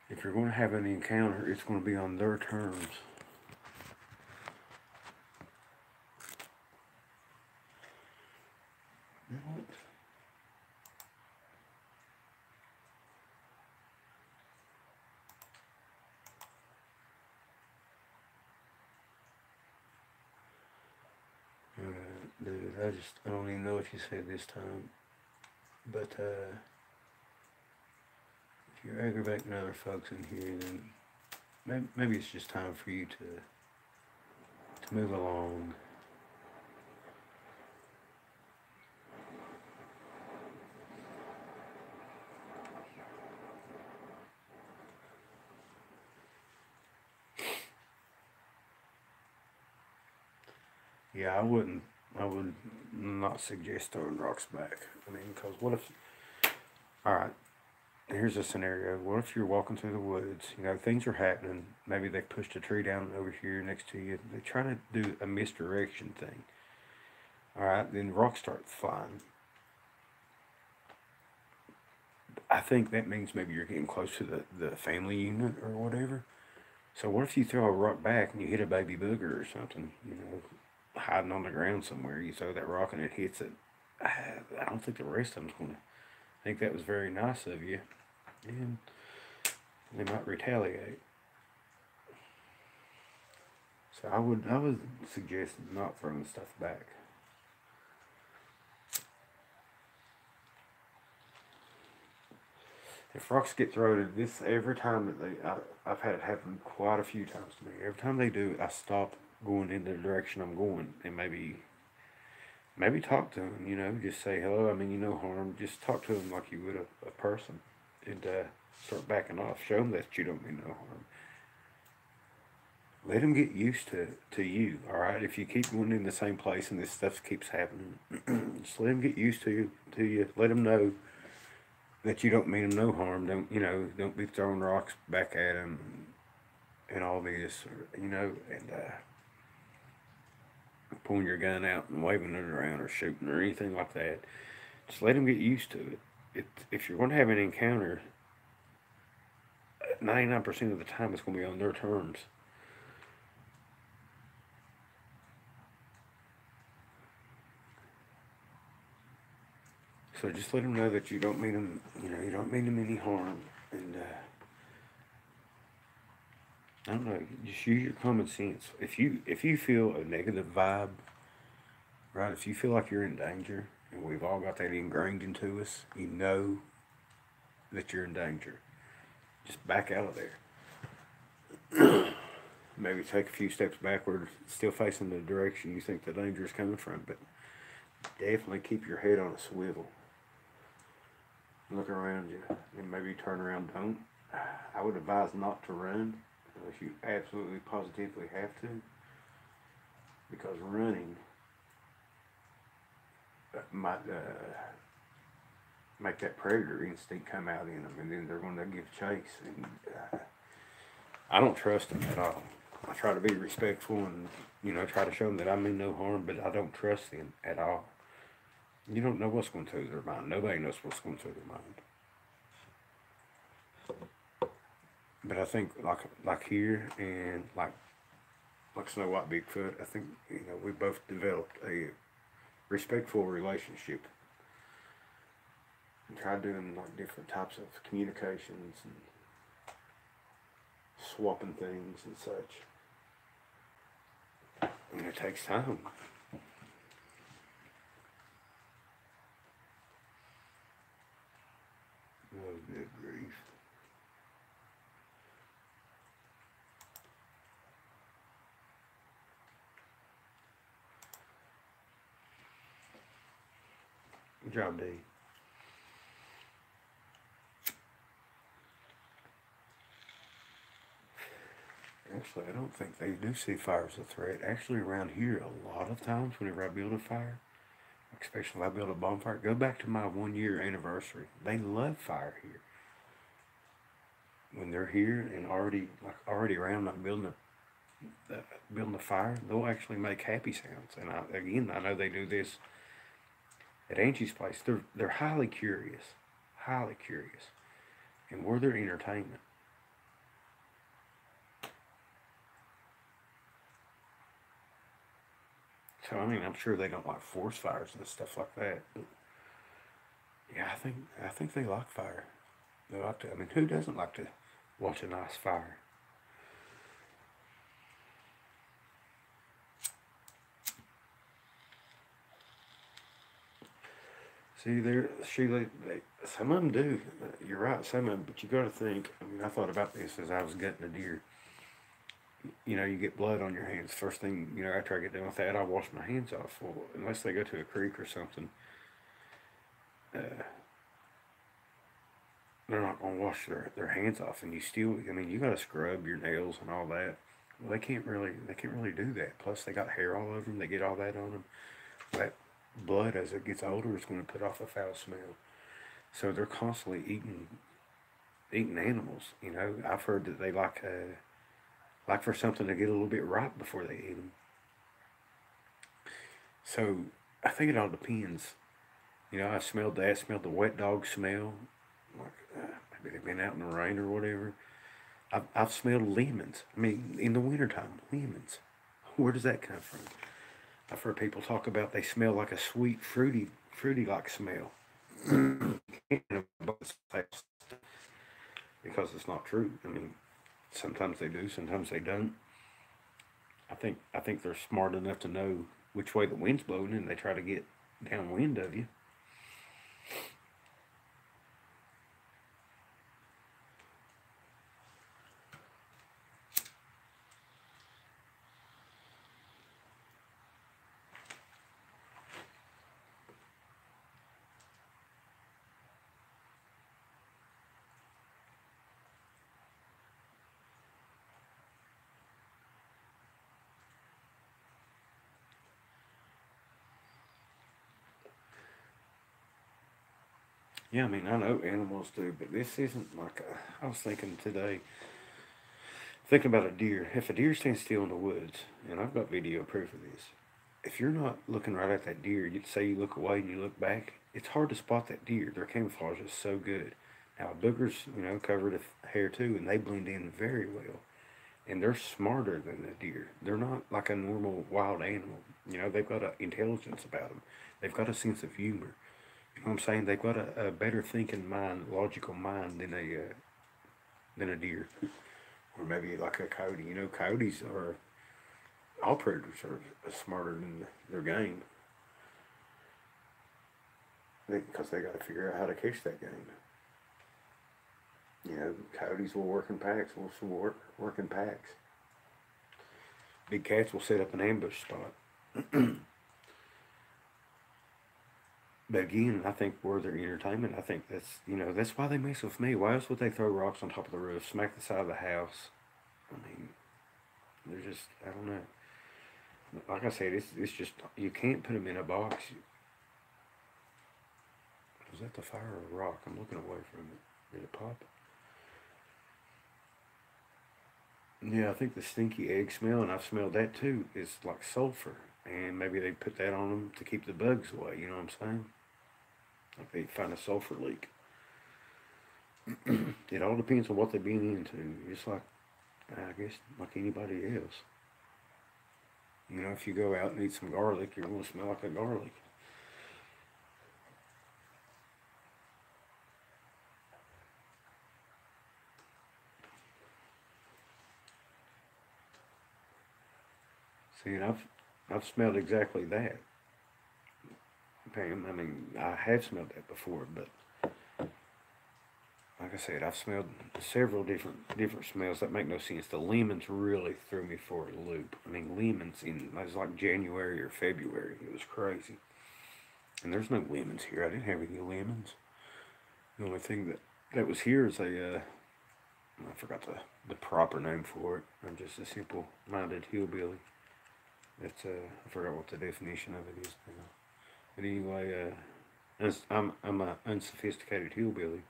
A: If you're going to have an encounter, it's going to be on their terms. Dude, I don't even know what you said this time, but if you're aggravating other folks in here, then maybe it's just time for you to move along. Yeah, I would not suggest throwing rocks back. I mean, because what if, alright, here's a scenario. What if you're walking through the woods, things are happening, maybe they pushed a tree down over here next to you, they try to do a misdirection thing. Alright, then rocks start flying. I think that means maybe you're getting close to the family unit or whatever. So what if you throw a rock back and you hit a baby booger or something, hiding on the ground somewhere, you throw that rock and it hits it. I don't think the rest of them's going to think that was very nice of you, and they might retaliate. So I would suggest not throwing stuff back. If rocks get thrown at this, every time that I've had it happen quite a few times to me. Every time they do, I stop going in the direction I'm going and maybe talk to them, just say hello, I mean, harm, just talk to them like you would a person and start backing off, show them that you don't mean no harm. Let them get used to you, alright? If you keep going in the same place and this stuff keeps happening, just let them get used to you, let them know that you don't mean them no harm, don't be throwing rocks back at them and all this, and pulling your gun out and waving it around or shooting or anything like that. Just let them get used to it. If you're going to have an encounter, 99% of the time it's going to be on their terms. So just let them know that you don't mean them, you don't mean them any harm, and I don't know, just use your common sense. If you feel a negative vibe, right? If you feel like you're in danger, and we've all got that ingrained into us, you know that you're in danger. Just back out of there. Maybe take a few steps backward, still facing the direction you think the danger is coming from, but definitely keep your head on a swivel. look around you, and maybe turn around. Don't. I would advise not to run unless you absolutely positively have to, because running might make that predator instinct come out in them, and then they're going to give chase. And I don't trust them at all. I try to be respectful and try to show them that I mean no harm, but I don't trust them at all. You don't know what's going through their mind. Nobody knows what's going through their mind. But I think like here and like Snow White Bigfoot, I think we both developed a respectful relationship and tried doing like different types of communications and swapping things and such. And it takes time. Oh, good grief. Good job, D. Actually, I don't think they do see fire as a threat. Actually, around here, a lot of times, whenever I build a fire, especially if I build a bonfire, go back to my 1 year anniversary. They love fire here. When they're here and already around, like building a fire, they'll actually make happy sounds. And I know they do this at Angie's place. They're highly curious, and we're their entertainment. So I mean, I'm sure they don't like forest fires and stuff like that. But yeah, I think they like fire. They like to. I mean, who doesn't like to watch a nice fire? See, Sheila, some of them do. You're right, some of them. But you got to think. I mean, I thought about this as I was gutting a deer. You get blood on your hands. First thing, after I get done with that, I wash my hands off. Well, unless they go to a creek or something, uh, they're not gonna wash their hands off. And you still, I mean, you got to scrub your nails and all that. Well, they can't really do that. Plus, they got hair all over them. They get all that on them. That blood, as it gets older, is going to put off a foul smell. So they're constantly eating animals. I've heard that they like for something to get a little bit ripe before they eat them. So I think it all depends. I smelled the wet dog smell. Like maybe they've been out in the rain or whatever. I've smelled lemons. I mean, in the wintertime, lemons. Where does that come from? I've heard people talk about they smell like a sweet, fruity like smell. Because it's not true. I mean, sometimes they do, sometimes they don't. I think they're smart enough to know which way the wind's blowing, and they try to get downwind of you. Yeah, I mean, I know animals do, but this isn't like I was thinking today, thinking about a deer. If a deer stands still in the woods, and I've got video proof of this, if you're not looking right at that deer, you say you look away and you look back, it's hard to spot that deer. Their camouflage is so good. Now, boogers, covered with hair too, and they blend in very well. And they're smarter than the deer. They're not like a normal wild animal. They've got an intelligence about them. They've got a sense of humor. You know what I'm saying? They've got a better thinking mind, logical mind than a deer, or maybe like a coyote. Coyotes are all predators are smarter than their game because they got to figure out how to catch that game. Coyotes will work in packs. Wolves will work in packs. Big cats will set up an ambush spot. But again, I think for their entertainment, I think that's, that's why they mess with me. Why else would they throw rocks on top of the roof, smack the side of the house? I mean, they're just, I don't know. Like I said, it's just, you can't put them in a box. Was that the fire or a rock? I'm looking away from it. Did it pop? Yeah, I think the stinky egg smell, and I've smelled that too, is like sulfur. And maybe they put that on them to keep the bugs away, you know what I'm saying? Like they find a sulfur leak. It all depends on what they've been into. Just like, I guess, like anybody else. If you go out and eat some garlic, you're going to smell like a garlic. See, and I've smelled exactly that, Pam. I mean, I have smelled that before, but like I said, I've smelled several different smells that make no sense. The lemons really threw me for a loop. I mean, lemons it was like January or February. It was crazy. And there's no lemons here. I didn't have any lemons. The only thing that was here is I forgot the proper name for it. I'm just a simple-minded hillbilly. That's I forgot what the definition of it is now. But anyway, I'm a unsophisticated hillbilly,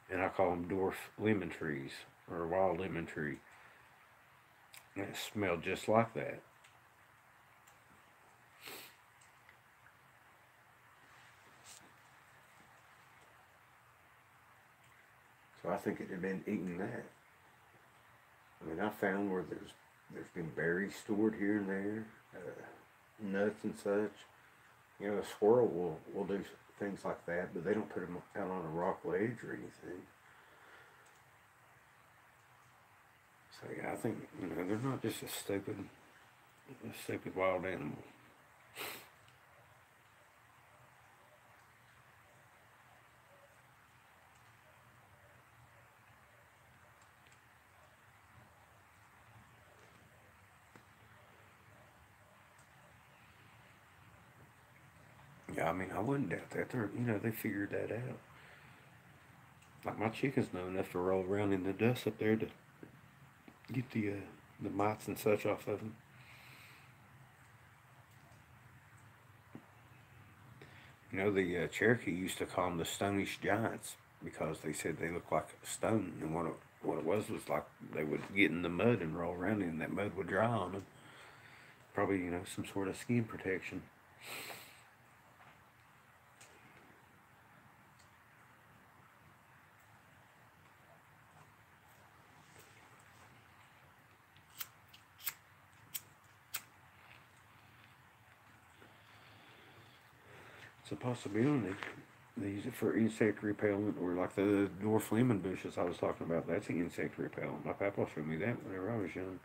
A: and I call them dwarf lemon trees or wild lemon tree. And it smelled just like that. So I think it had been eating that. I mean, I found where there's been berries stored here and there, nuts and such. A squirrel will do things like that, but they don't put them out on a rock ledge or anything. So yeah, I think they're not just a stupid wild animal. Yeah, I mean, I wouldn't doubt that. They figured that out. Like my chickens know enough to roll around in the dust up there to get the mites and such off of them. The Cherokee used to call them the Stonish Giants because they said they looked like stone, and what it was like they would get in the mud and roll around, and that mud would dry on them. Probably some sort of skin protection. It's a possibility. They use it for insect repellent, or like the dwarf lemon bushes I was talking about. That's an insect repellent. My papa showed me that whenever I was young.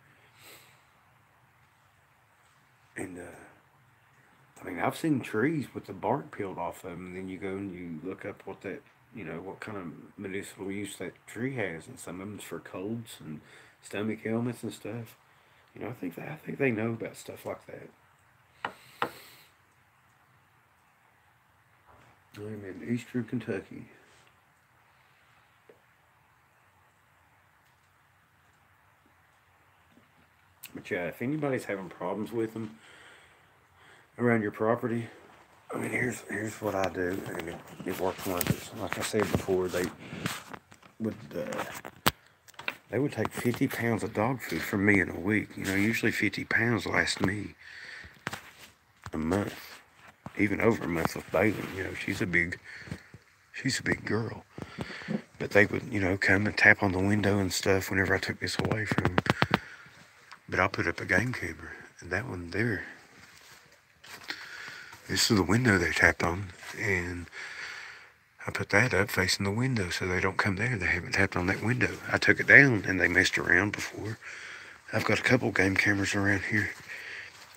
A: And I mean, I've seen trees with the bark peeled off of them, and then you go and you look up what kind of medicinal use that tree has, and some of them's for colds and stomach ailments and stuff. I think they know about stuff like that. I'm in eastern Kentucky. But yeah, if anybody's having problems with them around your property, I mean, here's what I do, and it works wonders. Like I said before, would uh, they would take 50 pounds of dog food from me in a week. Usually 50 pounds lasts me a month, even over a month with Bailey. She's a big girl. But they would, come and tap on the window and stuff whenever I took this away from them. But I'll put up a game camera, and that one there, this is the window they tapped on, and I put that up facing the window so they don't come there. They haven't tapped on that window. I took it down, and they messed around before. I've got a couple game cameras around here.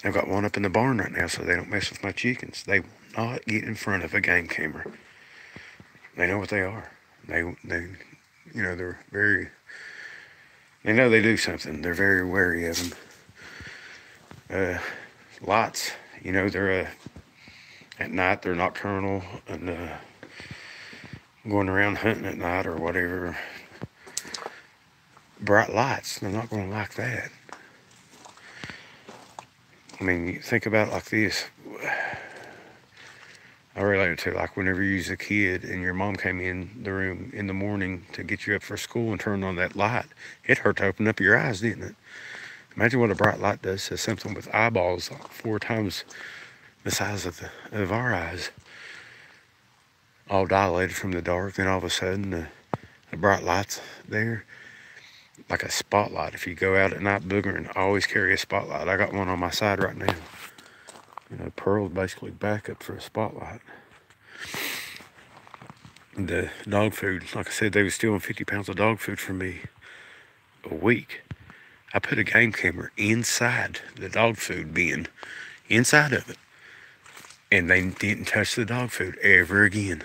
A: I've got one up in the barn right now so they don't mess with my chickens. They will not get in front of a game camera. They know what they are. They're very, they know they do something. They're very wary of them. Lots, they're at night. They're nocturnal and going around hunting at night or whatever. Bright lights, they're not going to like that. I mean, you think about it like this. I relate it to like whenever you was a kid and your mom came in the room in the morning to get you up for school and turned on that light. It hurt to open up your eyes, didn't it? Imagine what a bright light does to something with eyeballs like 4 times the size of our eyes, all dilated from the dark. Then all of a sudden, the bright light's there, like a spotlight. If you go out at night boogering, always carry a spotlight. I got one on my side right now. You know, Pearl's basically backup for a spotlight. The dog food, like I said, they was stealing 50 pounds of dog food from me a week. I put a game camera inside the dog food bin, inside of it, and they didn't touch the dog food ever again.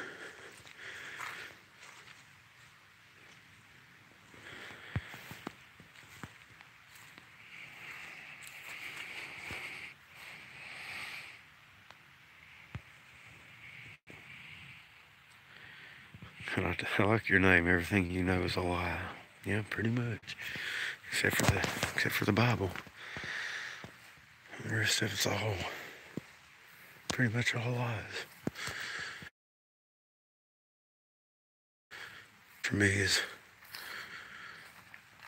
A: I like your name. Everything you know is a lie. Yeah, pretty much, except for the Bible. The rest of it's all pretty much all lies. For me, is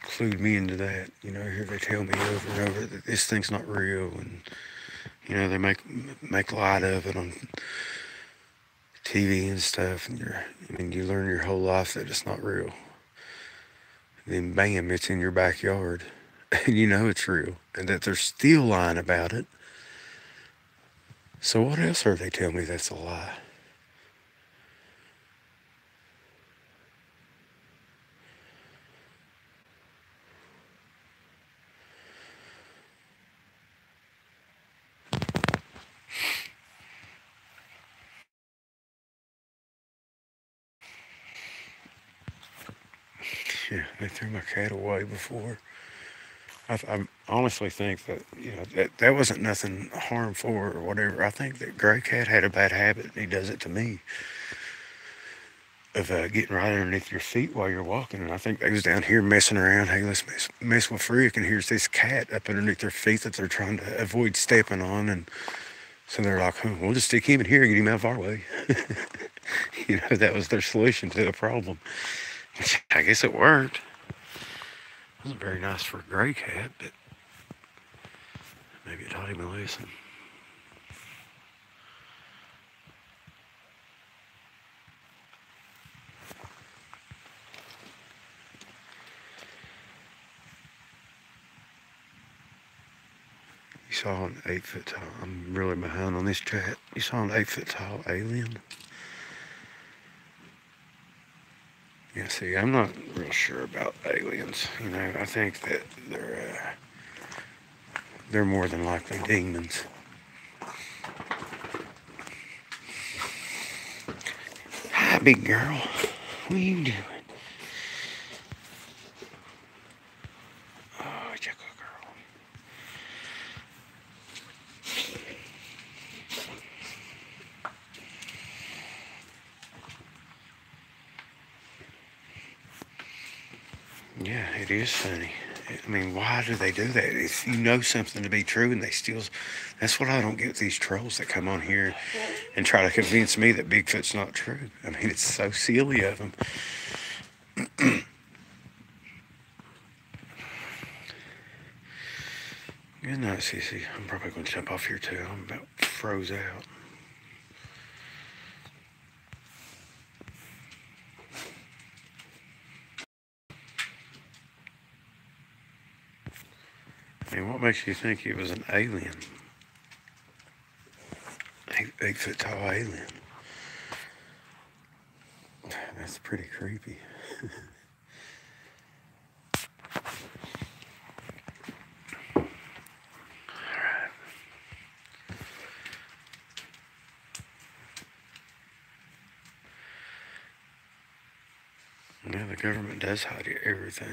A: clued me into that. You know, here they tell me over and over that this thing's not real, and you know they make light of it on TV and stuff, and you learn your whole life that it's not real. Then bam, it's in your backyard, and you know it's real, and that they're still lying about it. So what else are they telling me that's a lie? Yeah, they threw my cat away before. I honestly think that that wasn't nothing harmful or whatever. I think that Gray Cat had a bad habit, and he does it to me, of getting right underneath your feet while you're walking. And I think they was down here messing around. Hey, let's mess with Frick, and here's this cat up underneath their feet that they're trying to avoid stepping on. And so they're like, we'll just stick him in here and get him out of our way. That was their solution to the problem. Which I guess it worked. It wasn't very nice for a Gray Cat, but maybe it taught him a lesson. You saw an 8-foot tall, I'm really behind on this chat. You saw an 8-foot tall alien? Yeah, see, I'm not real sure about aliens. I think that they're more than likely demons. Hi, big girl. What are you doing? Oh, it's a good girl. Yeah, it is funny. I mean, why do they do that? If you know something to be true and they still... That's what I don't get with these trolls that come on here and try to convince me that Bigfoot's not true. I mean, it's so silly of them. Good night, Cece. I'm probably going to jump off here too. I'm about froze out. I mean, what makes you think it was an alien? 8-foot tall alien. That's pretty creepy. Yeah, the government does hide everything.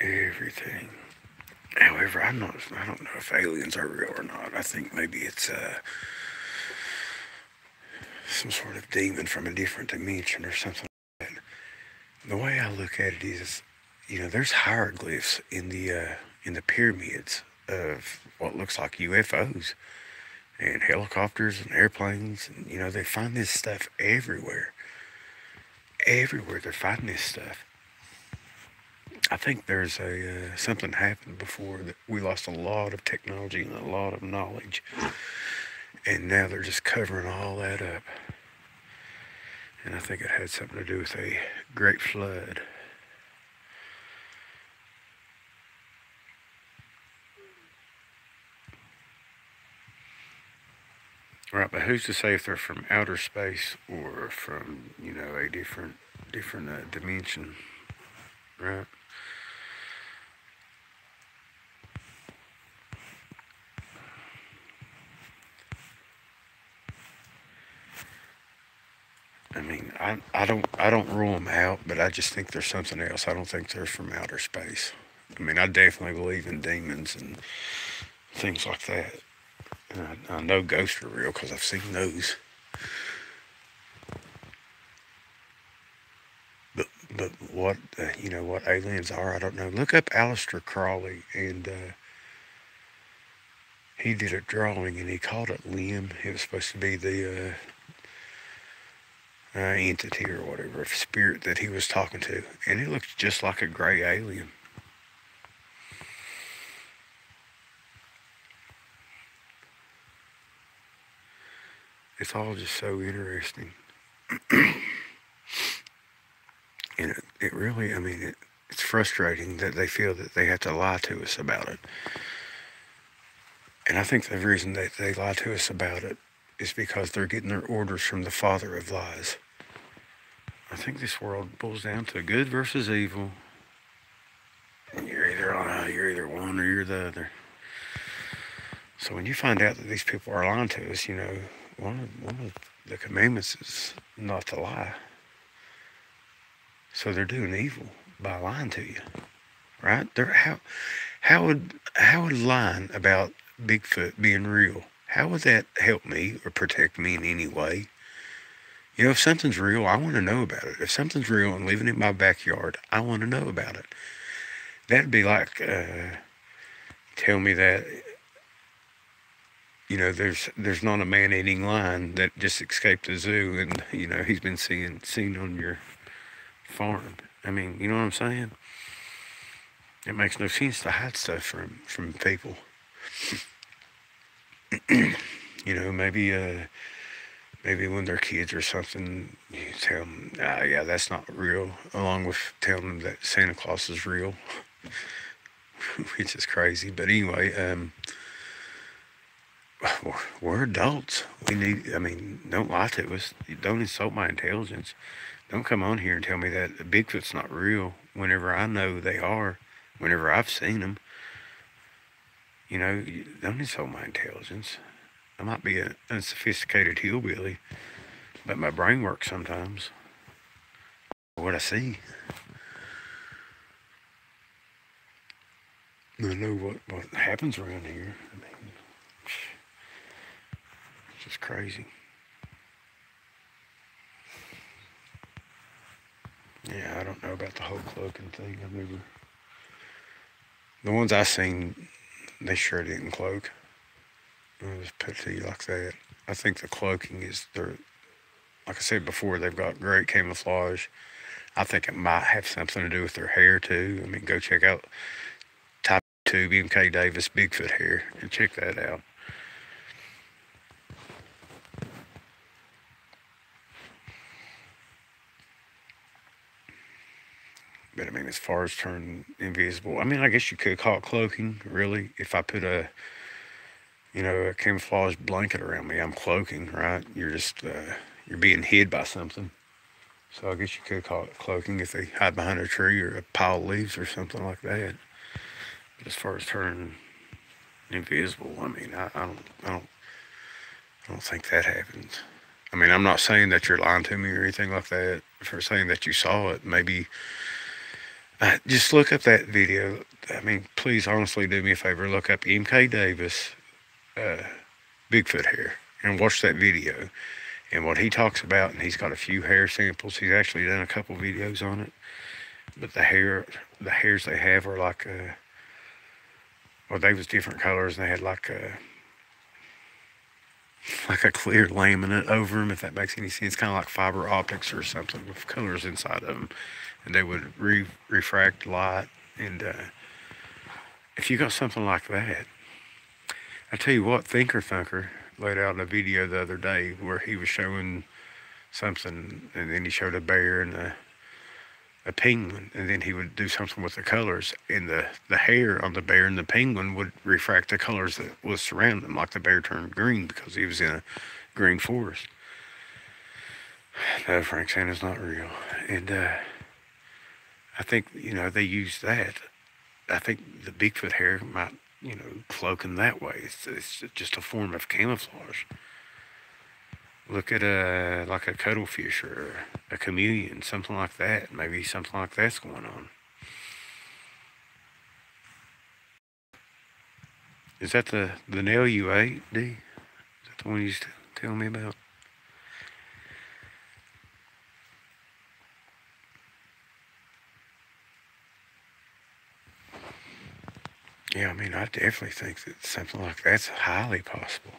A: Everything. However, I don't know if aliens are real or not. I think maybe it's some sort of demon from a different dimension or something like that. The way I look at it is, there's hieroglyphs in the pyramids of what looks like UFOs and helicopters and airplanes, and they find this stuff everywhere. Everywhere they're finding this stuff. I think there's something happened before that we lost a lot of technology and a lot of knowledge, and now they're just covering all that up. And I think it had something to do with a great flood. Right, but who's to say if they're from outer space or from a different dimension, right? I mean, I don't rule them out, but I just think there's something else. I don't think they're from outer space. I mean, I definitely believe in demons and things like that. And I know ghosts are real because I've seen those. But what what aliens are, I don't know. Look up Aleister Crowley, and he did a drawing and he called it Lim. It was supposed to be the entity or whatever, spirit that he was talking to, and it looked just like a gray alien. It's all just so interesting. And it really, I mean, it's frustrating that they feel that they have to lie to us about it. And I think the reason that they lie to us about it is because they're getting their orders from the father of lies. I think this world boils down to good versus evil. And you're either one or you're the other. So when you find out that these people are lying to us, one of the commandments is not to lie. So they're doing evil by lying to you, right? How would lying about Bigfoot being real, how would that help me or protect me in any way? If something's real, I want to know about it. If something's real and living in my backyard, I want to know about it. That'd be like tell me that there's not a man-eating lion that just escaped the zoo and he's been seen on your farm. I mean, you know what I'm saying? It makes no sense to hide stuff from people. Maybe when they're kids or something, you tell them, yeah, that's not real, along with telling them that Santa Claus is real, which is crazy. But anyway, we're adults. Don't lie to us. Don't insult my intelligence. Don't come on here and tell me that Bigfoot's not real whenever I know they are, whenever I've seen them. Don't insult my intelligence. I might be an unsophisticated hillbilly, but my brain works sometimes. What I see. I know what happens around here. I mean, it's just crazy. Yeah, I don't know about the whole cloaking thing. The ones I seen, they sure didn't cloak. I'll just put it to you like that. I think the cloaking is like I said before, they've got great camouflage. I think it might have something to do with their hair too. I mean, go check out Type 2 MK Davis Bigfoot hair and check that out. But I mean, as far as turning invisible, I guess you could call it cloaking, really. If I put a camouflage blanket around me, I'm cloaking, right? You're just, you're being hid by something. So I guess you could call it cloaking if they hide behind a tree or a pile of leaves or something like that. But as far as turning invisible, I don't think that happens. I'm not saying that you're lying to me or anything like that. For saying that you saw it, maybe just look up that video I mean, please honestly do me a favor. Look up MK Davis Bigfoot hair and watch that video and what he talks about. And he's got a few hair samples. He's actually done a couple videos on it. But the hairs they have are like, well, they was different colors. And they had like a clear laminate over them, if that makes any sense. Kind of like fiber optics or something with colors inside of them. And they would refract light. And if you got something like that, I tell you what, Thinker Thunker laid out in a video the other day where he was showing something, and then he showed a bear and a penguin, and then he would do something with the colors, and the hair on the bear and the penguin would refract the colors that was surrounding them, like the bear turned green because he was in a green forest. No, Frank Santa's not real. And I think, they use that. I think the Bigfoot hair might, cloak in that way. It's just a form of camouflage. Look at like a cuttlefish or a chameleon, something like that. Maybe something like that's going on. Is that the nail you ate, D? Is that the one you used to tell me about? Yeah, I mean, I definitely think that something like that's highly possible.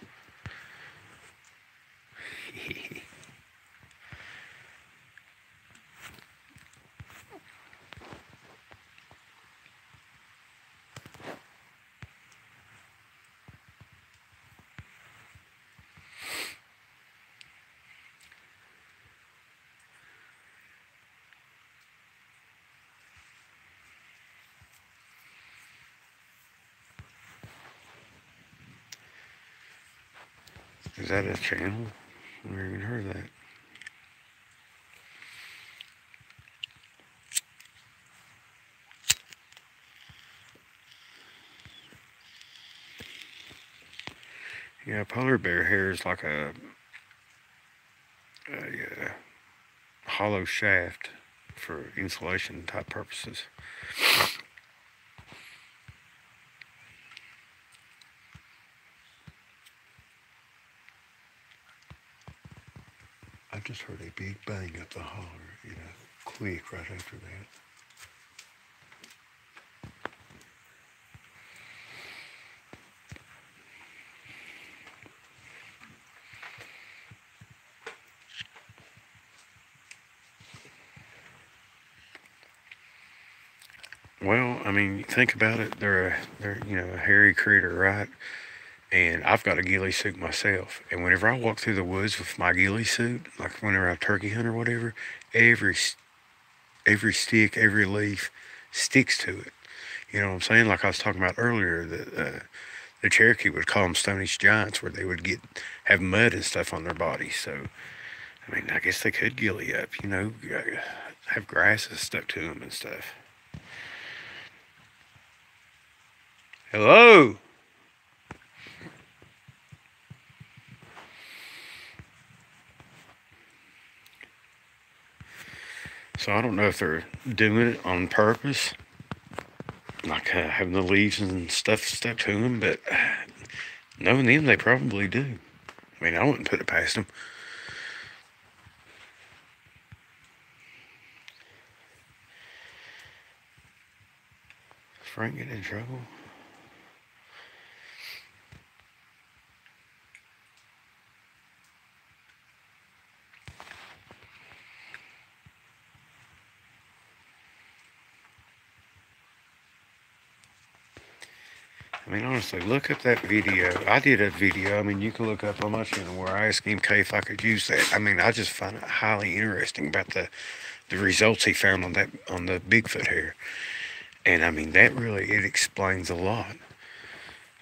A: Is that a channel? I've never even heard of that. Yeah, polar bear hair is like a hollow shaft for insulation type purposes. I just heard a big bang up the holler, quick right after that. Well, I mean, think about it. They're a hairy critter, right? And I've got a ghillie suit myself. And whenever I walk through the woods with my ghillie suit, like whenever I turkey hunt or whatever, every stick, every leaf sticks to it. You know what I'm saying? Like I was talking about earlier, the Cherokee would call them Stone-Age giants, where they would have mud and stuff on their bodies. So, I mean, I guess they could ghillie up, have grasses stuck to them and stuff. Hello. So I don't know if they're doing it on purpose, like having the leaves and stuff stuck to them, but knowing them, they probably do. I mean, I wouldn't put it past them. Is Frank getting in trouble? I mean, honestly, look up that video. I did a video. I mean, you can look up on my channel where I asked MK if I could use that. I mean, I just find it highly interesting about the results he found on the Bigfoot hair. And I mean, it explains a lot.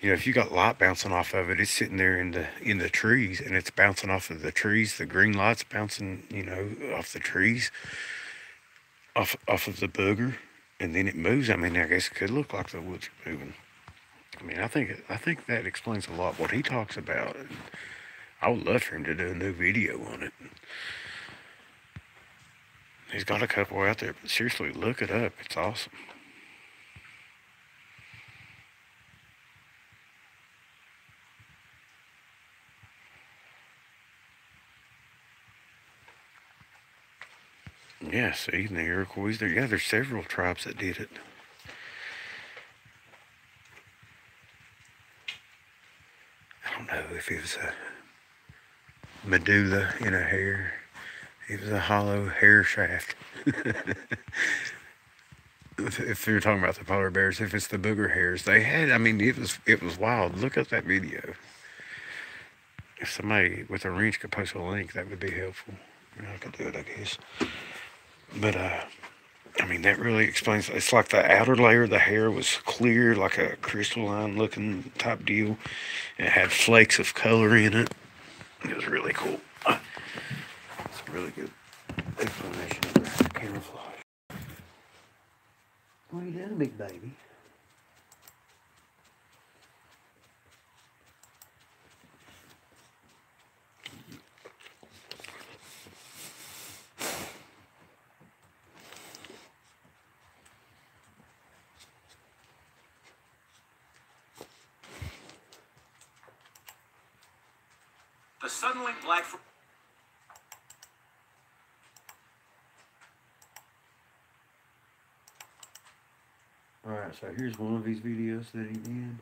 A: If you got light bouncing off of it, it's sitting there in the trees, and it's bouncing off of the trees. The green light's bouncing, off the trees, off of the booger, and then it moves. I mean, I guess it could look like the woods are moving. I mean, I think that explains a lot what he talks about. And I would love for him to do a new video on it. He's got a couple out there, but seriously, look it up. It's awesome. Yeah, see, the Iroquois. Yeah, there's several tribes that did it. I don't know if it was a medulla in a hair. It was a hollow hair shaft. If you're talking about the polar bears, if it's the booger hairs, they had. I mean, it was wild. Look up that video. If somebody with a wrench could post a link, that would be helpful. I could do it, I guess. But I mean, that really explains. It's like the outer layer of the hair was clear, like a crystalline looking type deal. It had flakes of color in it. It was really cool. It's a really good explanation of the camouflage. What are you doing, big baby?
B: The Suddenlink Black.
A: Alright, so here's one of these videos that he did.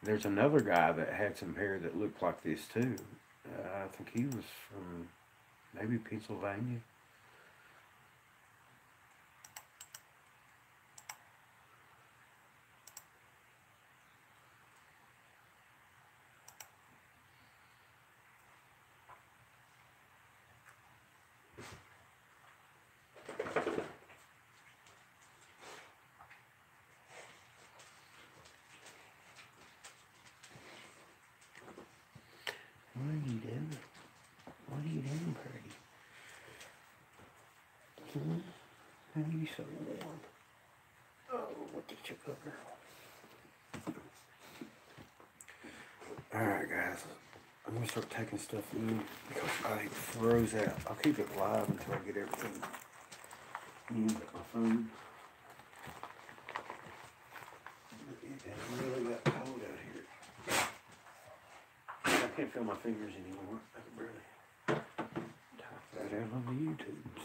A: There's another guy that had some hair that looked like this too. I think he was from maybe Pennsylvania. What are you doing? What are you doing, Purdy? How are you so warm? Oh, what did you cover? Alright, guys. I'm going to start taking stuff in because I froze out. I'll keep it live until I get everything in my phone. It really got cold out here. I can't feel my fingers anymore. I can barely type that out on the YouTubes.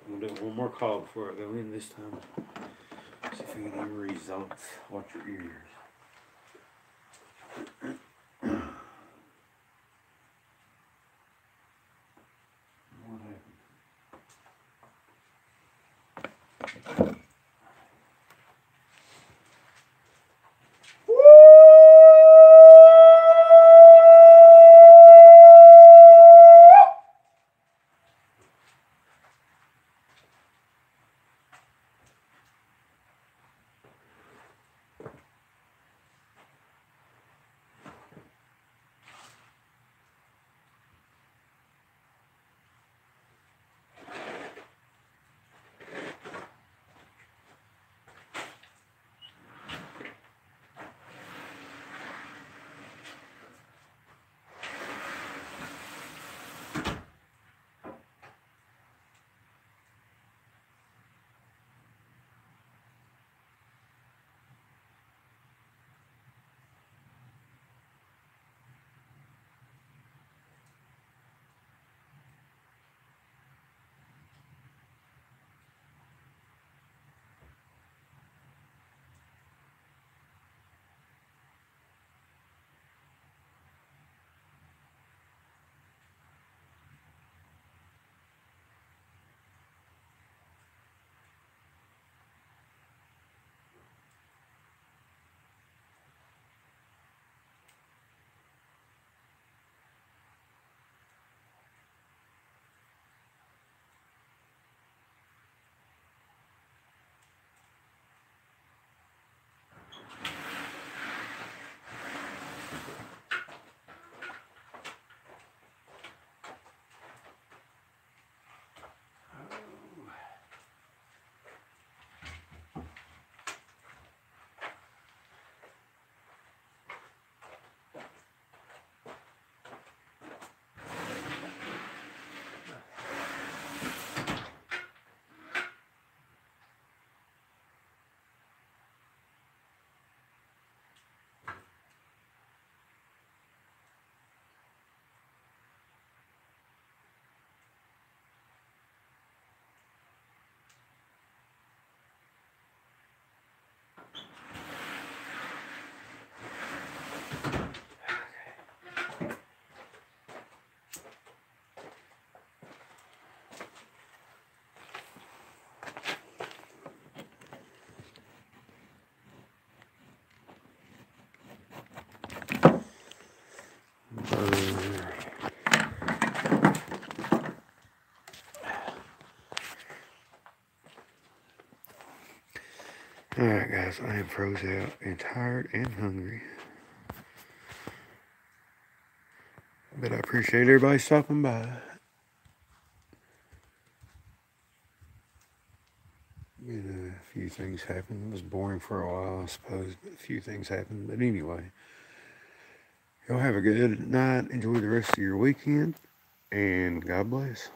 A: I'm going to do one more call before I go in this time. See if we get any results. Watch your ears. What happened? Alright, guys, I am froze out and tired and hungry. But I appreciate everybody stopping by. A few things happened. It was boring for a while, I suppose, but a few things happened. But anyway, y'all have a good night. Enjoy the rest of your weekend, and God bless.